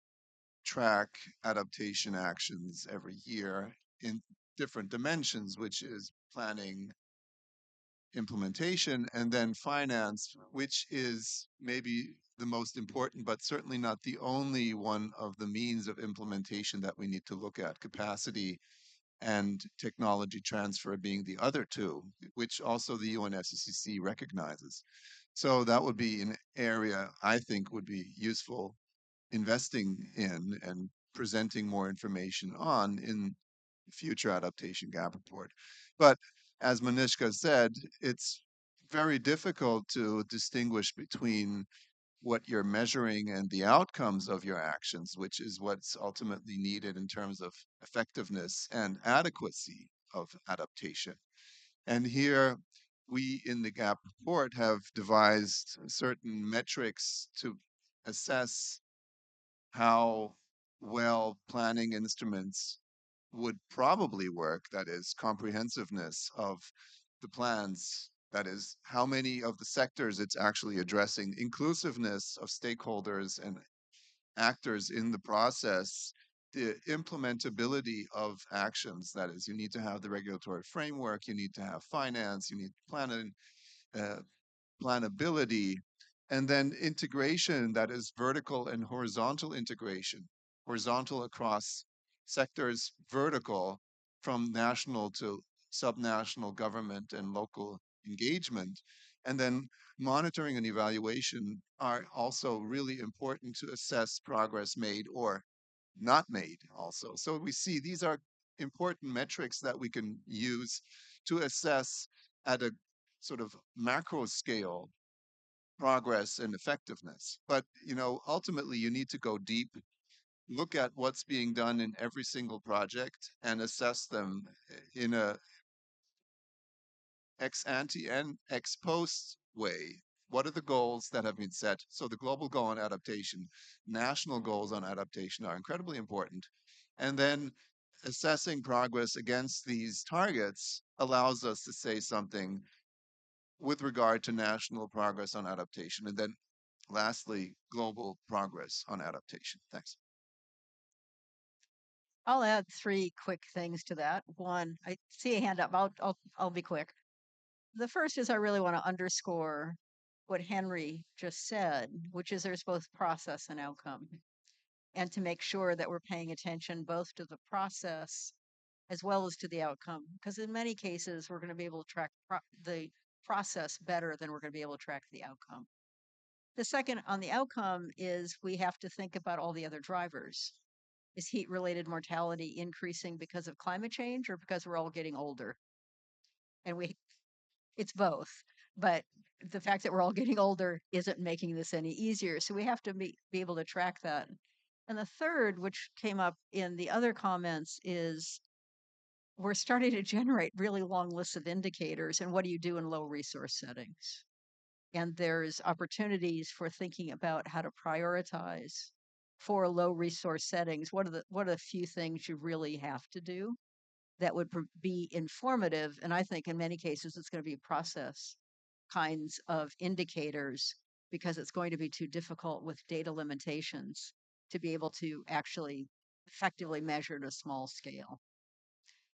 O: track adaptation actions every year in different dimensions, which is planning, implementation, and then finance, which is maybe the most important, but certainly not the only one of the means of implementation that we need to look at. Capacity and technology transfer being the other two, which also the UNFCCC recognizes. So that would be an area I think would be useful investing in and presenting more information on in future adaptation gap report. But as Manishka said, it's very difficult to distinguish between what you're measuring and the outcomes of your actions, which is what's ultimately needed in terms of effectiveness and adequacy of adaptation. And here we in the GAP report have devised certain metrics to assess how well planning instruments would probably work. That is, comprehensiveness of the plans. That is, how many of the sectors it's actually addressing, inclusiveness of stakeholders and actors in the process, the implementability of actions. That is, you need to have the regulatory framework, you need to have finance, you need planning, uh, planability, and then integration, that is vertical and horizontal integration, horizontal across sectors, vertical from national to subnational government and local engagement. And then monitoring and evaluation are also really important to assess progress made or not made also. So we see these are important metrics that we can use to assess at a sort of macro scale progress and effectiveness. But, ultimately you need to go deep, look at what's being done in every single project and assess them in a ex ante and ex post way. What are the goals that have been set? So the global goal on adaptation, national goals on adaptation are incredibly important. And then assessing progress against these targets allows us to say something with regard to national progress on adaptation. And then lastly, global progress on adaptation. Thanks.
N: I'll add three quick things to that. One, I see a hand up. I'll be quick. The first is I really want to underscore what Henry just said, which is there's both process and outcome, and to make sure that we're paying attention both to the process as well as to the outcome, because in many cases we're going to be able to track the process better than we're going to be able to track the outcome. The second on the outcome is we have to think about all the other drivers. Is heat-related mortality increasing because of climate change or because we're all getting older? And it's both. But the fact that we're all getting older isn't making this any easier. So we have to be able to track that. And the third, which came up in the other comments, is we're starting to generate really long lists of indicators. And what do you do in low resource settings? And there's opportunities for thinking about how to prioritize for low resource settings. What are the few things you really have to do that would be informative? And I think in many cases it's going to be process kinds of indicators, because it's going to be too difficult with data limitations to be able to actually effectively measure at a small scale.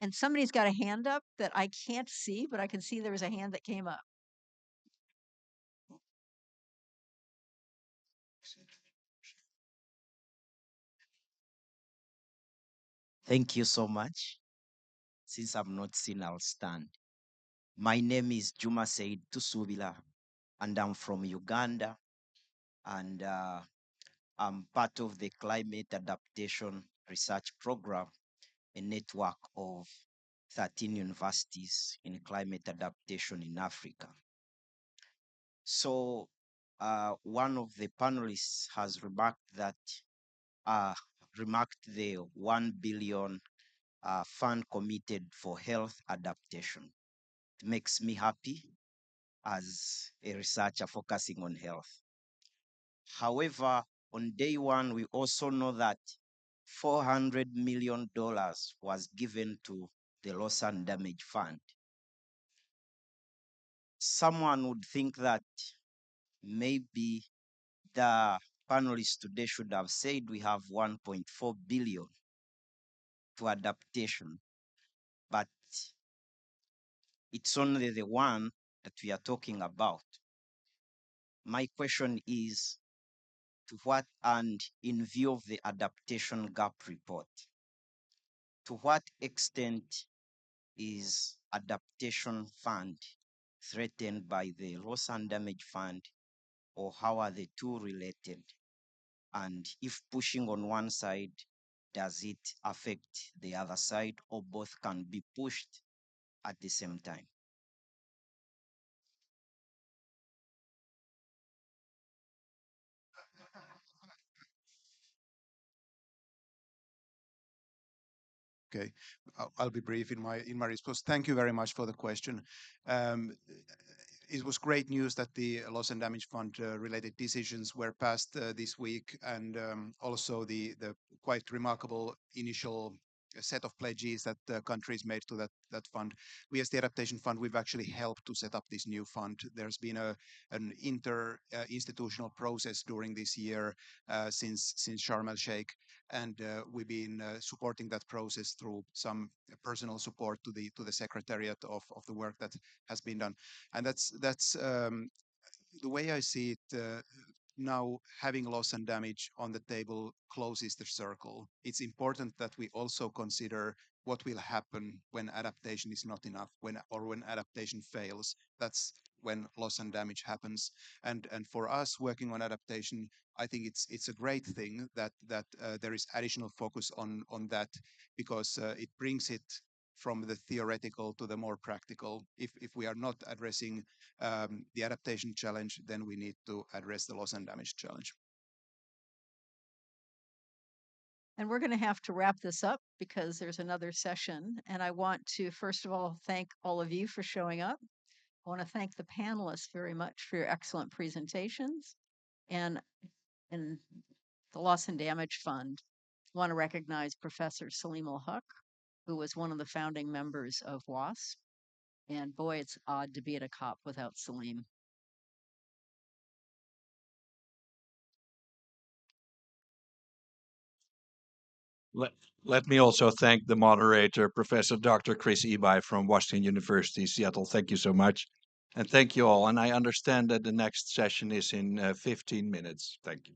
N: And somebody's got a hand up that I can't see, but I can see there was a hand that came up.
T: Thank you so much. Since I'm not seen, I'll stand. My name is Juma Said Tusubila, and I'm from Uganda. And I'm part of the Climate Adaptation Research Program, a network of 13 universities in climate adaptation in Africa. So one of the panelists has remarked the 1 billion fund committed for health adaptation. It makes me happy as a researcher focusing on health. However, on day one, we also know that $400 million was given to the Loss and Damage Fund. Someone would think that maybe the panelists today should have said we have 1.4 billion to adaptation, but it's only the one that we are talking about. My question is, to what, and in view of the Adaptation Gap Report, to what extent is Adaptation Fund threatened by the Loss and Damage Fund, or how are the two related? And if pushing on one side, does it affect the other side, or both can be pushed at the same time?
S: Okay, I'll be brief in my response. Thank you very much for the question. It was great news that the Loss and Damage Fund related decisions were passed this week, and also the quite remarkable initial set of pledges that countries made to that fund. We, as the Adaptation Fund, we've actually helped to set up this new fund. There's been an institutional process during this year since Sharm el Sheikh, and we've been supporting that process through some personal support to the secretariat of the work that has been done. And that's the way I see it. Now, having loss and damage on the table closes the circle. It's important that we also consider what will happen when adaptation is not enough, when adaptation fails. That's when loss and damage happens. And for us working on adaptation, I think it's a great thing that there is additional focus on that, because it brings it from the theoretical to the more practical. If we are not addressing the adaptation challenge, then we need to address the loss and damage challenge.
N: And we're going to have to wrap this up because there's another session. And I want to, first of all, thank all of you for showing up. I want to thank the panelists very much for your excellent presentations. And in the Loss and Damage Fund, I want to recognize Professor Salim Al-Haq, who was one of the founding members of WASP. And boy, it's odd to be at a COP without Salim.
A: Let me also thank the moderator, Professor Dr. Chris Ebi from Washington University, Seattle. Thank you so much. And thank you all. And I understand that the next session is in 15 minutes. Thank you.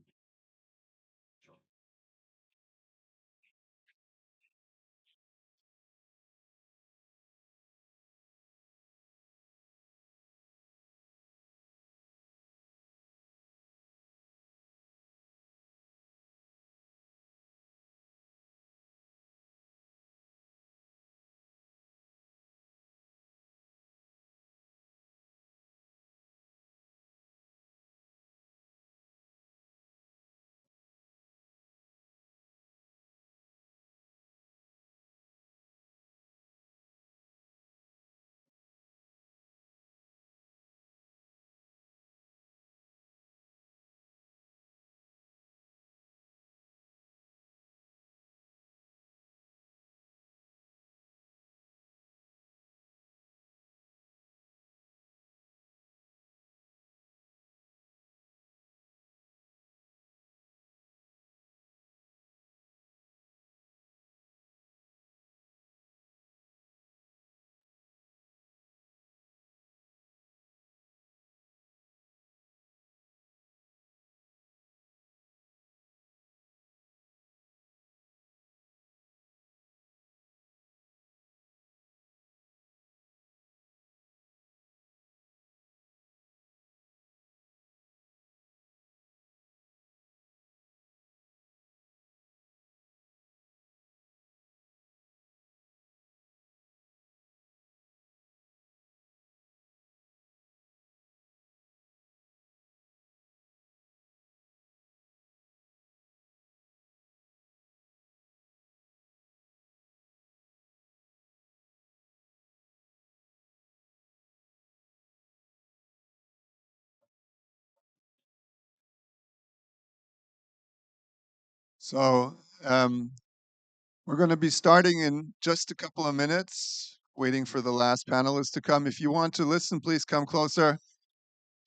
O: So we're going to be starting in just a couple of minutes, waiting for the last panelist to come. If you want to listen, please come closer,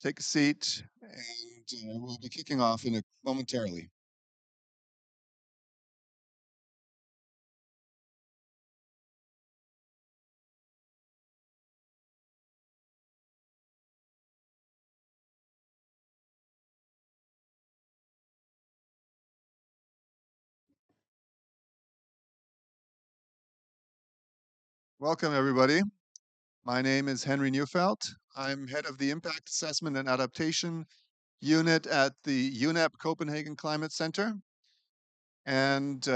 O: take a seat, and we'll be kicking off momentarily. Welcome, everybody. My name is Henry Neufeld. I'm head of the Impact Assessment and Adaptation Unit at the UNEP Copenhagen Climate Center. And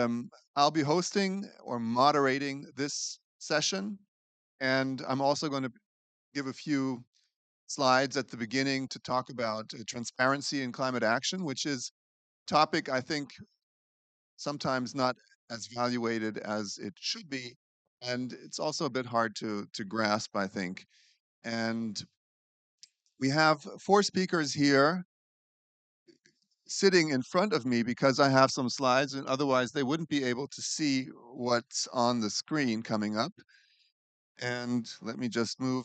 O: I'll be hosting or moderating this session. And I'm also going to give a few slides at the beginning to talk about transparency in climate action, which is a topic I think sometimes not as valuated as it should be. And it's also a bit hard to grasp, I think. And we have 4 speakers here sitting in front of me because I have some slides, and otherwise they wouldn't be able to see what's on the screen coming up. And let me just move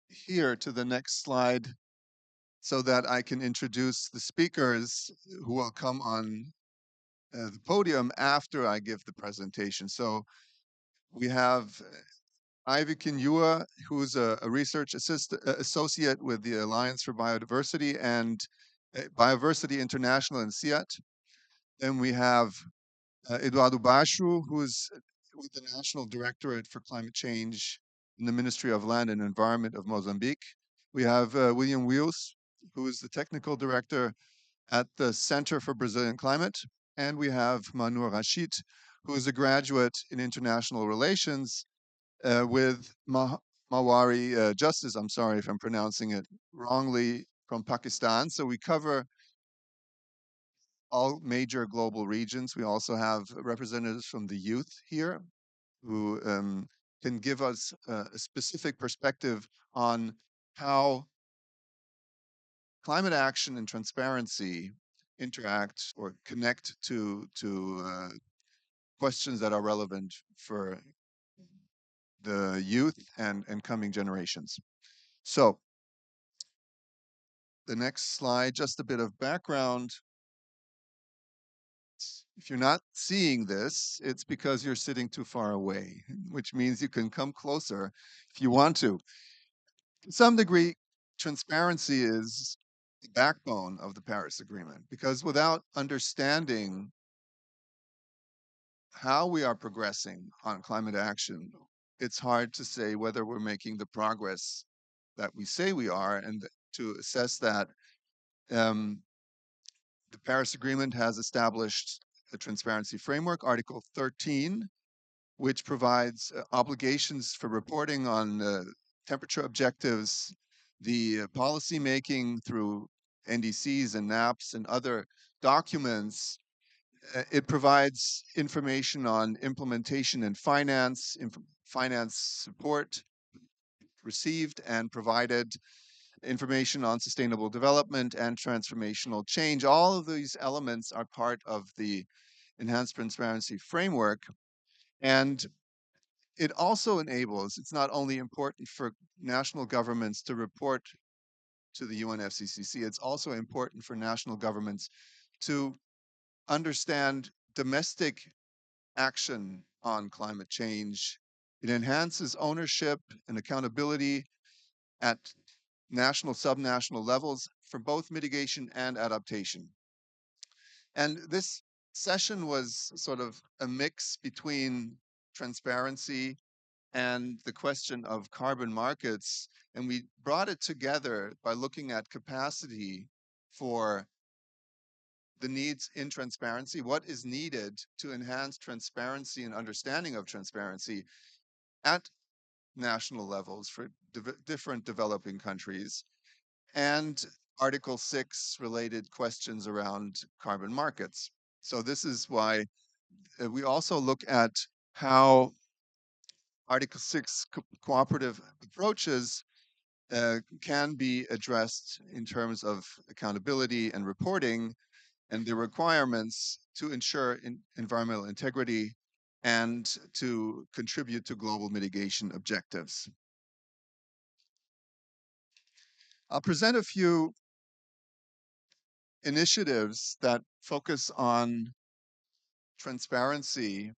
O: here to the next slide so that I can introduce the speakers who will come on the podium after I give the presentation. So we have Ivy Kinyua, who's a research associate with the Alliance for Biodiversity and Biodiversity International in SIAT. Then we have Eduardo Baixo, who's with the National Directorate for Climate Change in the Ministry of Land and Environment of Mozambique. We have William Wheels, who is the technical director at the Center for Brazilian Climate. And we have Manur Rashid, who is a graduate in international relations with Mawari Justice. I'm sorry if I'm pronouncing it wrongly, from Pakistan. So we cover all major global regions. We also have representatives from the youth here who can give us a specific perspective on how climate action and transparency interact or connect to questions that are relevant for the youth and coming generations. So the next slide, just a bit of background. If you're not seeing this, it's because you're sitting too far away, which means you can come closer if you want to. To some degree, transparency is the backbone of the Paris Agreement, because without understanding how we are progressing on climate action, it's hard to say whether we're making the progress that we say we are. And to assess that, the Paris Agreement has established a transparency framework, Article 13, which provides obligations for reporting on temperature objectives, the policy making through NDCs and NAPs and other documents. It provides information on implementation and finance, finance support received and provided, information on sustainable development and transformational change. All of these elements are part of the enhanced transparency framework. And it also enables, it's not only important for national governments to report to the UNFCCC, it's also important for national governments to understand domestic action on climate change. It enhances ownership and accountability at national, subnational levels for both mitigation and adaptation. And this session was sort of a mix between transparency and the question of carbon markets. And we brought it together by looking at capacity for the needs in transparency, what is needed to enhance transparency and understanding of transparency at national levels for different developing countries, and Article 6 related questions around carbon markets. So this is why we also look at how Article 6 cooperative approaches can be addressed in terms of accountability and reporting and the requirements to ensure environmental integrity and to contribute to global mitigation objectives. I'll present a few initiatives that focus on transparency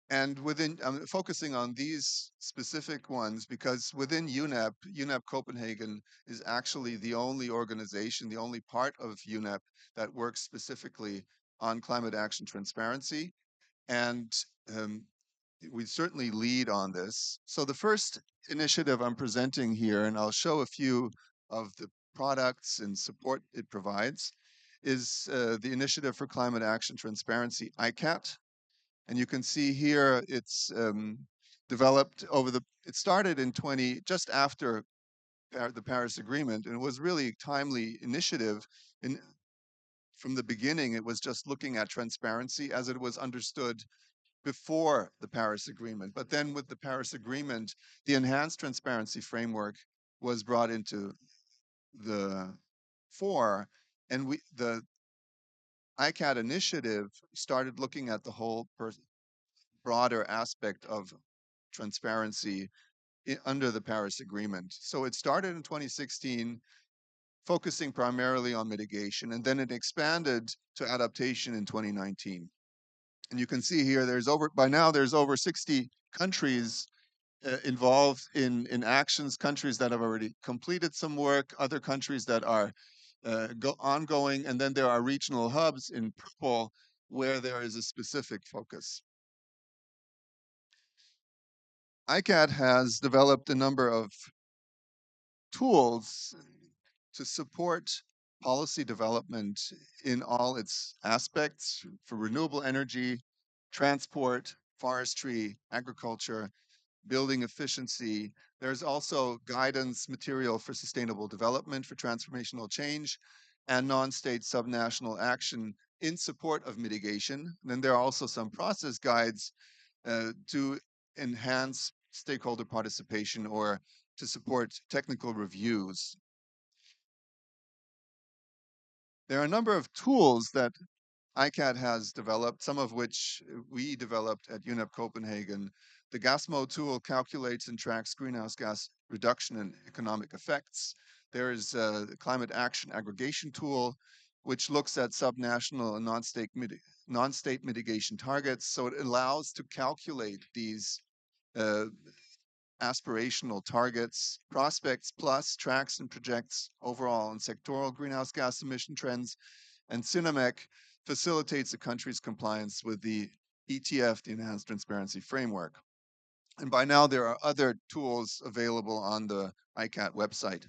O: and within focusing on these specific ones because within UNEP Copenhagen is actually the only organization, the only part of UNEP that works specifically on climate action transparency. And we certainly lead on this. So the first initiative I'm presenting here, and I'll show a few of the products and support it provides, is the Initiative for Climate Action Transparency, ICAT. And you can see here it's developed it started in just after the Paris Agreement, and it was really a timely initiative. And from the beginning, it was just looking at transparency as it was understood before the Paris Agreement. But then with the Paris Agreement, the enhanced transparency framework was brought into the fore, and the ICAT initiative started looking at the whole broader aspect of transparency under the Paris Agreement. So it started in 2016, focusing primarily on mitigation, and then it expanded to adaptation in 2019. And you can see here, by now there's over 60 countries involved in actions, countries that have already completed some work, other countries that are ongoing, and then there are regional hubs in purple where there is a specific focus. ICAT has developed a number of tools to support policy development in all its aspects for renewable energy, transport, forestry, agriculture, building efficiency. There's also guidance material for sustainable development, for transformational change, and non-state subnational action in support of mitigation. Then there are also some process guides to enhance stakeholder participation or to support technical reviews. There are a number of tools that ICAT has developed, some of which we developed at UNEP Copenhagen. The GASMO tool calculates and tracks greenhouse gas reduction and economic effects. There is the climate action aggregation tool, which looks at subnational and non-state mitigation targets. So it allows to calculate these uh, aspirational targets, prospects plus tracks and projects overall and sectoral greenhouse gas emission trends, and CINAMEC facilitates the country's compliance with the ETF, the Enhanced Transparency Framework. And by now, there are other tools available on the ICAT website.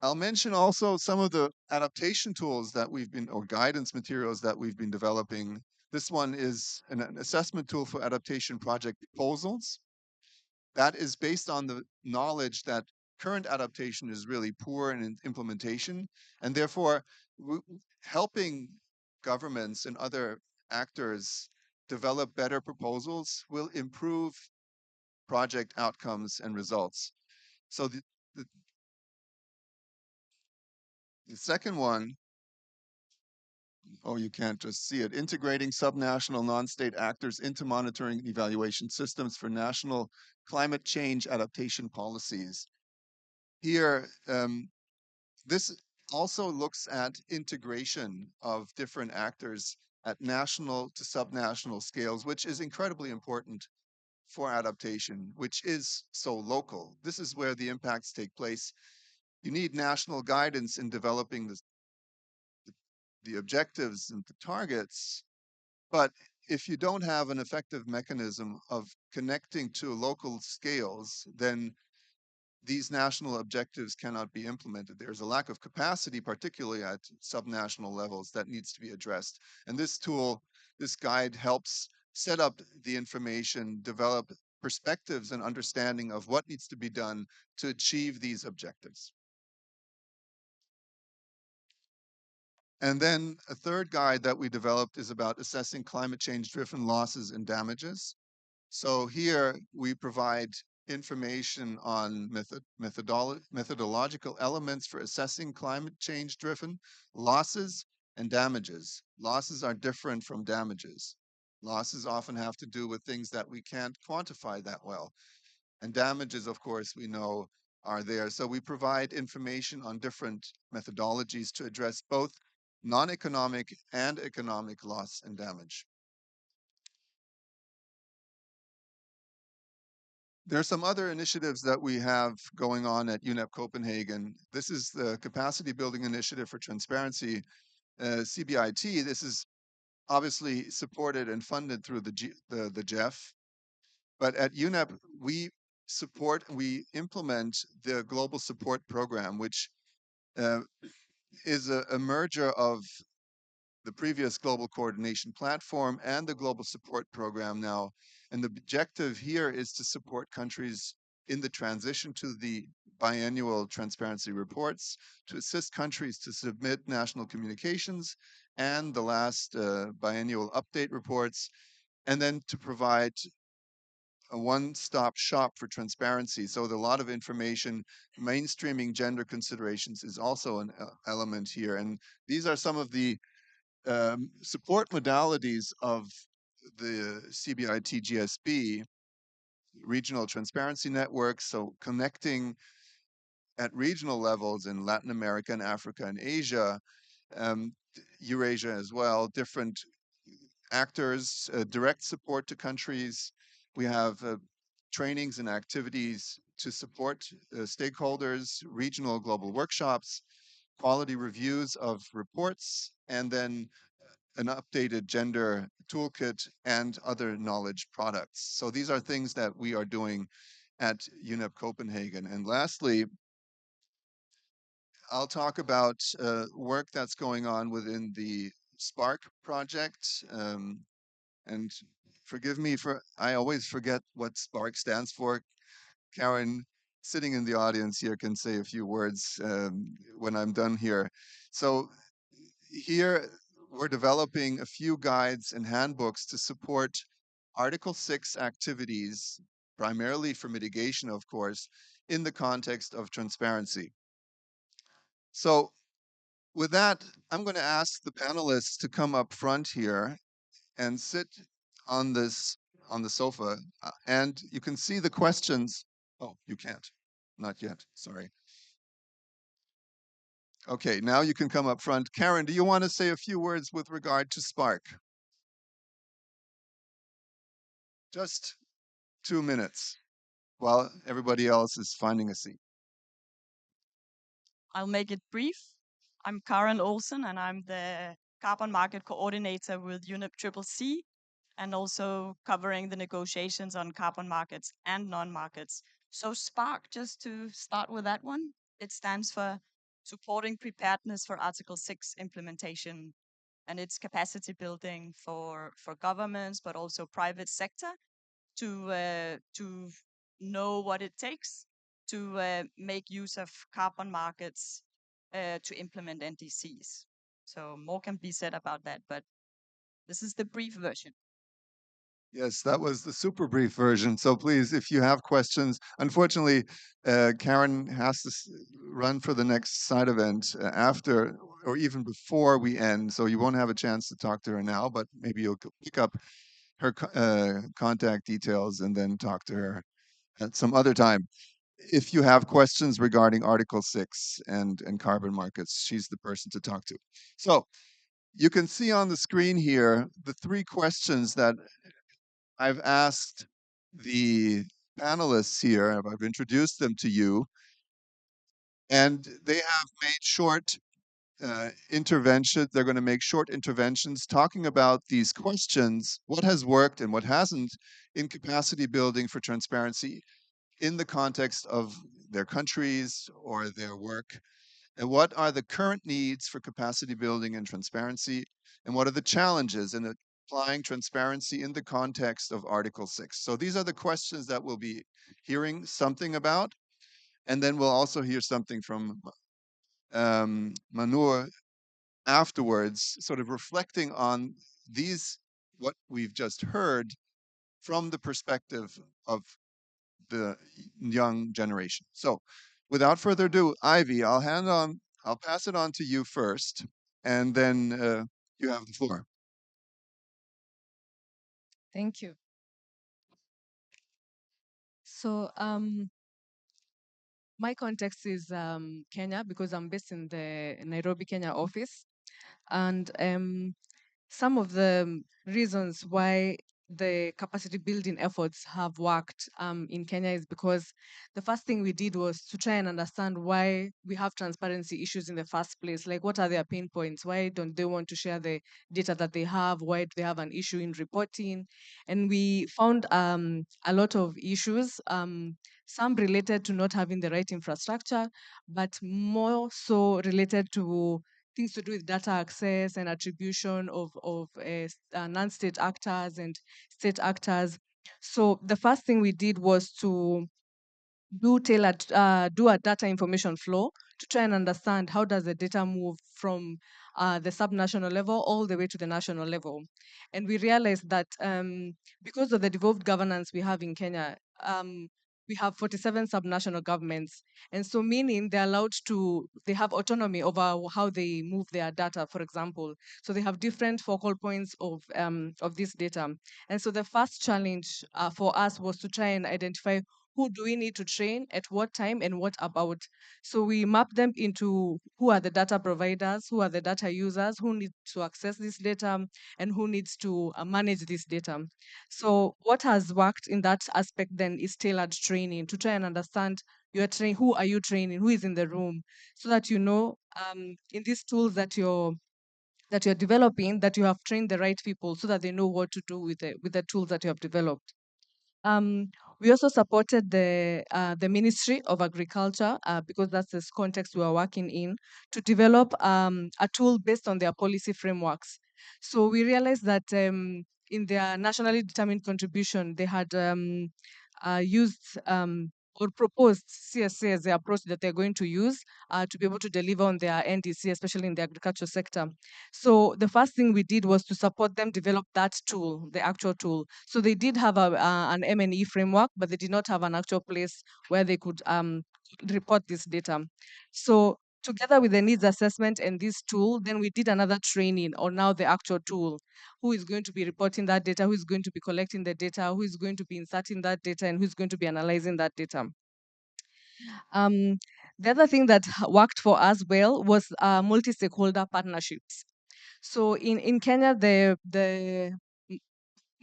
O: I'll mention also some of the adaptation tools that we've been, or guidance materials that we've been developing. This one is an assessment tool for adaptation project proposals. That is based on the knowledge that current adaptation is really poor in implementation, and therefore helping governments and other actors develop better proposals will improve project outcomes and results. So the second one, oh, you can't just see it, integrating subnational non-state actors into monitoring and evaluation systems for national climate change adaptation policies. Here, this also looks at integration of different actors at national to subnational scales, which is incredibly important for adaptation, which is so local. This is where the impacts take place. You need national guidance in developing the objectives and the targets, but if you don't have an effective mechanism of connecting to local scales, then these national objectives cannot be implemented. There's a lack of capacity, particularly at subnational levels, that needs to be addressed. And this tool, this guide helps set up the information, develop perspectives and understanding of what needs to be done to achieve these objectives. And then a third guide that we developed is about assessing climate change driven losses and damages. So here we provide information on methodological elements for assessing climate change driven losses and damages. Losses are different from damages. Losses often have to do with things that we can't quantify that well. And damages, of course, we know are there. So we provide information on different methodologies to address both non-economic and economic loss and damage. There are some other initiatives that we have going on at UNEP Copenhagen. This is the Capacity Building Initiative for Transparency, CBIT. This is obviously supported and funded through the GEF. But at UNEP, we implement the Global Support Program, which is a merger of the previous Global Coordination Platform and the Global Support Program now. And the objective here is to support countries in the transition to the biannual transparency reports, to assist countries to submit national communications and the last biannual update reports, and then to provide a one-stop shop for transparency. So a lot of information, mainstreaming gender considerations is also an element here. And these are some of the support modalities of the CBIT GSB, regional transparency networks, so connecting at regional levels in Latin America and Africa and Asia, Eurasia as well, different actors, direct support to countries. We have trainings and activities to support stakeholders, regional global workshops, quality reviews of reports, and then an updated gender toolkit and other knowledge products. So these are things that we are doing at UNEP Copenhagen. And lastly, I'll talk about work that's going on within the Spark project. And forgive me for, I always forget what Spark stands for. Karen, sitting in the audience here, can say a few words when I'm done here. So here we're developing a few guides and handbooks to support Article 6 activities, primarily for mitigation, of course, in the context of transparency. So with that, I'm going to ask the panelists to come up front here and sit on the sofa, and you can see the questions. Oh, you can't. Not yet. Sorry. Okay, now you can come up front. Karen, do you want to say a few words with regard to Spark? Just 2 minutes while everybody else is finding a seat.
U: I'll make it brief. I'm Karen Olsen, and I'm the carbon market coordinator with UNEP CCC, and also covering the negotiations on carbon markets and non-markets. So SPARK, just to start with that one, it stands for Supporting Preparedness for Article 6 Implementation, and it's capacity building for governments, but also private sector to know what it takes to make use of carbon markets to implement NDCs. So more can be said about that, but this is the brief version.
O: Yes, that was the super brief version. So please, if you have questions, unfortunately, Karen has to run for the next side event after or even before we end. So you won't have a chance to talk to her now, but maybe you'll pick up her contact details and then talk to her at some other time. If you have questions regarding Article 6 and carbon markets, she's the person to talk to. So you can see on the screen here the 3 questions that I've asked the panelists here. I've introduced them to you, and they have made short interventions. They're going to make short interventions talking about these questions, what has worked and what hasn't in capacity building for transparency in the context of their countries or their work, and what are the current needs for capacity building and transparency, and what are the challenges in applying transparency in the context of Article 6. So these are the questions that we'll be hearing something about, and then we'll also hear something from Manur afterwards, sort of reflecting on these, what we've just heard from the perspective of the young generation. So without further ado, Ivy, I'll pass it on to you first, and then you have the floor.
V: Thank you. So my context is Kenya, because I'm based in the Nairobi, Kenya office. And some of the reasons why the capacity building efforts have worked in Kenya is because the first thing we did was to try and understand why we have transparency issues in the first place. Like, what are their pain points? Why don't they want to share the data that they have? Why do they have an issue in reporting? And we found a lot of issues, some related to not having the right infrastructure, but more so related to things to do with data access and attribution of non-state actors and state actors. So the first thing we did was to do a data information flow to try and understand how does the data move from the subnational level all the way to the national level. And we realized that because of the devolved governance we have in Kenya, we have 47 subnational governments. And so meaning they have autonomy over how they move their data, for example. So they have different focal points of this data. And so the first challenge for us was to try and identify who do we need to train at what time and what about. So we map them into who are the data providers, who are the data users, who need to access this data, and who needs to manage this data. So what has worked in that aspect then is tailored training to try and understand who are you training, who is in the room, so that you know in these tools that you're developing, that you have trained the right people so that they know what to do with the tools that you have developed. We also supported the Ministry of Agriculture because that's the context we are working in to develop a tool based on their policy frameworks. So we realized that in their nationally determined contribution, they had used or proposed CSA as the approach that they're going to use to be able to deliver on their NDC, especially in the agriculture sector. So the first thing we did was to support them develop that tool, the actual tool. So they did have an M&E framework, but they did not have an actual place where they could report this data. So together with the needs assessment and this tool, then we did another training on now the actual tool. Who is going to be reporting that data? Who is going to be collecting the data? Who is going to be inserting that data? And who's going to be analyzing that data? The other thing that worked for us well was multi-stakeholder partnerships. So in Kenya, the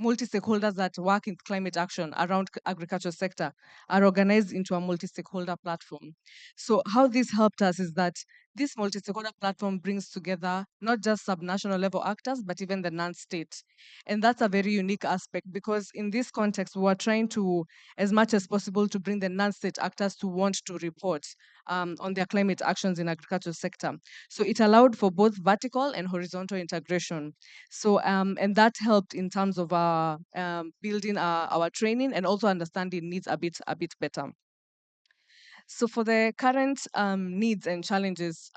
V: multi-stakeholders that work in climate action around agriculture sector are organized into a multi-stakeholder platform. So how this helped us is that this multi-stakeholder platform brings together not just subnational level actors, but even the non-state. And that's a very unique aspect because in this context, we are trying to, as much as possible, to bring the non-state actors to want to report on their climate actions in agriculture sector. So it allowed for both vertical and horizontal integration. So and that helped in terms of building our training and also understanding needs a bit better. So for the current needs and challenges,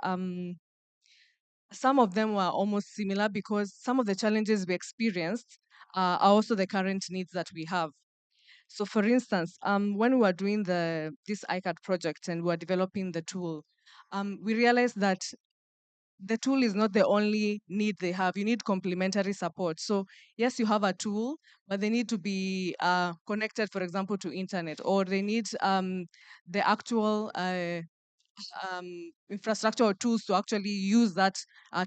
V: some of them were almost similar because some of the challenges we experienced are also the current needs that we have. So for instance, when we were doing this ICAT project and we were developing the tool, we realized that the tool is not the only need they have. You need complementary support. So yes, you have a tool, but they need to be connected, for example, to internet, or they need the actual infrastructure or tools to actually use that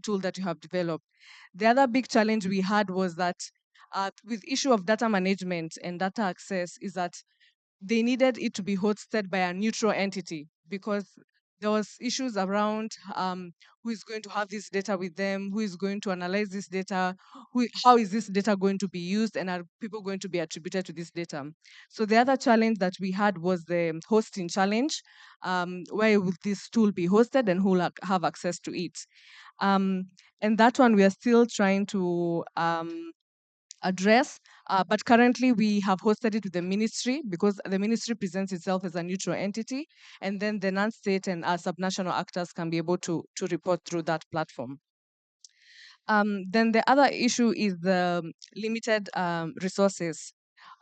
V: tool that you have developed. The other big challenge we had was that with issue of data management and data access is that they needed it to be hosted by a neutral entity because there was issues around who is going to have this data with them, who is going to analyze this data, how is this data going to be used, and are people going to be attributed to this data. So the other challenge that we had was the hosting challenge, where will this tool be hosted and who will have access to it. And that one we are still trying to address. But currently, we have hosted it with the ministry because the ministry presents itself as a neutral entity, and then the non-state and subnational actors can be able to report through that platform. Then the other issue is the limited resources.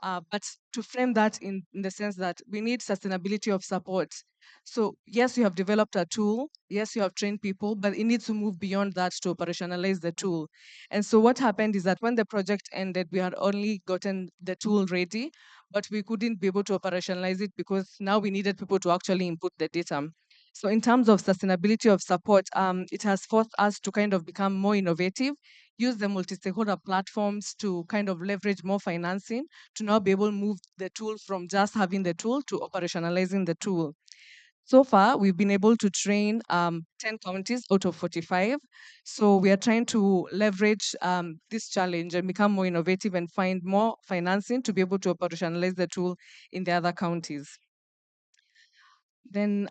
V: But to frame that in the sense that we need sustainability of support. So yes, you have developed a tool. Yes, you have trained people, but it needs to move beyond that to operationalize the tool. And so what happened is that when the project ended, we had only gotten the tool ready, but we couldn't be able to operationalize it because now we needed people to actually input the data. So in terms of sustainability of support, it has forced us to kind of become more innovative, use the multi-stakeholder platforms to kind of leverage more financing to now be able to move the tool from just having the tool to operationalizing the tool. So far, we've been able to train 10 counties out of 45. So we are trying to leverage this challenge and become more innovative and find more financing to be able to operationalize the tool in the other counties. Then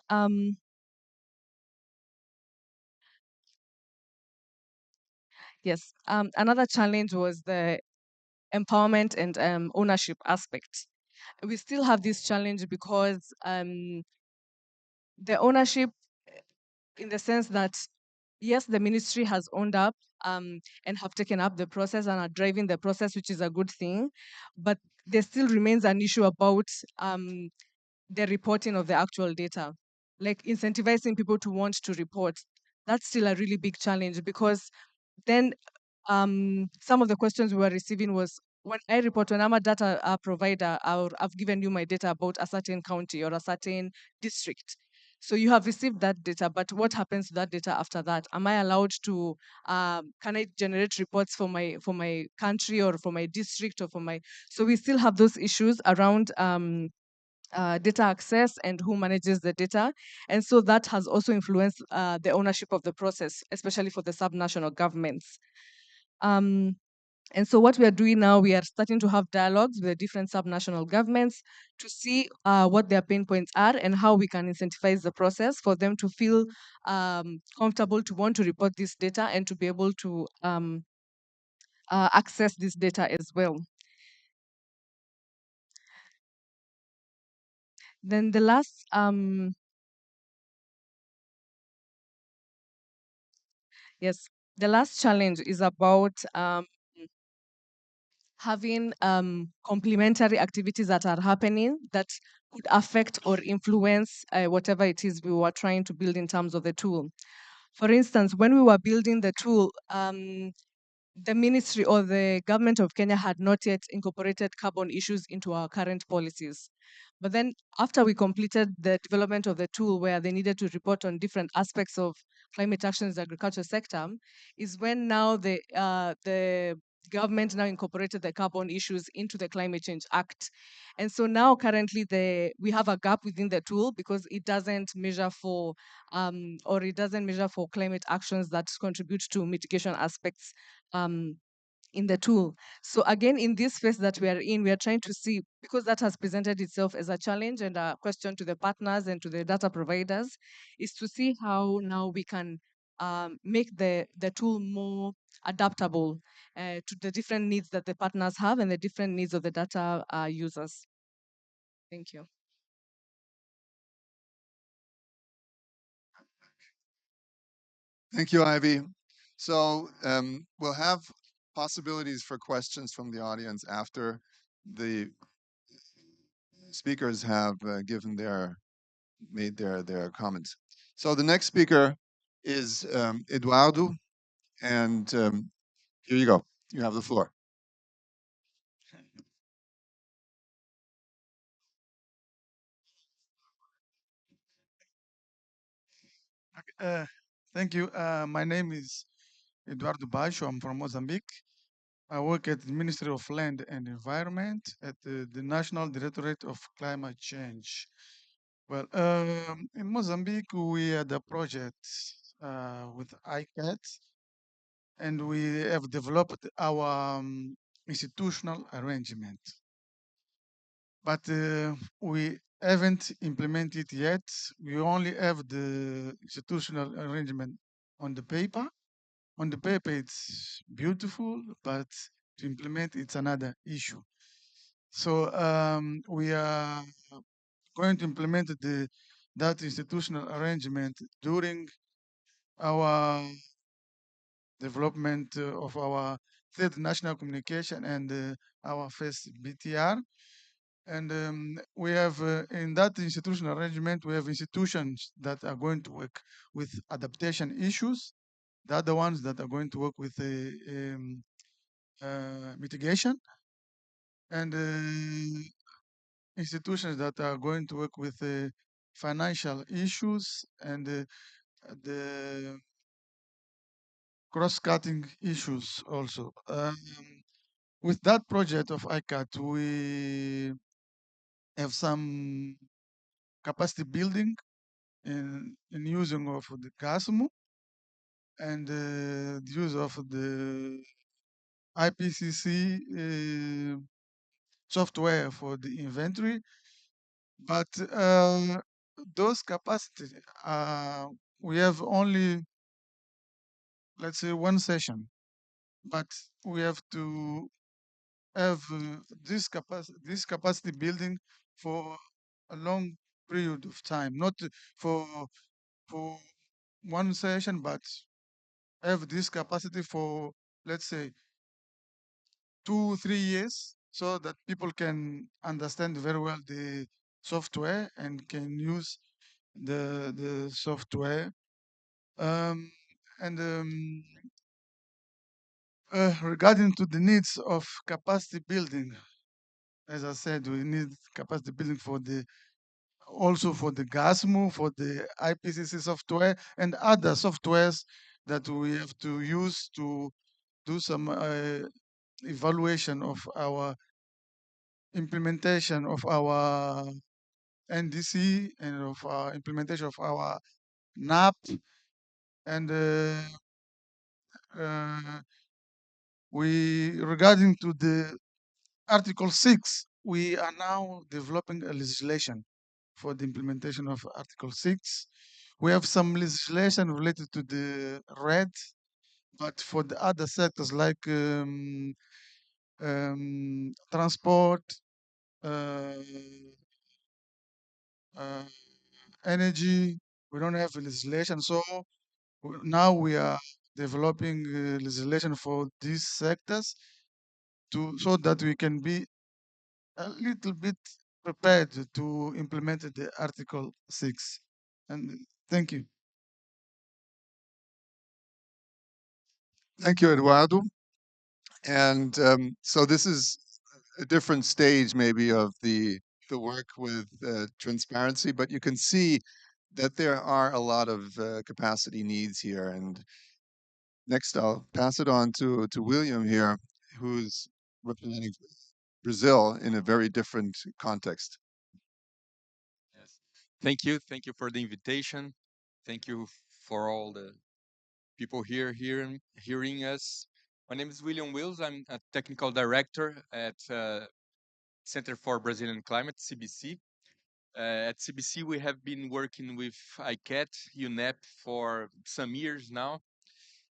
V: yes, another challenge was the empowerment and ownership aspect. We still have this challenge because the ownership, in the sense that, yes, the ministry has owned up and have taken up the process and are driving the process, which is a good thing, but there still remains an issue about the reporting of the actual data, like incentivizing people to want to report. That's still a really big challenge because then some of the questions we were receiving was, when I report, when I'm a data provider, I've given you my data about a certain county or a certain district. So you have received that data, but what happens to that data after that? Am I allowed to, can I generate reports for my country or for my district or for my, so we still have those issues around data access and who manages the data. And so that has also influenced the ownership of the process, especially for the subnational governments. And so what we are doing now, we are starting to have dialogues with the different subnational governments to see what their pain points are and how we can incentivize the process for them to feel comfortable to want to report this data and to be able to access this data as well. Then the last yes, the last challenge is about having complementary activities that are happening that could affect or influence whatever it is we were trying to build in terms of the tool. For instance, when we were building the tool, the ministry or the government of Kenya had not yet incorporated carbon issues into our current policies. But then after we completed the development of the tool where they needed to report on different aspects of climate action in the agriculture sector, is when now the government now incorporated the carbon issues into the Climate Change Act. And so now currently we have a gap within the tool because it doesn't measure for or it doesn't measure for climate actions that contribute to mitigation aspects in the tool. So again, in this phase that we are in, we are trying to see, because that has presented itself as a challenge and a question to the partners and to the data providers, is to see how now we can make the tool more adaptable to the different needs that the partners have and the different needs of the data users. Thank you.
O: Thank you, Ivy. So we'll have possibilities for questions from the audience after the speakers have made their comments. So the next speaker is Eduardo, and here you go. You have the floor.
B: Thank you. My name is Eduardo Baixo. I'm from Mozambique. I work at the Ministry of Land and Environment at the National Directorate of Climate Change. Well, in Mozambique, we had a project with ICAT, and we have developed our institutional arrangement. But we haven't implemented it yet. We only have the institutional arrangement on the paper. On the paper, it's beautiful, but to implement, it's another issue. So we are going to implement that institutional arrangement during our development of our third national communication and our first BTR. And we have, in that institutional arrangement, we have institutions that are going to work with adaptation issues. The other ones that are going to work with mitigation, and institutions that are going to work with financial issues and the cross-cutting issues also. With that project of ICAT, we have some capacity building in using of the GASMO and the use of the IPCC software for the inventory. But those capacity, we have only, let's say, one session, but we have to have this capacity building for a long period of time, not for one session, but have this capacity for, let's say, 2-3 years, so that people can understand very well the software and can use the software. And regarding to the needs of capacity building, as I said, we need capacity building for also for the GASMO, for the IPCC software, and other softwares that we have to use to do some evaluation of our implementation of our NDC and of our implementation of our NAP, and regarding to the Article 6, we are now developing a legislation for the implementation of Article 6. We have some legislation related to the RED, but for the other sectors like transport, uh, uh, energy, we don't have legislation. So now we are developing legislation for these sectors so that we can be a little bit prepared to implement the Article 6. And thank you.
O: Thank you, Eduardo. And so this is a different stage maybe of the work with transparency, but you can see that there are a lot of capacity needs here. And next, I'll pass it on to William here, who's representing Brazil in a very different context.
D: Yes. Thank you for the invitation. Thank you for all the people here hearing us. My name is William Wills. I'm a technical director at Center for Brazilian Climate, CBC. At CBC, we have been working with ICAT, UNEP for some years now.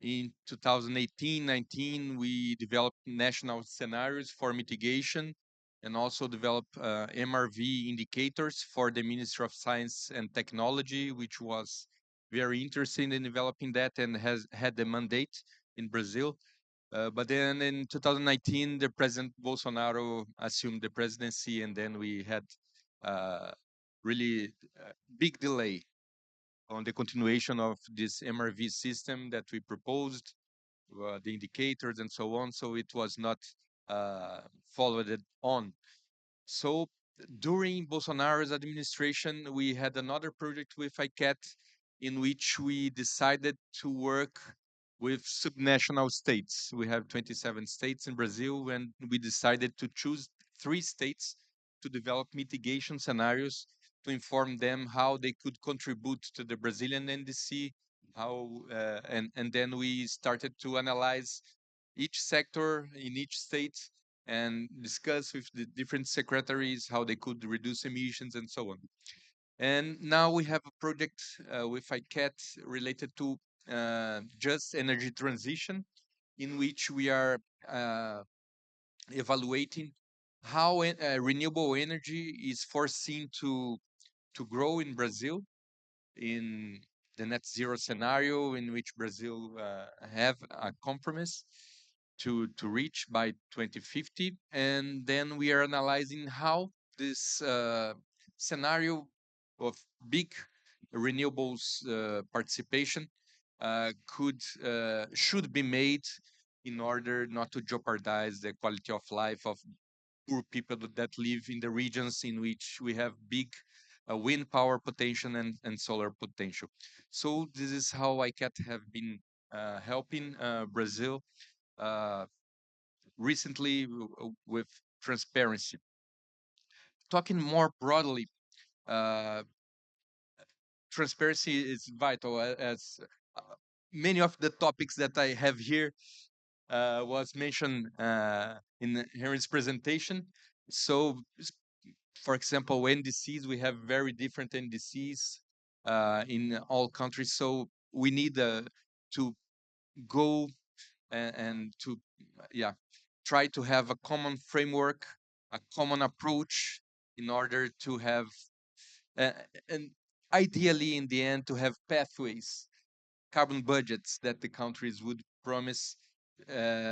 D: In 2018-19, we developed national scenarios for mitigation and also developed MRV indicators for the Ministry of Science and Technology, which was very interested in developing that and has had the mandate in Brazil. But then in 2019, the President Bolsonaro assumed the presidency, and then we had really big delay on the continuation of this MRV system that we proposed, the indicators and so on. So it was not followed on. So during Bolsonaro's administration, we had another project with ICAT in which we decided to work with subnational states. We have 27 states in Brazil, and we decided to choose 3 states to develop mitigation scenarios to inform them how they could contribute to the Brazilian NDC, and then we started to analyze each sector in each state and discuss with the different secretaries how they could reduce emissions and so on. And now we have a project with ICAT related to just energy transition, in which we are evaluating how renewable energy is foreseen to grow in Brazil in the net zero scenario, in which Brazil have a compromise to reach by 2050. And then we are analyzing how this scenario of big renewables participation should be made in order not to jeopardize the quality of life of poor people that live in the regions in which we have big wind power potential and solar potential. So this is how ICAT have been helping Brazil recently with transparency. Talking more broadly, uh, transparency is vital, as many of the topics that I have here was mentioned in Henry's presentation. So, for example, NDCs, we have very different NDCs in all countries. So we need to go and to try to have a common framework, a common approach in order to have and ideally in the end to have pathways, carbon budgets that the countries would promise,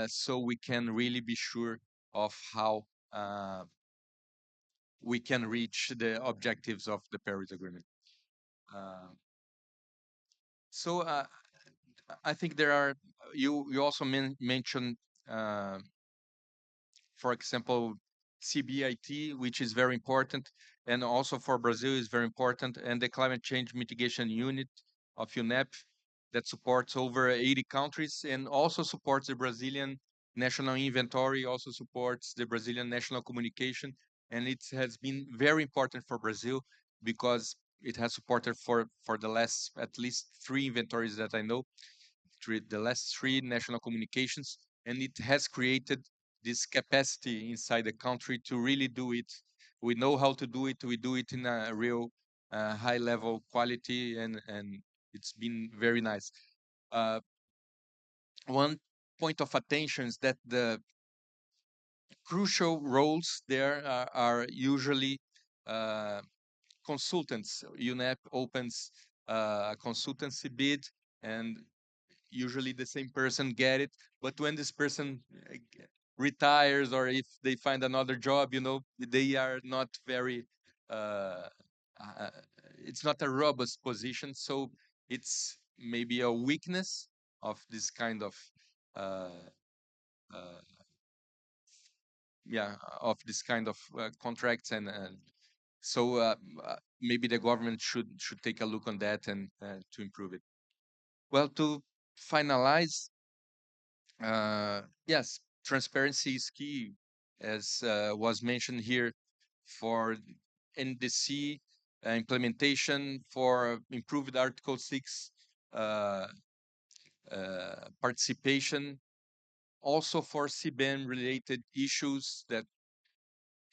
D: so we can really be sure of how we can reach the objectives of the Paris Agreement. So I think there are, you also mentioned, for example, CBIT, which is very important, and also for Brazil is very important, and the Climate Change Mitigation Unit of UNEP that supports over 80 countries and also supports the Brazilian National Inventory, also supports the Brazilian National Communication, and it has been very important for Brazil because it has supported for the last at least 3 inventories that I know, the last 3 national communications. and it has created this capacity inside the country to really do it. We know how to do it. We do it in a real high level quality, and it's been very nice. Uh, One point of attention is that the crucial roles there are usually uh, consultants. UNEP opens a consultancy bid, and usually the same person get it. But when this person retires, or if they find another job, they are not very. Uh, uh, it's not a robust position, so it's maybe a weakness of this kind of. Uh, uh, yeah, of this kind of contracts, and so maybe the government should take a look on that and to improve it. Well, to finalize, yes, transparency is key, as was mentioned here, for NDC implementation, for improved Article 6 uh, participation, also for CBAM related issues that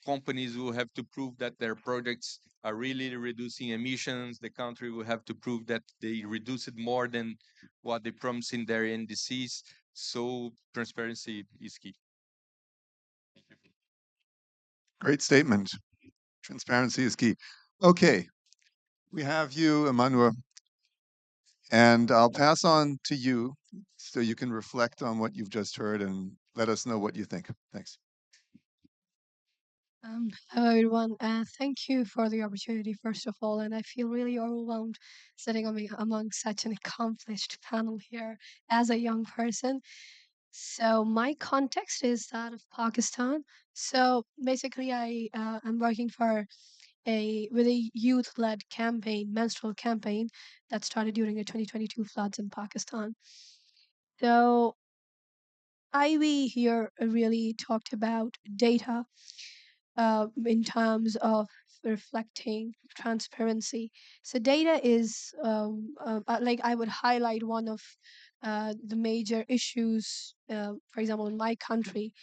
D: companies will have to prove that their projects are really reducing emissions. The country will have to prove that they reduce it more than what they promise in their NDCs. So transparency is key.
O: Great statement. Transparency is key. Okay, we have you, Emmanuel, and I'll pass on to you so you can reflect on what you've just heard and let us know what you think. Thanks.
C: Hello, everyone. Thank you for the opportunity, first of all. And I feel really overwhelmed sitting among such an accomplished panel here as a young person. So, my context is that of Pakistan. So, basically, I am working with a youth-led campaign, menstrual campaign that started during the 2022 floods in Pakistan. So, Ivy here really talked about data in terms of reflecting transparency. So data is like I would highlight one of the major issues, for example, in my country,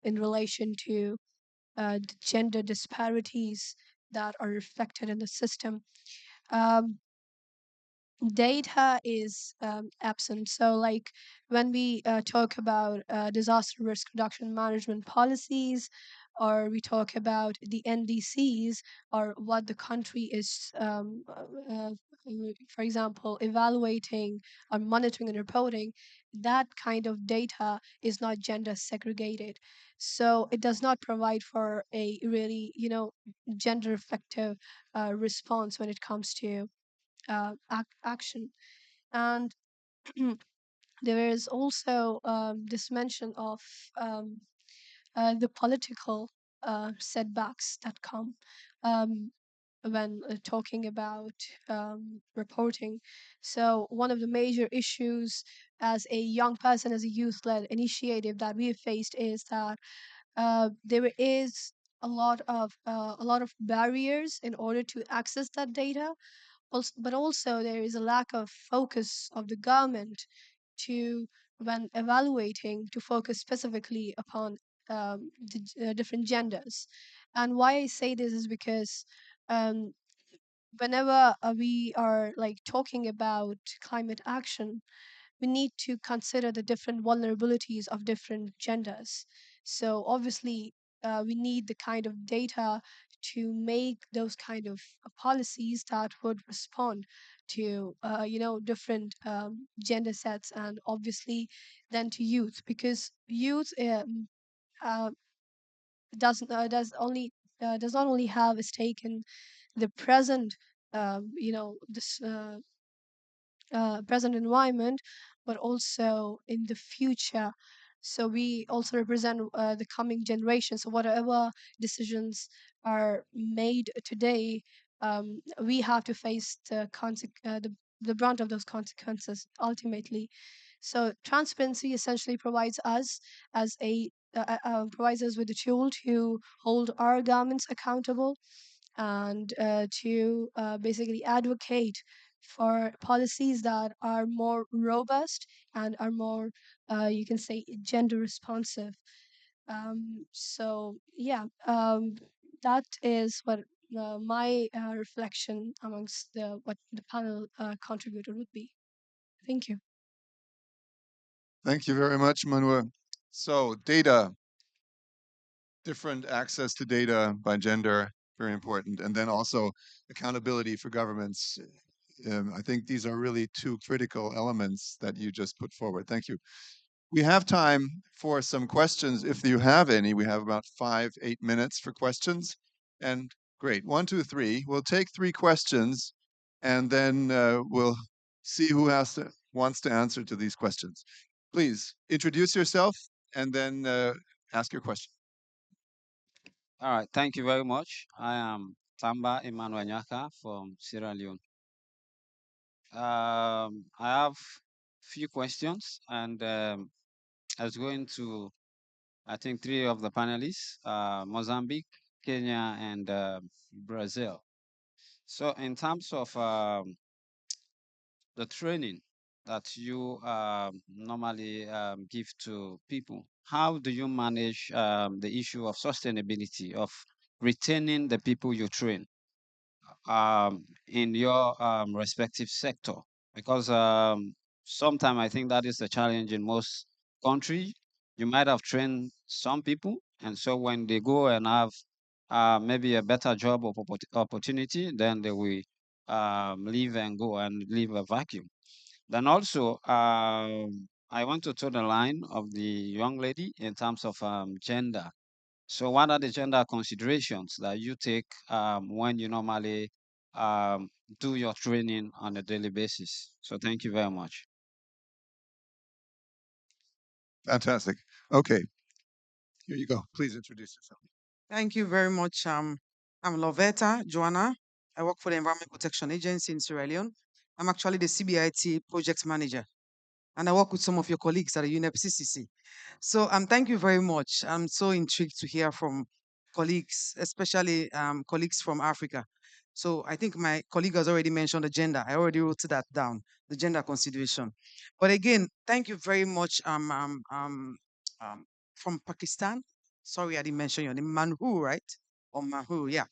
C: in relation to the gender disparities that are reflected in the system. Um, Data is absent. So, like when we talk about disaster risk reduction management policies, or we talk about the NDCs, or what the country is, for example, evaluating or monitoring and reporting, that kind of data is not gender segregated. So, it does not provide for a really, gender reflective response when it comes to action. And there is also this mention of um, the political setbacks that come um, when talking about reporting. So, one of the major issues as a young person, as a youth led initiative that we have faced is that there is a lot of barriers in order to access that data, also, but also there is a lack of focus of the government to when evaluating to focus specifically upon different genders. And why I say this is because um, whenever we are like talking about climate action, we need to consider the different vulnerabilities of different genders. So obviously, we need the kind of data to make those kind of policies that would respond to different gender sets, and obviously then to youth, because youth uh, does not only have a stake in the present this present environment, but also in the future. So we also represent the coming generation. So whatever decisions are made today, we have to face the brunt of those consequences ultimately. So transparency essentially provides us as a provides us with a tool to hold our governments accountable, and to basically advocate for policies that are more robust and are more you can say gender responsive. So yeah, that is what my reflection amongst the what the panel contributed would be. Thank you.
O: Thank you very much, Manuel. So data, different access to data by gender, very important. And then also accountability for governments. I think these are really two critical elements that you just put forward. Thank you. We have time for some questions if you have any. We have about 8 minutes for questions. And great, 1, 2, 3. We'll take 3 questions and then we'll see who wants to answer to these questions. Please introduce yourself and then ask your question.
E: All right, thank you very much. I am Tamba Emmanuel Nyaka from Sierra Leone. I have few questions, and I was going to, I think, 3 of the panelists, Mozambique, Kenya, and Brazil. So in terms of the training that you normally give to people, how do you manage the issue of sustainability, of retaining the people you train in your respective sector? Because sometimes I think that is the challenge in most countries. You might have trained some people, and so when they go and have maybe a better job or opportunity, then they will leave and go and leave a vacuum. Then also, I want to toe the line of the young lady in terms of gender. So, what are the gender considerations that you take when you normally um, do your training on a daily basis? So, thank you very much.
O: Fantastic. Okay, here you go. Please introduce yourself.
K: Thank you very much. I'm Lovetta Joanna. I work for the Environment Protection Agency in Sierra Leone. I'm actually the CBIT project manager, and I work with some of your colleagues at the UNEP CCC. So thank you very much. I'm so intrigued to hear from colleagues, especially colleagues from Africa. So I think my colleague has already mentioned the gender. I already wrote that down, the gender consideration. But again, thank you very much. From Pakistan. Sorry, I didn't mention your name. Manhu, right? Or Manhu, yeah.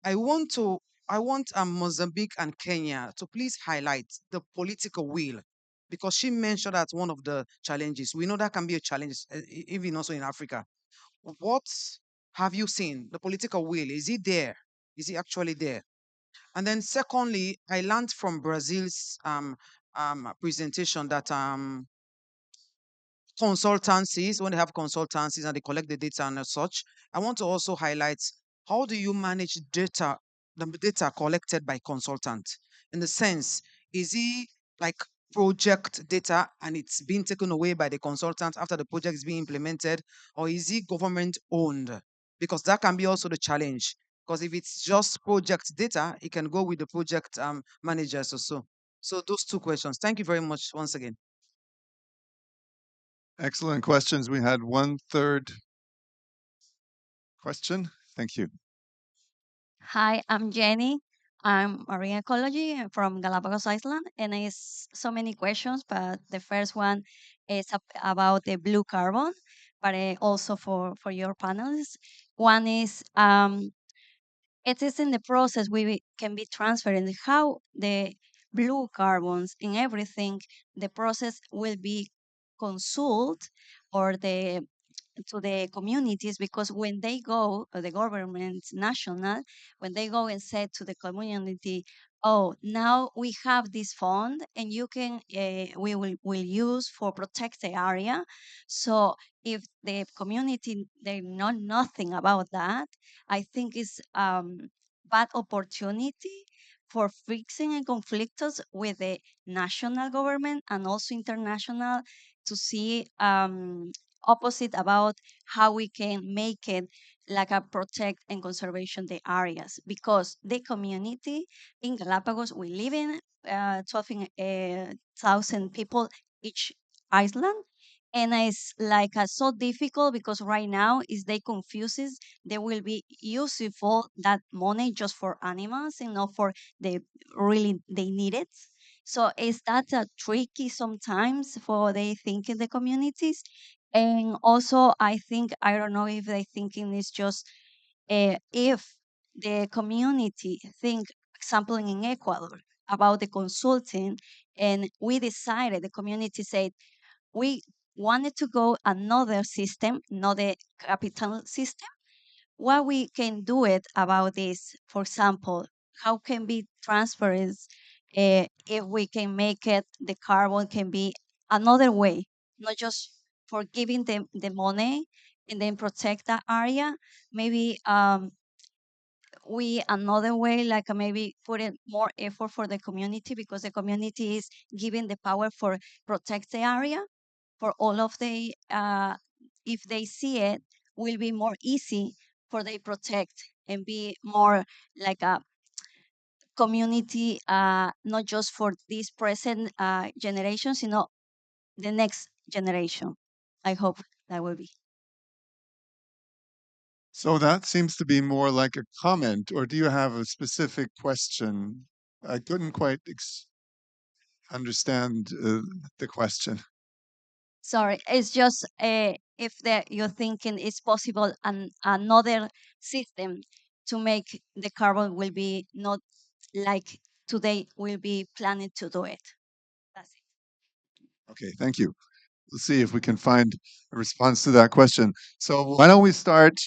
K: I want to I want Mozambique and Kenya to please highlight the political will, because she mentioned that one of the challenges. We know that can be a challenge, even also in Africa. What have you seen? The political will, is it there? Is it actually there? And then secondly, I learned from Brazil's presentation that consultancies, when they have consultancies and they collect the data and as such, I want to also highlight, how do you manage data, the data collected by consultant? In the sense, is it like project data and it's being taken away by the consultant after the project is being implemented, or is it government owned? Because that can be also the challenge. Because if it's just project data, it can go with the project managers or so. So those 2 questions. Thank you very much once again.
O: Excellent questions. We had 1/3 question. Thank you.
W: Hi, I'm Jenny. I'm marine ecology from Galapagos Island, and it's so many questions, but the first one is about the blue carbon, but also for your panelists. One is it is in the process we can be transferring how the blue carbons in everything, the process will be consulted or the to the communities, because when they go, the government national, when they go and say to the community, oh, now we have this fund and you can we will use for protect the area. So if the community they know nothing about that, I think it's bad opportunity for fixing and conflicts with the national government and also international to see opposite about how we can make it like a protect and conservation the areas, because the community in Galapagos we live in 12,000 people each island, and it's like so difficult because right now is they confuses they will be useful that money just for animals and not for the really they need it. So is that tricky sometimes for they think in the communities? And also, I don't know if they thinking is just if the community think, example, in Ecuador about the consulting, and we decided, the community said, we wanted to go another system, not the capital system. What we can do it about this? For example, how can be transferred? If we can make it, the carbon can be another way, not just for giving them the money and then protect that area. Maybe we another way, like maybe put in more effort for the community, because the community is giving the power for protect the area for all of the if they see it, will be more easy for they protect and be more like a community, not just for this present generations, you know, the next generation. I hope that will be.
O: So that seems to be more like a comment, or do you have a specific question? I couldn't quite understand the question.
W: Sorry, it's just if you're thinking it's possible another system to make the carbon will be not like today will be planning to do it. That's it.
O: Okay, thank you. Let's see if we can find a response to that question. So why don't we start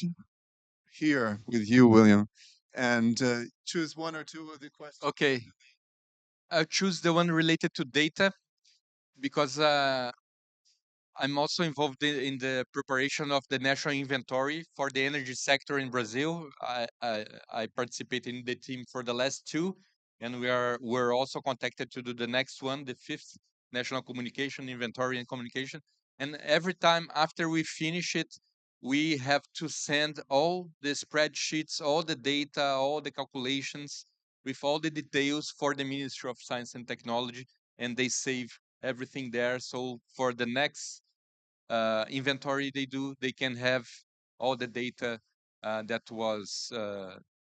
O: here with you, William, and choose one or two of the questions.
D: Okay, I'll choose the one related to data because I'm also involved in the preparation of the national inventory for the energy sector in Brazil. I participate in the team for the last two, and we're also contacted to do the next one, the fifth national communication inventory and communication. And every time after we finish it, we have to send all the spreadsheets, all the data, all the calculations with all the details for the Ministry of Science and Technology, and they save everything there. So for the next inventory they do, they can have all the data that was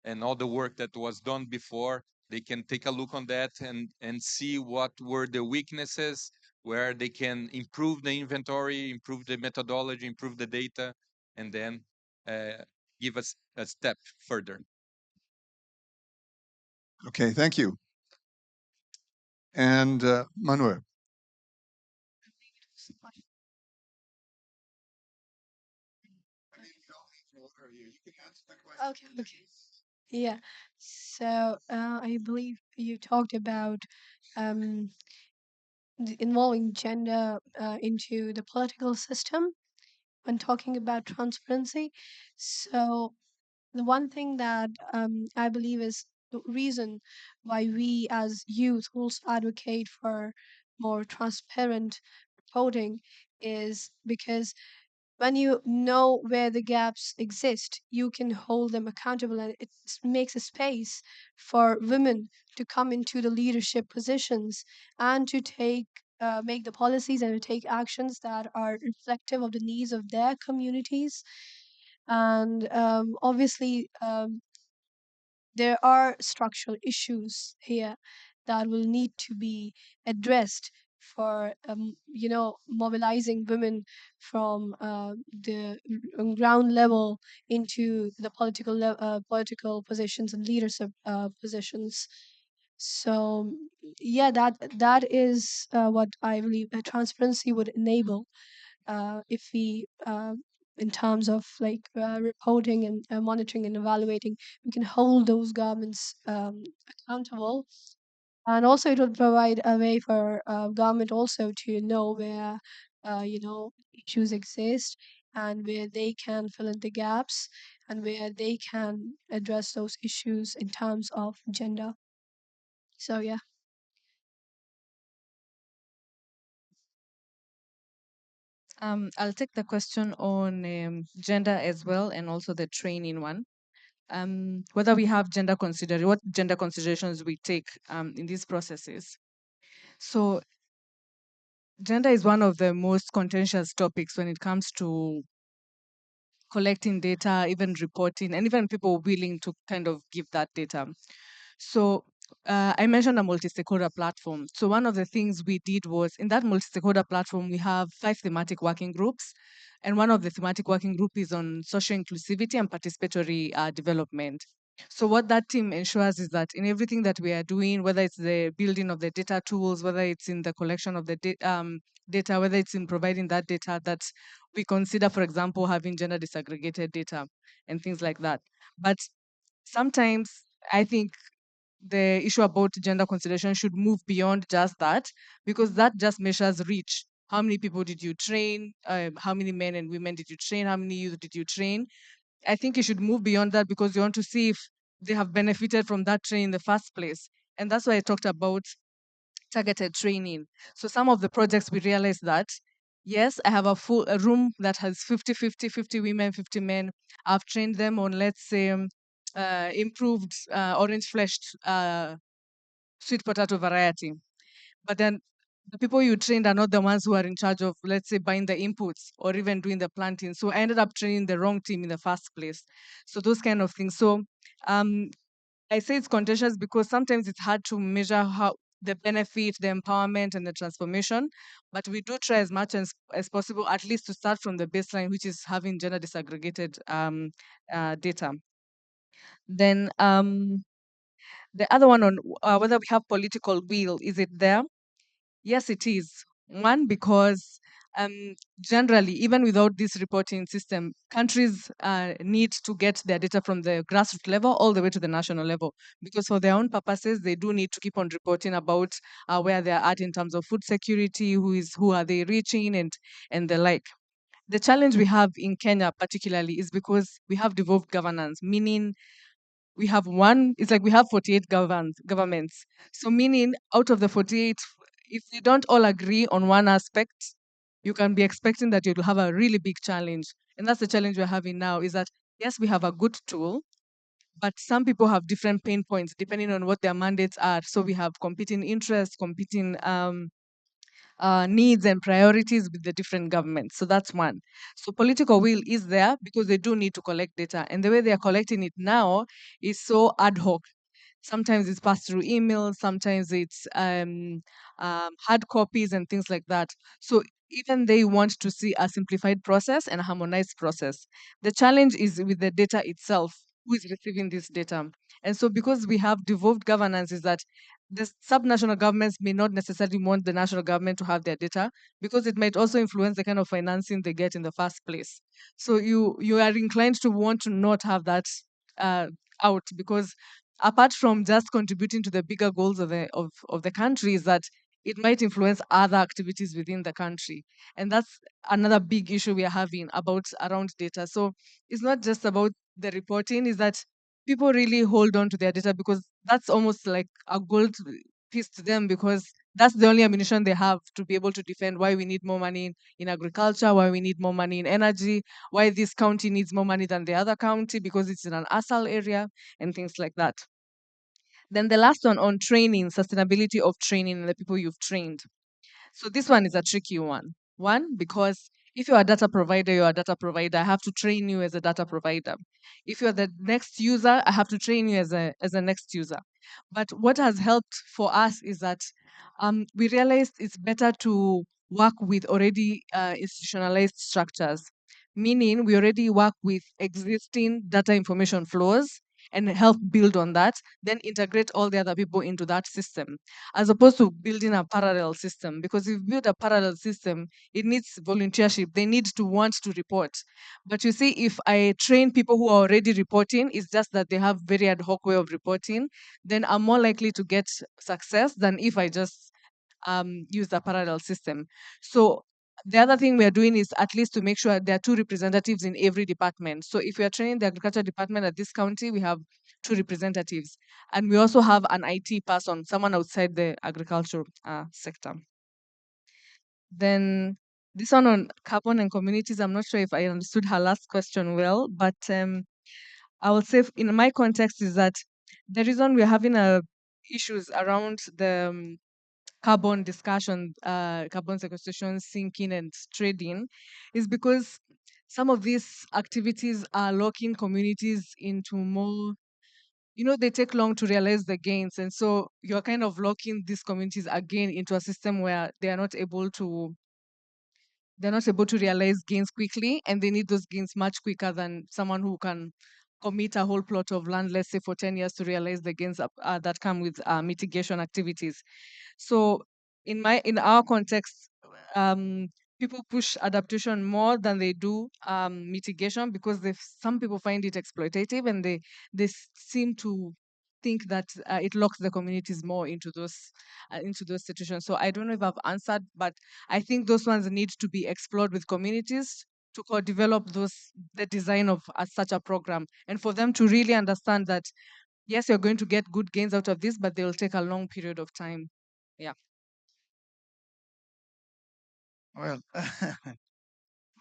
D: and all the work that was done before. They can take a look on that and see what were the weaknesses, where they can improve the inventory, improve the methodology, improve the data, and then give us a step further.
O: Okay, thank you. And Manuel.
C: Okay, okay. Yeah. So I believe you talked about um, involving gender into the political system when talking about transparency. So the one thing that I believe is the reason why we as youth also advocate for more transparent reporting is because when you know where the gaps exist, you can hold them accountable, and it makes a space for women to come into the leadership positions and to make the policies and to take actions that are reflective of the needs of their communities. And obviously, there are structural issues here that will need to be addressed for mobilizing women from the ground level into the political positions and leadership positions. So yeah, that is what I believe transparency would enable if we in terms of like reporting and monitoring and evaluating, we can hold those governments accountable. And also it will provide a way for government also to know where issues exist and where they can fill in the gaps and where they can address those issues in terms of gender. So yeah.
V: I'll take the question on gender as well, and also the training one. Whether we have what gender considerations we take in these processes. So gender is one of the most contentious topics when it comes to collecting data, even reporting, and even people willing to kind of give that data. So I mentioned a multi-stakeholder platform. So one of the things we did was in that multi-stakeholder platform, we have 5 thematic working groups. And one of the thematic working group is on social inclusivity and participatory development. So what that team ensures is that in everything that we are doing, whether it's the building of the data tools, whether it's in the collection of the data, whether it's in providing that data, that we consider, for example, having gender disaggregated data and things like that. But sometimes I think the issue about gender consideration should move beyond just that, because that just measures reach. How many people did you train? How many men and women did you train? How many youth did you train? I think you should move beyond that because you want to see if they have benefited from that training in the first place. And that's why I talked about targeted training. So some of the projects we realized that, yes, I have a room that has 50 women, 50 men. I've trained them on, let's say, improved orange fleshed sweet potato variety. But then the people you trained are not the ones who are in charge of, let's say, buying the inputs or even doing the planting. So I ended up training the wrong team in the first place. So those kind of things. So um, I say it's contentious because sometimes it's hard to measure how the benefit, the empowerment, and the transformation. But we do try as much as possible, at least to start from the baseline, which is having gender disaggregated data. Then the other one on whether we have political will, is it there? Yes, it is. One, because generally, even without this reporting system, countries need to get their data from the grassroots level all the way to the national level. Because for their own purposes, they do need to keep on reporting about where they are at in terms of food security, who are they reaching, and the like. The challenge we have in Kenya, particularly, is because we have devolved governance, meaning we have it's like we have 48 governments. So meaning out of the 48, if they don't all agree on one aspect, you can be expecting that you'll have a really big challenge. And that's the challenge we're having now, is that yes, we have a good tool, but some people have different pain points depending on what their mandates are. So we have competing interests, competing needs and priorities with the different governments. So that's one. So political will is there because they do need to collect data. And the way they are collecting it now is so ad hoc. Sometimes it's passed through emails, sometimes it's hard copies and things like that. So even they want to see a simplified process and a harmonized process. The challenge is with the data itself. Who is receiving this data? And so because we have devolved governance, is that the subnational governments may not necessarily want the national government to have their data because it might also influence the kind of financing they get in the first place. So you are inclined to want to not have that uh, out, because apart from just contributing to the bigger goals of the country, is that it might influence other activities within the country. And that's another big issue we are having about around data. So it's not just about the reporting, is that people really hold on to their data because that's almost like a gold piece to them, because that's the only ammunition they have to be able to defend why we need more money in agriculture, why we need more money in energy, why this county needs more money than the other county because it's in an ASAL area and things like that. Then the last one on training, sustainability of training and the people you've trained. So this one is a tricky one. One, because if you're a data provider, you're a data provider. I have to train you as a data provider. If you're the next user, I have to train you as a next user. But what has helped for us is that we realized it's better to work with already institutionalized structures, meaning we already work with existing data information flows and help build on that, then integrate all the other people into that system, as opposed to building a parallel system. Because if you build a parallel system, it needs volunteership. They need to want to report. But you see, if I train people who are already reporting, it's just that they have very ad hoc way of reporting, then I'm more likely to get success than if I just use the parallel system. So the other thing we are doing is at least to make sure there are 2 representatives in every department. So if we are training the agriculture department at this county, we have 2 representatives. And we also have an IT person, someone outside the agriculture sector. Then this one on carbon and communities, I'm not sure if I understood her last question well, but I will say in my context is that the reason we're having issues around the carbon discussion, carbon sequestration, sinking, and trading, is because some of these activities are locking communities into more they take long to realize the gains. And so you're kind of locking these communities again into a system where they're not able to realize gains quickly, and they need those gains much quicker than someone who can commit a whole plot of land, let's say for 10 years, to realize the gains that come with mitigation activities. So in our context, um, people push adaptation more than they do mitigation, because some people find it exploitative, and they seem to think that it locks the communities more into those situations. So I don't know if I've answered, but I think those ones need to be explored with communities to co-develop the design of such a program, and for them to really understand that yes, you're going to get good gains out of this, but they will take a long period of time. Yeah.
B: Well,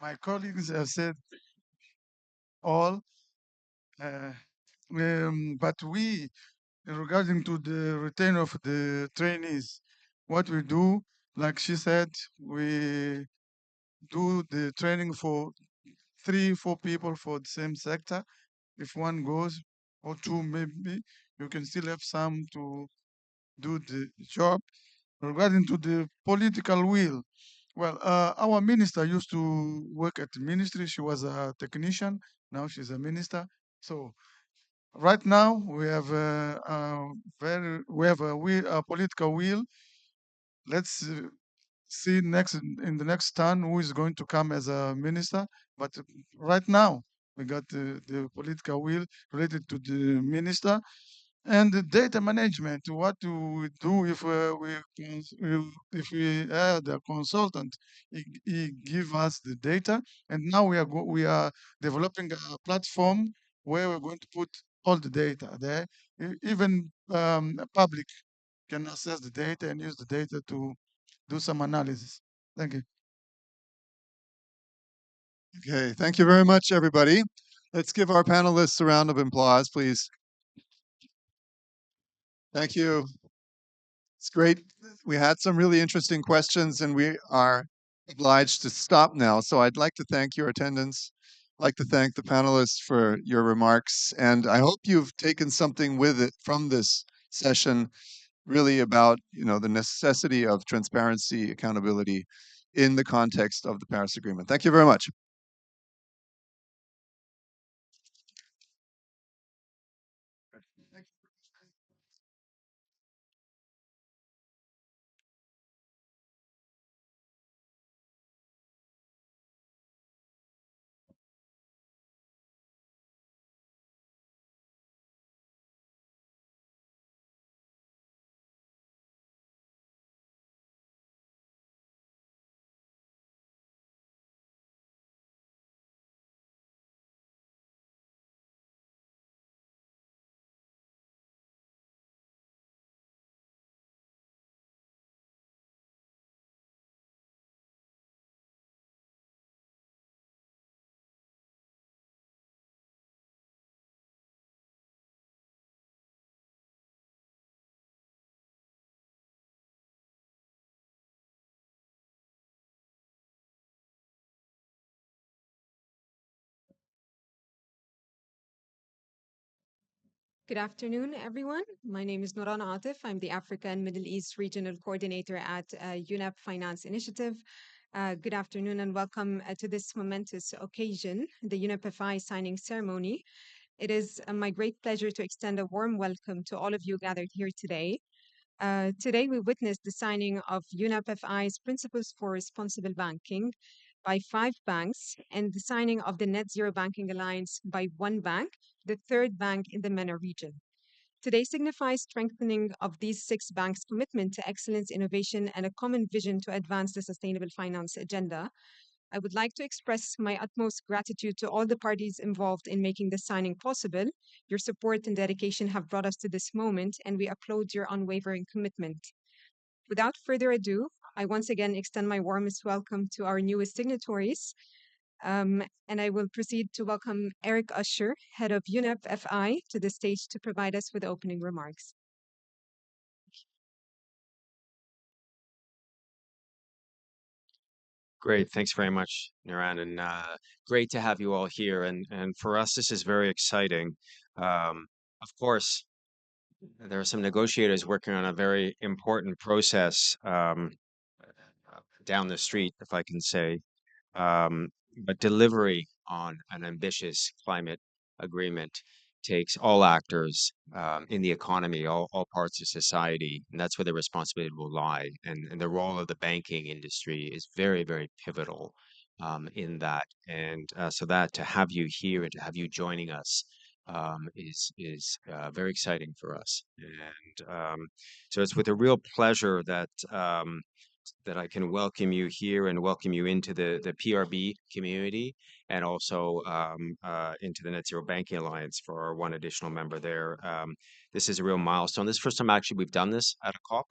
B: my colleagues have said all, uh, but regarding to the return of the trainees, what we do, like she said, we do the training for 3, 4 people for the same sector. If one goes, or two maybe, you can still have some to do the job. Regarding to the political will, well, our minister used to work at the ministry. She was a technician. Now she's a minister. So right now we have a political will. Let's see next in the next turn who is going to come as a minister. But right now we got the political will related to the minister. And the data management, what do we do if if we have the consultant, he give us the data, and now we are developing a platform where we're going to put all the data there. Even public can access the data and use the data to do some analysis. Thank you.
O: Okay, thank you very much, everybody. Let's give our panelists a round of applause, please. Thank you. It's great. We had some really interesting questions, and we are obliged to stop now. So I'd like to thank your attendance. I'd like to thank the panelists for your remarks, and I hope you've taken something with it from this session, really about the necessity of transparency, accountability in the context of the Paris Agreement. Thank you very much.
I: Good afternoon, everyone. My name is Nuran Atif. I'm the Africa and Middle East Regional Coordinator at UNEP Finance Initiative. Good afternoon and welcome to this momentous occasion, the UNEP FI signing ceremony. It is my great pleasure to extend a warm welcome to all of you gathered here today. Today, we witnessed the signing of UNEP FI's Principles for Responsible Banking by 5 banks and the signing of the Net Zero Banking Alliance by 1 bank, the 3rd bank in the MENA region. Today signifies strengthening of these 6 banks' commitment to excellence, innovation, and a common vision to advance the sustainable finance agenda. I would like to express my utmost gratitude to all the parties involved in making this signing possible. Your support and dedication have brought us to this moment, and we applaud your unwavering commitment. Without further ado, I once again extend my warmest welcome to our newest signatories. And I will proceed to welcome Eric Usher, head of UNEP FI, to the stage to provide us with opening remarks.
L: Great. Thanks very much, Niran, and great to have you all here. And for us, this is very exciting. Of course, there are some negotiators working on a very important process down the street, if I can say. But delivery on an ambitious climate agreement takes all actors in the economy, all parts of society, and that's where the responsibility will lie. And the role of the banking industry is very, very pivotal in that. And so that to have you here and to have you joining us is very exciting for us. And so it's with a real pleasure that I can welcome you here and welcome you into the PRB community and also into the Net Zero Banking Alliance for our one additional member there. This is a real milestone. This is the first time actually we've done this at a COP.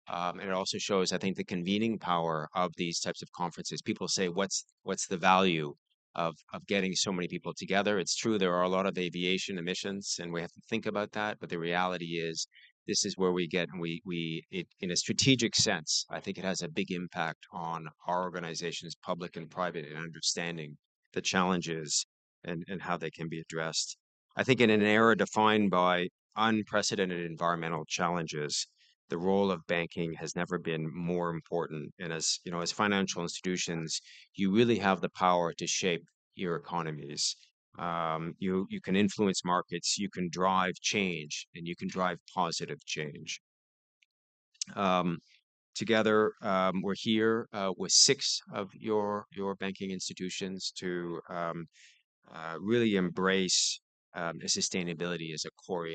L: And it also shows, I think, the convening power of these types of conferences. People say, what's the value of getting so many people together? It's true, there are a lot of aviation emissions, and we have to think about that. But the reality is, this is where we get, and it in a strategic sense, I think it has a big impact on our organizations, public and private, in understanding the challenges and how they can be addressed. I think in an era defined by unprecedented environmental challenges, the role of banking has never been more important. And as you know, as financial institutions, you really have the power to shape your economies. You can influence markets, you can drive change, and you can drive positive change. Together, we're here with 6 of your banking institutions to really embrace sustainability as a core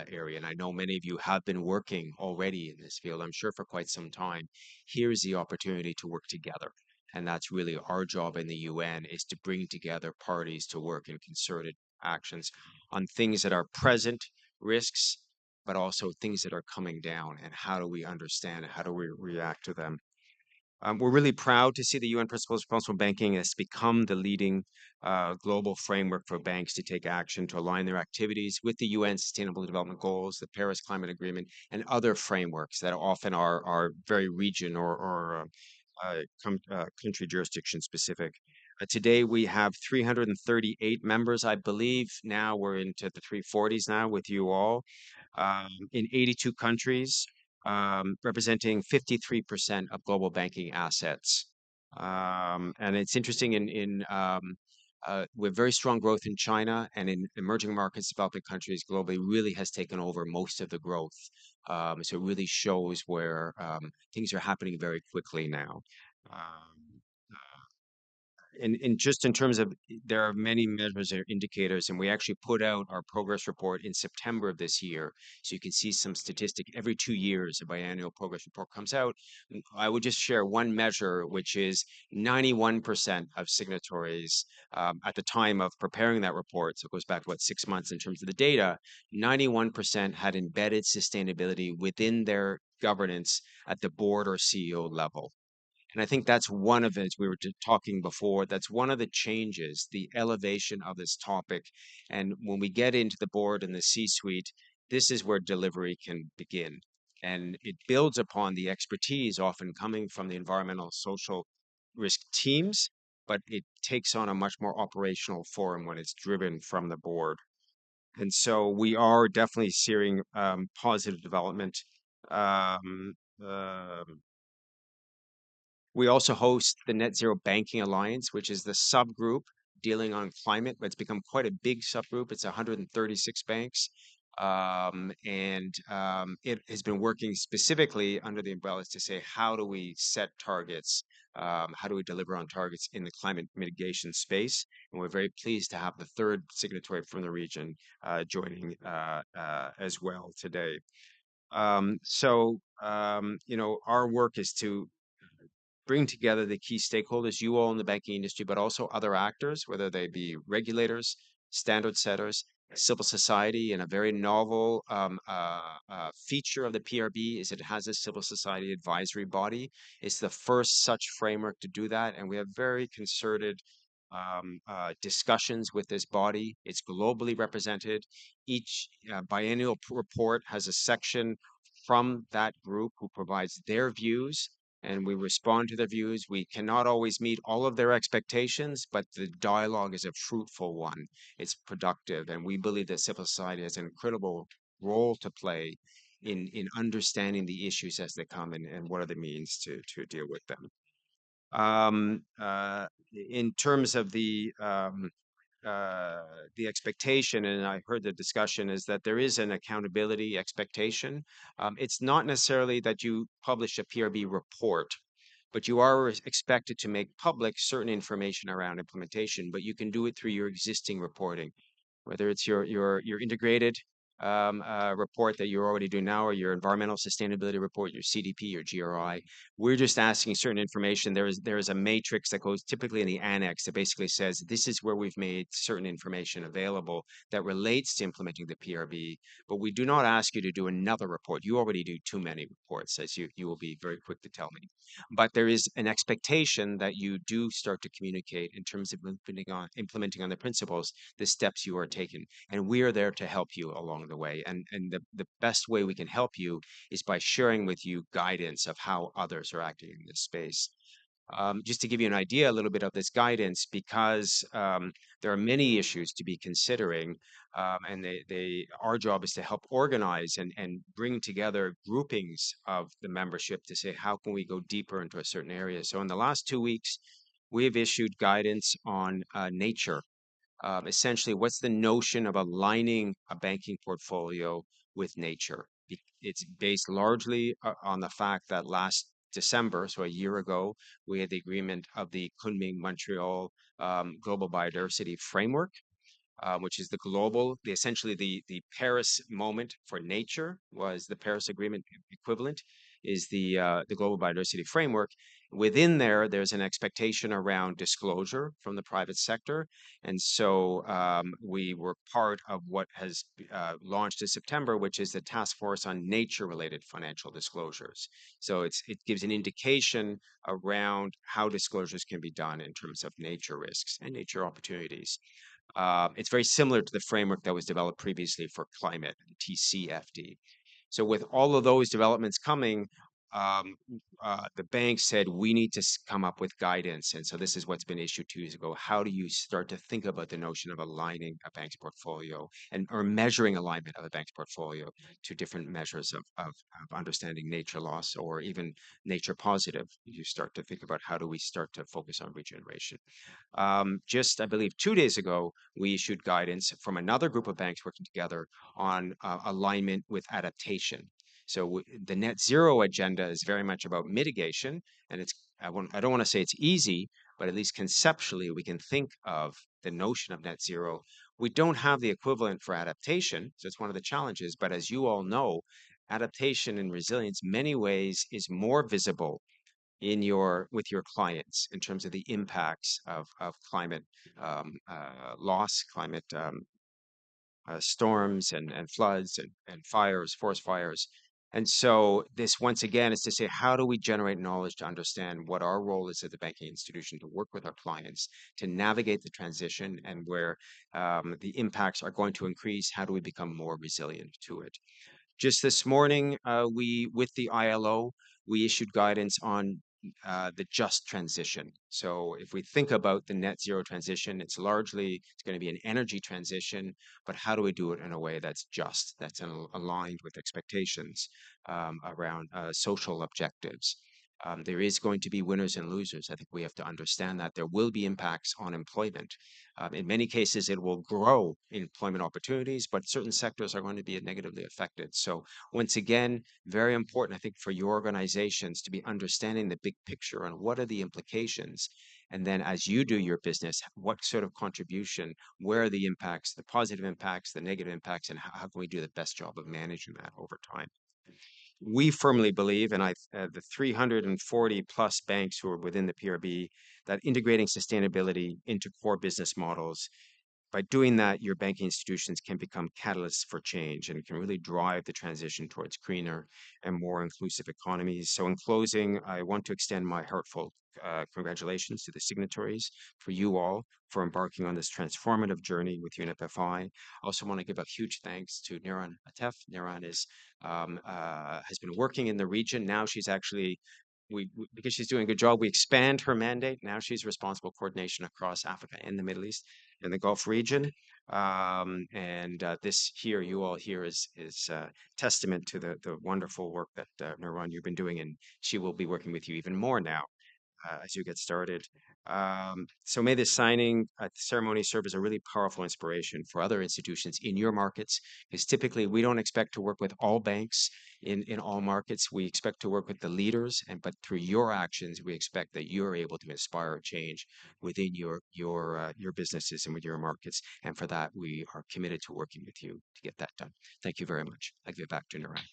L: area. And I know many of you have been working already in this field, I'm sure for quite some time. Here's the opportunity to work together. And that's really our job in the UN, is to bring together parties to work in concerted actions on things that are present risks, but also things that are coming down, and how do we understand, how do we react to them. We're really proud to see the UN Principles of Responsible Banking has become the leading global framework for banks to take action to align their activities with the UN Sustainable Development Goals, the Paris Climate Agreement, and other frameworks that often are very region or country jurisdiction specific. Today we have 338 members. I believe now we're into the 340s now with you all in 82 countries, representing 53% of global banking assets. And it's interesting with very strong growth in China and in emerging markets, developing countries globally really has taken over most of the growth. So it really shows where things are happening very quickly now. And just in terms of, there are many measures or indicators, and we actually put out our progress report in September of this year. So you can see some statistic. Every 2 years, a biannual progress report comes out. I would just share one measure, which is 91% of signatories at the time of preparing that report. So it goes back to 6 months in terms of the data. 91% had embedded sustainability within their governance at the board or CEO level. And I think that's one of, as we were talking before, that's one of the changes, the elevation of this topic. And when we get into the board and the C-suite, this is where delivery can begin. And it builds upon the expertise often coming from the environmental social risk teams, but it takes on a much more operational form when it's driven from the board. And so we are definitely seeing positive development. We also host the Net Zero Banking Alliance, which is the subgroup dealing on climate, but it's become quite a big subgroup. It's 136 banks. It has been working specifically under the umbrellas to say, how do we set targets? How do we deliver on targets in the climate mitigation space? And we're very pleased to have the 3rd signatory from the region joining as well today. You know, our work is to bring together the key stakeholders, you all in the banking industry, but also other actors, whether they be regulators, standard setters, civil society. And a very novel feature of the PRB is it has a civil society advisory body. It's the first such framework to do that. And we have very concerted discussions with this body. It's globally represented. Each biennial report has a section from that group who provides their views and we respond to their views. We cannot always meet all of their expectations, but the dialogue is a fruitful one. It's productive, and we believe that civil society has an incredible role to play in understanding the issues as they come and what are the means to deal with them. In terms of the expectation, and I heard the discussion, is that there is an accountability expectation. It's not necessarily that you publish a PRB report, but you are expected to make public certain information around implementation, but you can do it through your existing reporting, whether it's your integrated report that you're already doing now, or your environmental sustainability report, your CDP, your GRI. We're just asking certain information. There is a matrix that goes typically in the annex that basically says this is where we've made certain information available that relates to implementing the PRB, but we do not ask you to do another report. You already do too many reports, as you will be very quick to tell me. But there is an expectation that you do start to communicate in terms of implementing on the principles, the steps you are taking. And we are there to help you along the way. And the best way we can help you is by sharing with you guidance of how others are acting in this space. Just to give you an idea a little bit of this guidance, because there are many issues to be considering, and our job is to help organize and bring together groupings of the membership to say, how can we go deeper into a certain area? So in the last 2 weeks, we have issued guidance on nature. Essentially, what's the notion of aligning a banking portfolio with nature? It's based largely on the fact that last December, so a year ago, we had the agreement of the Kunming-Montreal Global Biodiversity Framework, which is essentially the Paris moment for nature was the Paris Agreement equivalent, is the Global Biodiversity Framework. Within there's an expectation around disclosure from the private sector. And so we were part of what has launched in September, which is the Task Force on Nature-related Financial Disclosures. So it gives an indication around how disclosures can be done in terms of nature risks and nature opportunities. It's very similar to the framework that was developed previously for climate, TCFD. So with all of those developments coming, the bank said we need to come up with guidance. And so this is what's been issued 2 years ago. How do you start to think about the notion of aligning a bank's portfolio or measuring alignment of a bank's portfolio to different measures of understanding nature loss or even nature positive? You start to think about how do we start to focus on regeneration. Just, I believe, 2 days ago, we issued guidance from another group of banks working together on alignment with adaptation. So the net zero agenda is very much about mitigation, and I don't want to say it's easy, but at least conceptually we can think of the notion of net zero. We don't have the equivalent for adaptation, so it's one of the challenges. But as you all know, adaptation and resilience, many ways, is more visible with your clients in terms of the impacts of climate loss, climate storms and floods and fires, forest fires. And so this, once again, is to say, how do we generate knowledge to understand what our role is as the banking institution to work with our clients to navigate the transition, and where the impacts are going to increase, how do we become more resilient to it? Just this morning, with the ILO, we issued guidance on the just transition. So if we think about the net zero transition, it's going to be an energy transition, but how do we do it in a way that's just, that's aligned with expectations around social objectives? There is going to be winners and losers. I think we have to understand that there will be impacts on employment. In many cases, it will grow employment opportunities, but certain sectors are going to be negatively affected. So once again, very important, I think, for your organizations to be understanding the big picture on what are the implications. And then as you do your business, what sort of contribution, where are the impacts, the positive impacts, the negative impacts, and how can we do the best job of managing that over time? We firmly believe, and the 340 plus banks who are within the PRB, that integrating sustainability into core business models, by doing that, your banking institutions can become catalysts for change and can really drive the transition towards greener and more inclusive economies. So in closing, I want to extend my heartfelt congratulations to the signatories, for you all, for embarking on this transformative journey with UNEP FI. I also want to give a huge thanks to Niran Atef. Niran has been working in the region. Now she's actually because she's doing a good job, we expand her mandate. Now she's responsible for coordination across Africa and the Middle East and the Gulf region. This here, you all here is testament to the wonderful work that Nuran, you've been doing, and she will be working with you even more now as you get started. So may this signing ceremony serve as a really powerful inspiration for other institutions in your markets, because typically we don't expect to work with all banks in all markets. We expect to work with the leaders, but through your actions, we expect that you're able to inspire change within your businesses and with your markets. And for that, we are committed to working with you to get that done. Thank you very much. I give it back to Nuran.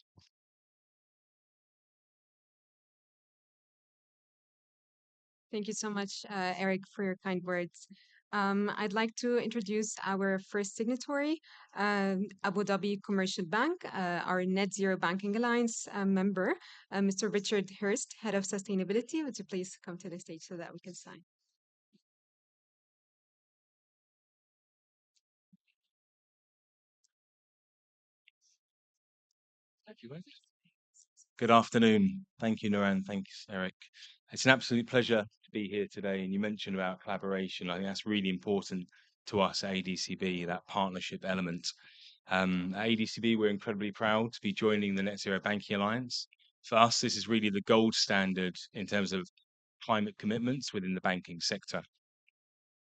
I: Thank you so much, Eric, for your kind words. I'd like to introduce our first signatory, Abu Dhabi Commercial Bank, our Net Zero Banking Alliance member, Mr. Richard Hurst, Head of Sustainability. Would you please come to the stage so that we can sign?
H: Good afternoon. Thank you, Nuran. Thanks, Eric. It's an absolute pleasure to be here today. And you mentioned about collaboration. I think that's really important to us at ADCB, that partnership element. At ADCB, we're incredibly proud to be joining the Net Zero Banking Alliance. For us, this is really the gold standard in terms of climate commitments within the banking sector.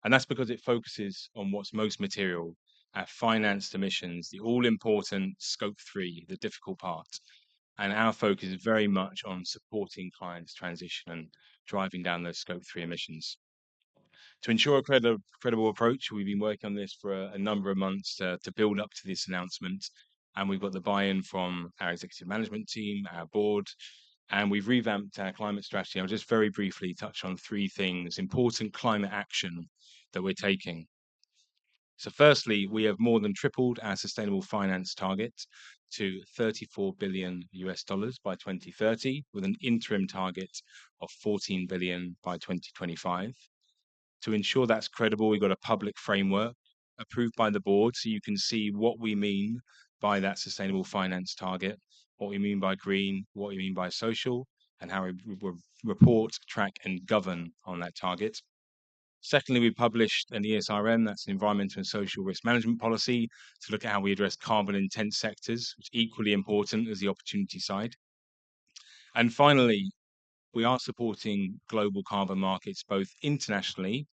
H: And that's because it focuses on what's most material, our financed emissions, the all-important Scope 3, the difficult part. And our focus is very much on supporting clients' transition and driving down those Scope 3 emissions. To ensure a credible approach, we've been working on this for a number of months to build up to this announcement. And we've got the buy-in from our executive management team, our board, and we've revamped our climate strategy. I'll just very briefly touch on three things, important climate action that we're taking. So firstly, we have more than tripled our sustainable finance target to $34 billion by 2030, with an interim target of $14 billion by 2025. To ensure that's credible, we've got a public framework approved by the board, so you can see what we mean by that sustainable finance target, what we mean by green, what we mean by social, and how we report, track, and govern on that target. Secondly, we published an ESRM, that's an environmental and social risk management policy, to look at how we address carbon intense sectors, which is equally important as the opportunity side. And finally, we are supporting global carbon markets both internationally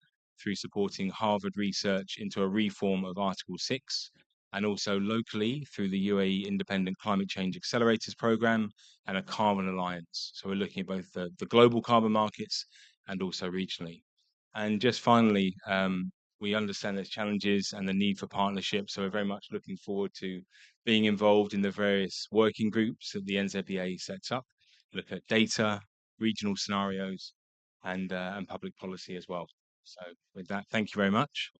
H: through supporting Harvard research into a reform of Article 6, and also locally through the UAE Independent Climate Change Accelerators Programme and a Carbon Alliance. So we're looking at both the global carbon markets and also regionally. And just finally, we understand there's challenges and the need for partnership. So we're very much looking forward to being involved in the various working groups that the NZBA sets up, look at data, regional scenarios, and public policy as well. So with that, thank you very much.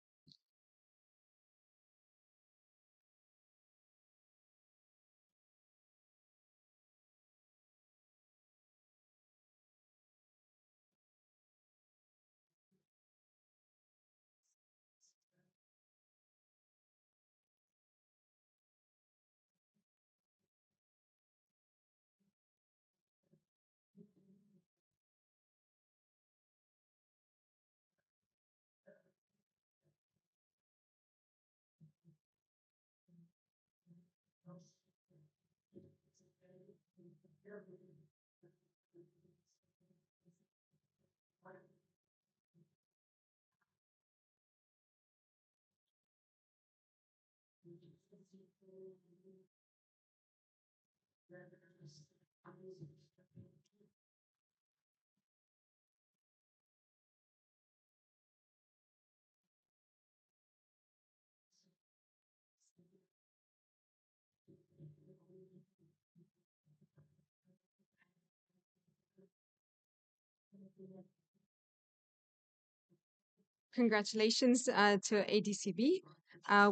I: Congratulations to ADCB.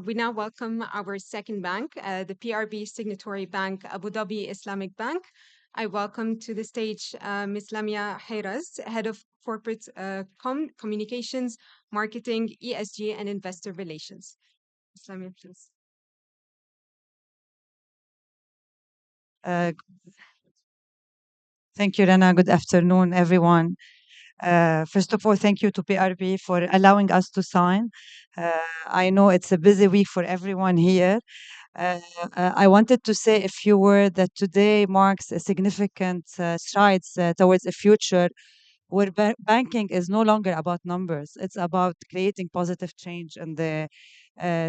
I: We now welcome our second bank, the PRB signatory bank, Abu Dhabi Islamic Bank. I welcome to the stage Ms. Lamia Heiraz, Head of Corporate Communications, Marketing, ESG, and Investor Relations. Ms. Lamia, please.
G: Thank you, Rana. Good afternoon, everyone. First of all, thank you to PRB for allowing us to sign. I know it's a busy week for everyone here. I wanted to say a few words that today marks a significant strides towards a future where banking is no longer about numbers. It's about creating positive change in the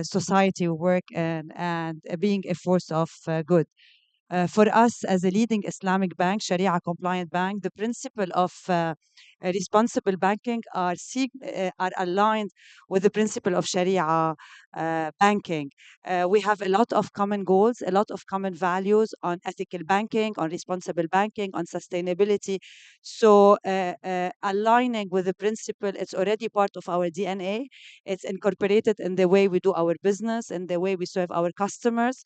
G: society we work in and being a force of good. For us as a leading Islamic bank, Sharia compliant bank, the principle of responsible banking are aligned with the principle of Sharia banking. We have a lot of common goals, a lot of common values on ethical banking, on responsible banking, on sustainability. So aligning with the principle, it's already part of our DNA. It's incorporated in the way we do our business and the way we serve our customers.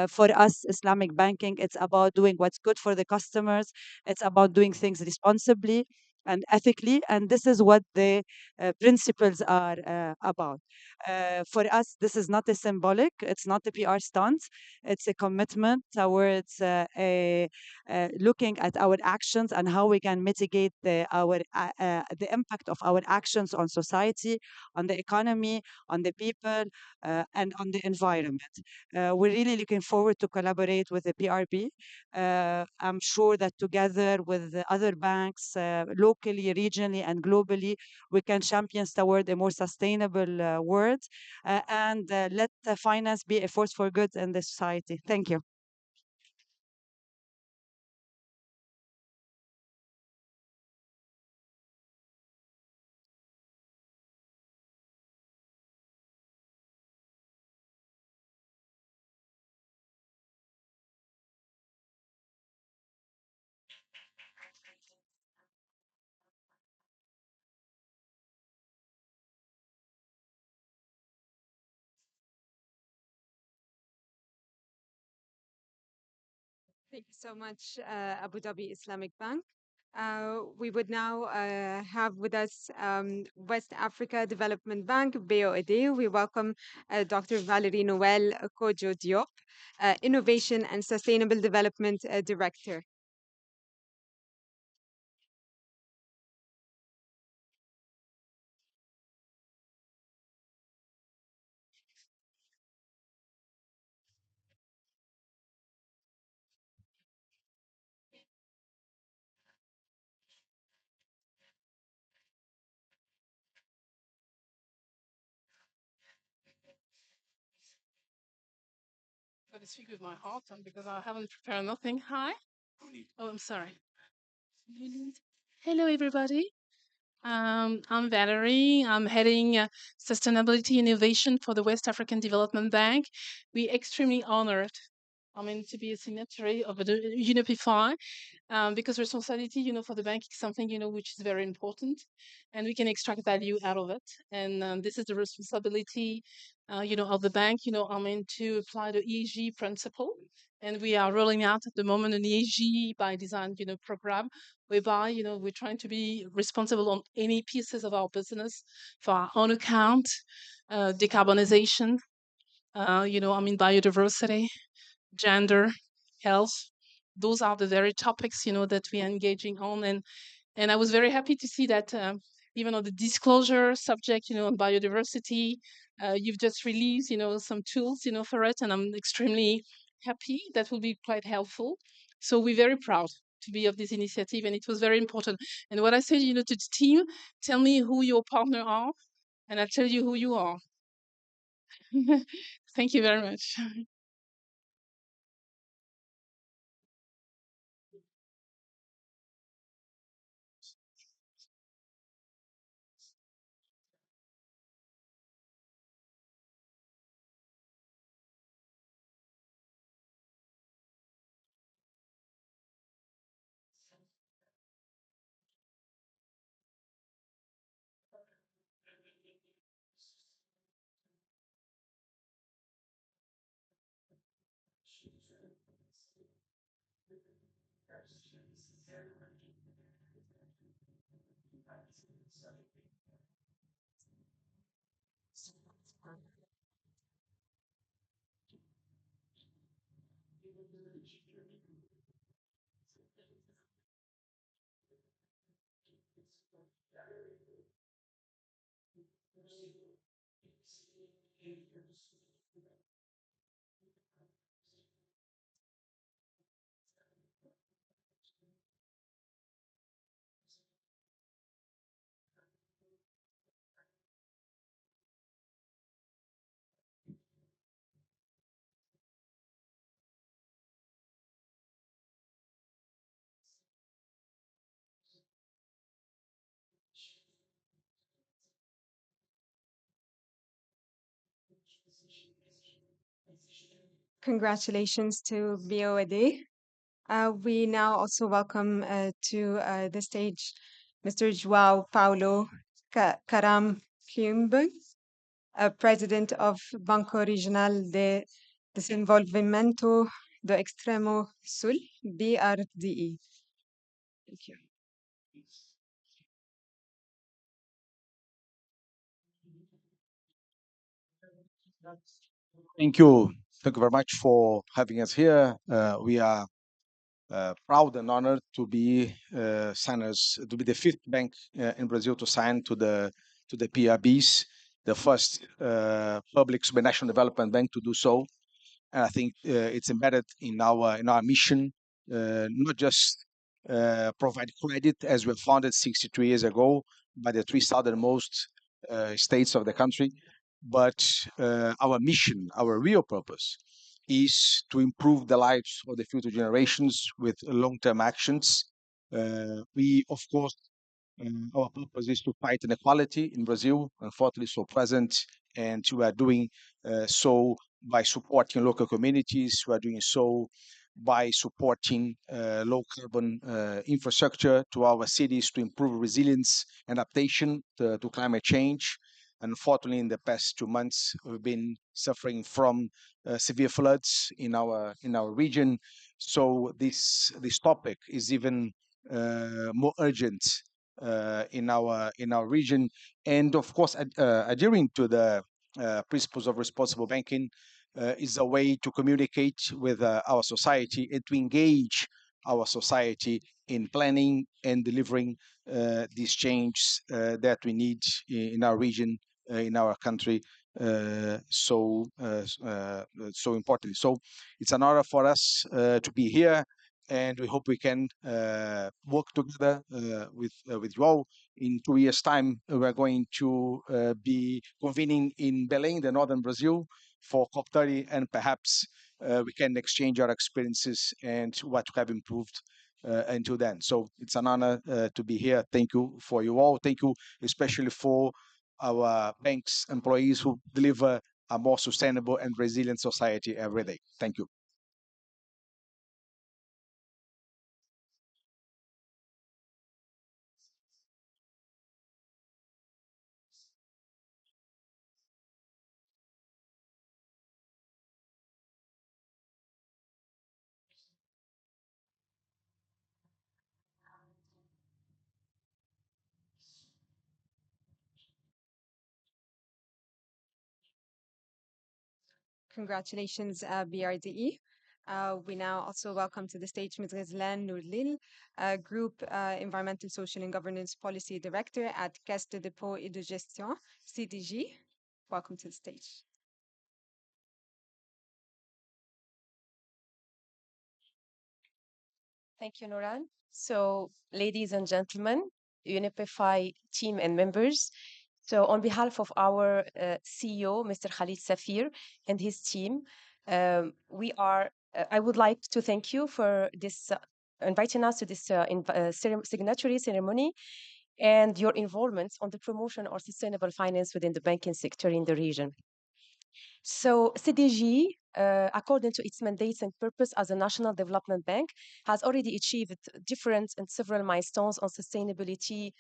G: For us, Islamic banking, it's about doing what's good for the customers. It's about doing things responsibly and ethically. And this is what the principles are about. For us, this is not a symbolic, it's not a PR stunt. It's a commitment towards looking at our actions and how we can mitigate the impact of our actions on society, on the economy, on the people, and on the environment. We're really looking forward to collaborate with the PRB. I'm sure that together with the other banks, locally, regionally, and globally, we can champion toward a more sustainable world and let finance be a force for good in the society. Thank you.
I: Thank you so much, Abu Dhabi Islamic Bank. We would now have with us West Africa Development Bank, BOAD. We welcome Dr. Valerie Noel Kojo Diop, Innovation and Sustainable Development Director.
J: Got to speak with my heart on because I haven't prepared nothing. Hi. Oh, I'm sorry. Hello, everybody. I'm Valerie. I'm heading Sustainability Innovation for the West African Development Bank. We're extremely honored, to be a signatory of the UNEP because responsibility, for the bank is something, which is very important, and we can extract value out of it. And this is the responsibility, of the bank, to apply the ESG principle. And we are rolling out at the moment an ESG by design, program whereby, we're trying to be responsible on any pieces of our business for our own account, decarbonization, biodiversity, gender, health. Those are the very topics, that we are engaging on. And I was very happy to see that even on the disclosure subject, on biodiversity, you've just released, some tools, for it. And I'm extremely happy. That will be quite helpful. So we're very proud to be of this initiative, and it was very important. And what I said, to the team, tell me who your partner are, and I'll tell you who you are. Thank you very much.
I: Congratulations to BOAD. We now also welcome to the stage Mr. João Paulo Caram Kiumbe, President of Banco Regional de Desenvolvimento do Extremo Sul, BRDE. Thank you.
F: Thank you. Thank you very much for having us here. We are proud and honored to be signers, to be the fifth bank in Brazil to sign to the PRBs, the first public supranational development bank to do so. And I think it's embedded in our mission, not just provide credit as we were founded 63 years ago by the three southernmost states of the country, but our mission, our real purpose, is to improve the lives of the future generations with long-term actions. We, of course, our purpose is to fight inequality in Brazil, unfortunately so present, and we are doing so by supporting local communities. We are doing so by supporting low carbon infrastructure to our cities to improve resilience and adaptation to climate change. Unfortunately, in the past 2 months, we've been suffering from severe floods in our region. So this topic is even more urgent in our region, and of course, adhering to the principles of responsible banking is a way to communicate with our society and to engage our society in planning and delivering these changes that we need in our region, in our country, so importantly. So it's an honor for us to be here, and we hope we can work together with you all. In 2 years' time, we're going to be convening in Belém, the northern Brazil, for COP30, and perhaps we can exchange our experiences and what we have improved until then. So it's an honor to be here. Thank you for you all. Thank you especially for our bank's employees who deliver a more sustainable and resilient society every day. Thank you.
I: Congratulations, BRDE. We now also welcome to the stage Ms. Ghazlan Nourlil, Group Environmental, Social and Governance Policy Director at Caisse de dépôt et de gestion, CDG. Welcome to the stage.
M: Thank you, Noran. So, ladies and gentlemen, UNEP team and members, so on behalf of our CEO, Mr. Khalid Safir, and his team, I would like to thank you for this inviting us to this signatory ceremony and your involvement on the promotion of sustainable finance within the banking sector in the region. So CDG, according to its mandates and purpose as a national development bank, has already achieved different and several milestones on sustainability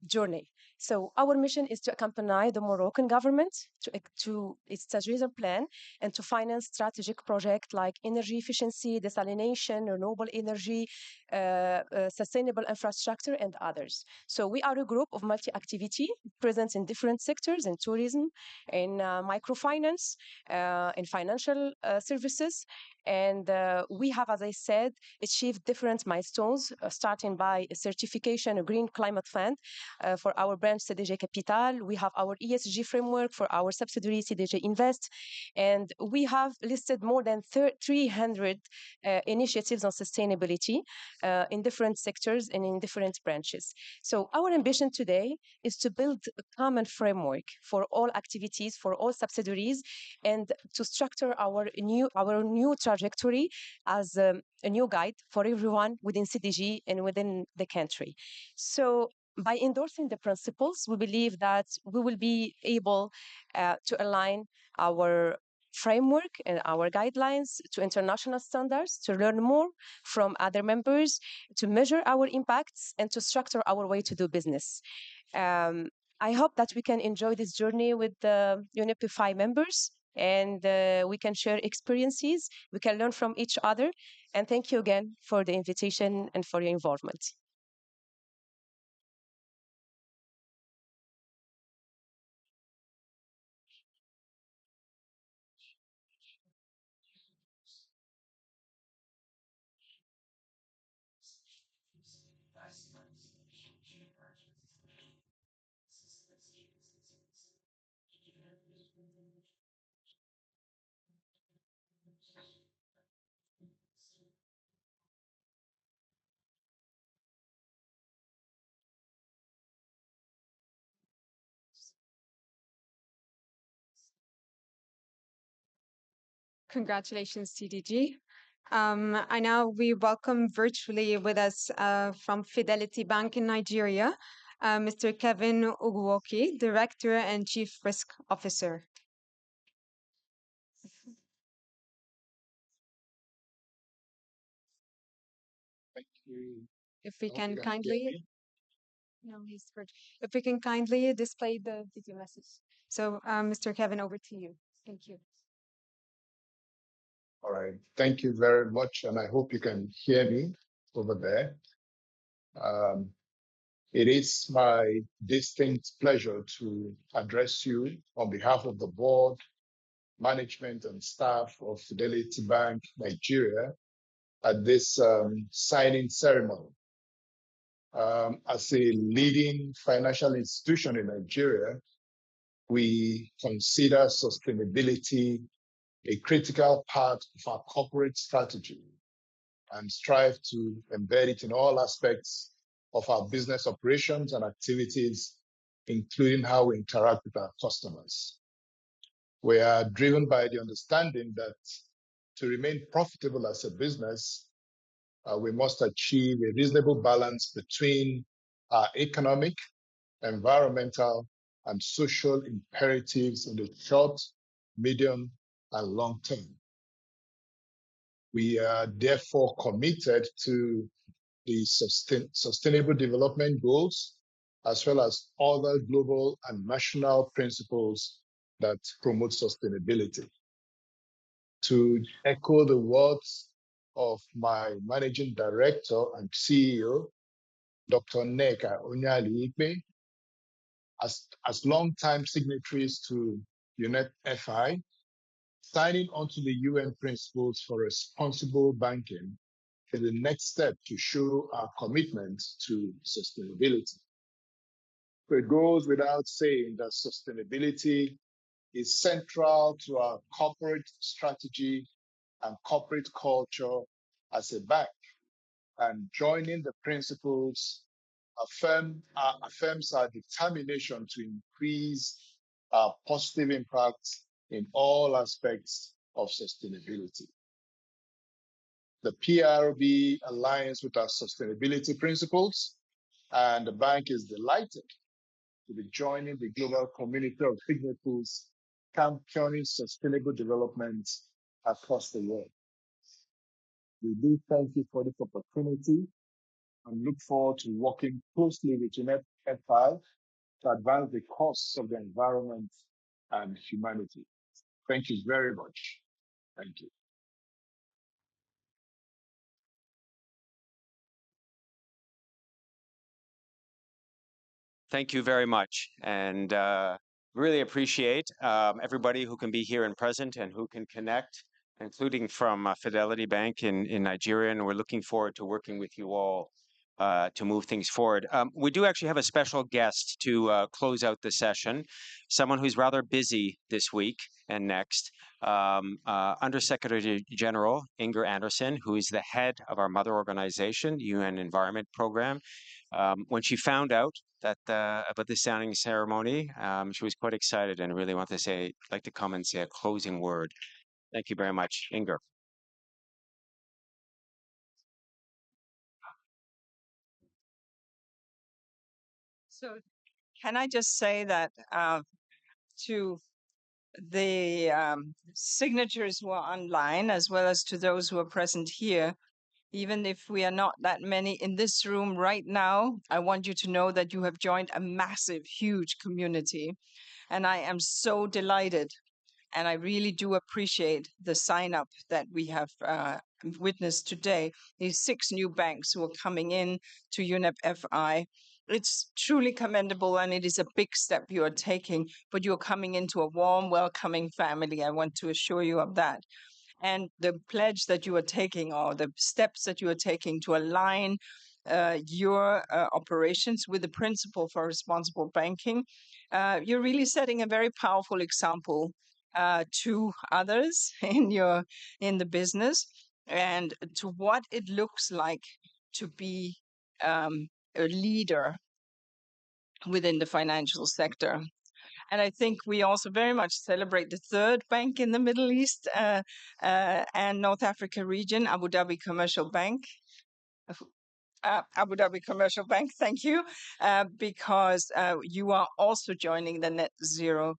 M: journey. So our mission is to accompany the Moroccan government to its strategic plan and to finance strategic projects like energy efficiency, desalination, renewable energy, sustainable infrastructure, and others. So we are a group of multi-activity present in different sectors, in tourism, in microfinance, in financial services, And we have, as I said, achieved different milestones, starting by a certification, a green climate fund for our branch CDG Capital. We have our ESG framework for our subsidiary CDG Invest. And we have listed more than 300 initiatives on sustainability in different sectors and in different branches. So our ambition today is to build a common framework for all activities, for all subsidiaries, and to structure our new trajectory as a new guide for everyone within CDG and within the country. So by endorsing the principles, we believe that we will be able to align our framework and our guidelines to international standards, to learn more from other members, to measure our impacts, and to structure our way to do business. I hope that we can enjoy this journey with the UNEP 5 members, and we can share experiences, we can learn from each other. And thank you again for the invitation and for your involvement.
I: Congratulations, TDG. I now we welcome virtually with us from Fidelity Bank in Nigeria, Mr. Kevin Ugwoki, Director and Chief Risk Officer.
P: Thank you.
I: If we
P: Hope
I: can
P: you can hear
I: kindly,
P: me.
I: no, if we can kindly display the video message. So, Mr. Kevin, over to you. Thank you.
P: All right. Thank you very much, and I hope you can hear me over there. It is my distinct pleasure to address you on behalf of the board, management, and staff of Fidelity Bank Nigeria at this signing ceremony. As a leading financial institution in Nigeria, we consider sustainability a critical part of our corporate strategy and strive to embed it in all aspects of our business operations and activities, including how we interact with our customers. We are driven by the understanding that to remain profitable as a business, we must achieve a reasonable balance between our economic, environmental, and social imperatives in the short, medium, and long term. We are therefore committed to the sustainable development goals, as well as other global and national principles that promote sustainability. To echo the words of my managing director and CEO, Dr. Nneka Onyeali-Ikpe, as long-time signatories to UNEP FI, signing onto the UN principles for responsible banking is the next step to show our commitment to sustainability. So it goes without saying that sustainability is central to our corporate strategy and corporate culture as a bank, and joining the principles affirms our determination to increase our positive impact in all aspects of sustainability. The PRB aligns with our sustainability principles, and the bank is delighted to be joining the global community of signatories championing sustainable development across the world. We do thank you for this opportunity and look forward to working closely with UNEP FI to advance the cause of the environment and humanity. Thank you very much. Thank you.
L: Thank you very much, and really appreciate everybody who can be here and present and who can connect including from Fidelity Bank in Nigeria, and we're looking forward to working with you all to move things forward. We do actually have a special guest to close out the session, someone who's rather busy this week and next, Undersecretary General Inger Andersen, who is the head of our mother organization, UN Environment Program. When she found out that about the signing ceremony, she was quite excited and really wanted to like to come and say a closing word. Thank you very much, Inger.
Q: So can I just say that to the signatures who are online, as well as to those who are present here, even if we are not that many in this room right now, I want you to know that you have joined a massive, huge community. And I am so delighted. And I really do appreciate the sign up that we have witnessed today. These 6 new banks who are coming in to UNEP FI. It's truly commendable and it is a big step you are taking, but you're coming into a warm, welcoming family. I want to assure you of that. And the pledge that you are taking, or the steps that you are taking to align your operations with the principle for responsible banking, you're really setting a very powerful example to others in the business, and to what it looks like to be a leader within the financial sector. And I think we also very much celebrate the 3rd bank in the Middle East and North Africa region, Abu Dhabi Commercial Bank. Abu Dhabi Commercial Bank, thank you, because you are also joining the Net Zero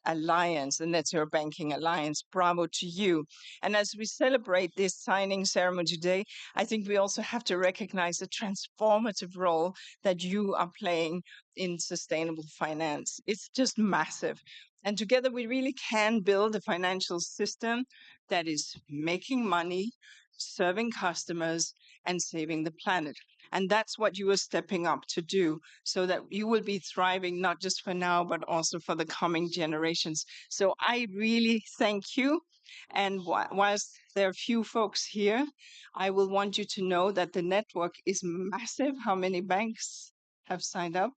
Q: Alliance, the Net Zero Banking Alliance. Bravo to you. And as we celebrate this signing ceremony today, I think we also have to recognize the transformative role that you are playing in sustainable finance. It's just massive. And together we really can build a financial system that is making money, serving customers, and saving the planet. And that's what you are stepping up to do, so that you will be thriving not just for now, but also for the coming generations. So I really thank you. And whilst there are few folks here, I will want you to know that the network is massive. How many banks have signed up?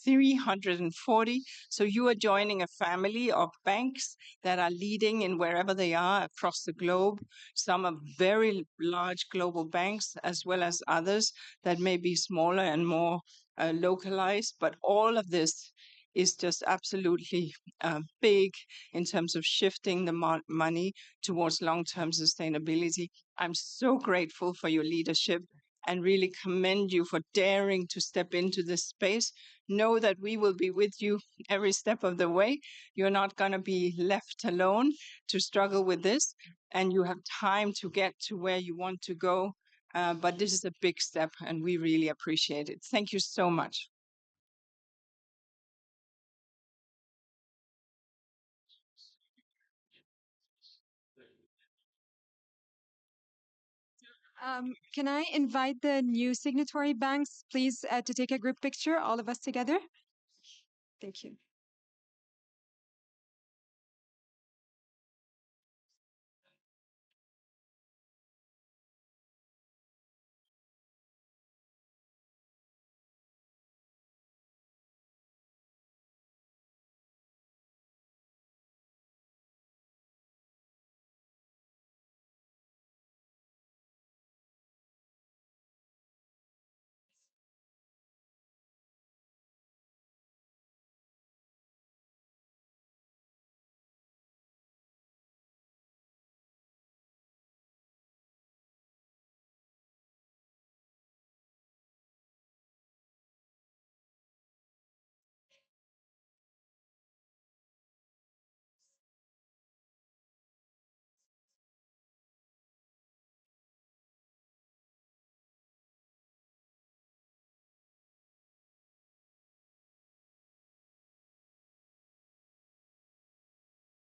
Q: 340. So you are joining a family of banks that are leading in wherever they are across the globe. Some are very large global banks, as well as others that may be smaller and more localized. But all of this is just absolutely big in terms of shifting the money towards long-term sustainability. I'm so grateful for your leadership and really commend you for daring to step into this space. Know that we will be with you every step of the way. You're not going to be left alone to struggle with this, and you have time to get to where you want to go. But this is a big step, and we really appreciate it. Thank you so much.
I: Can I invite the new signatory banks, please, to take a group picture, all of us together? Thank you.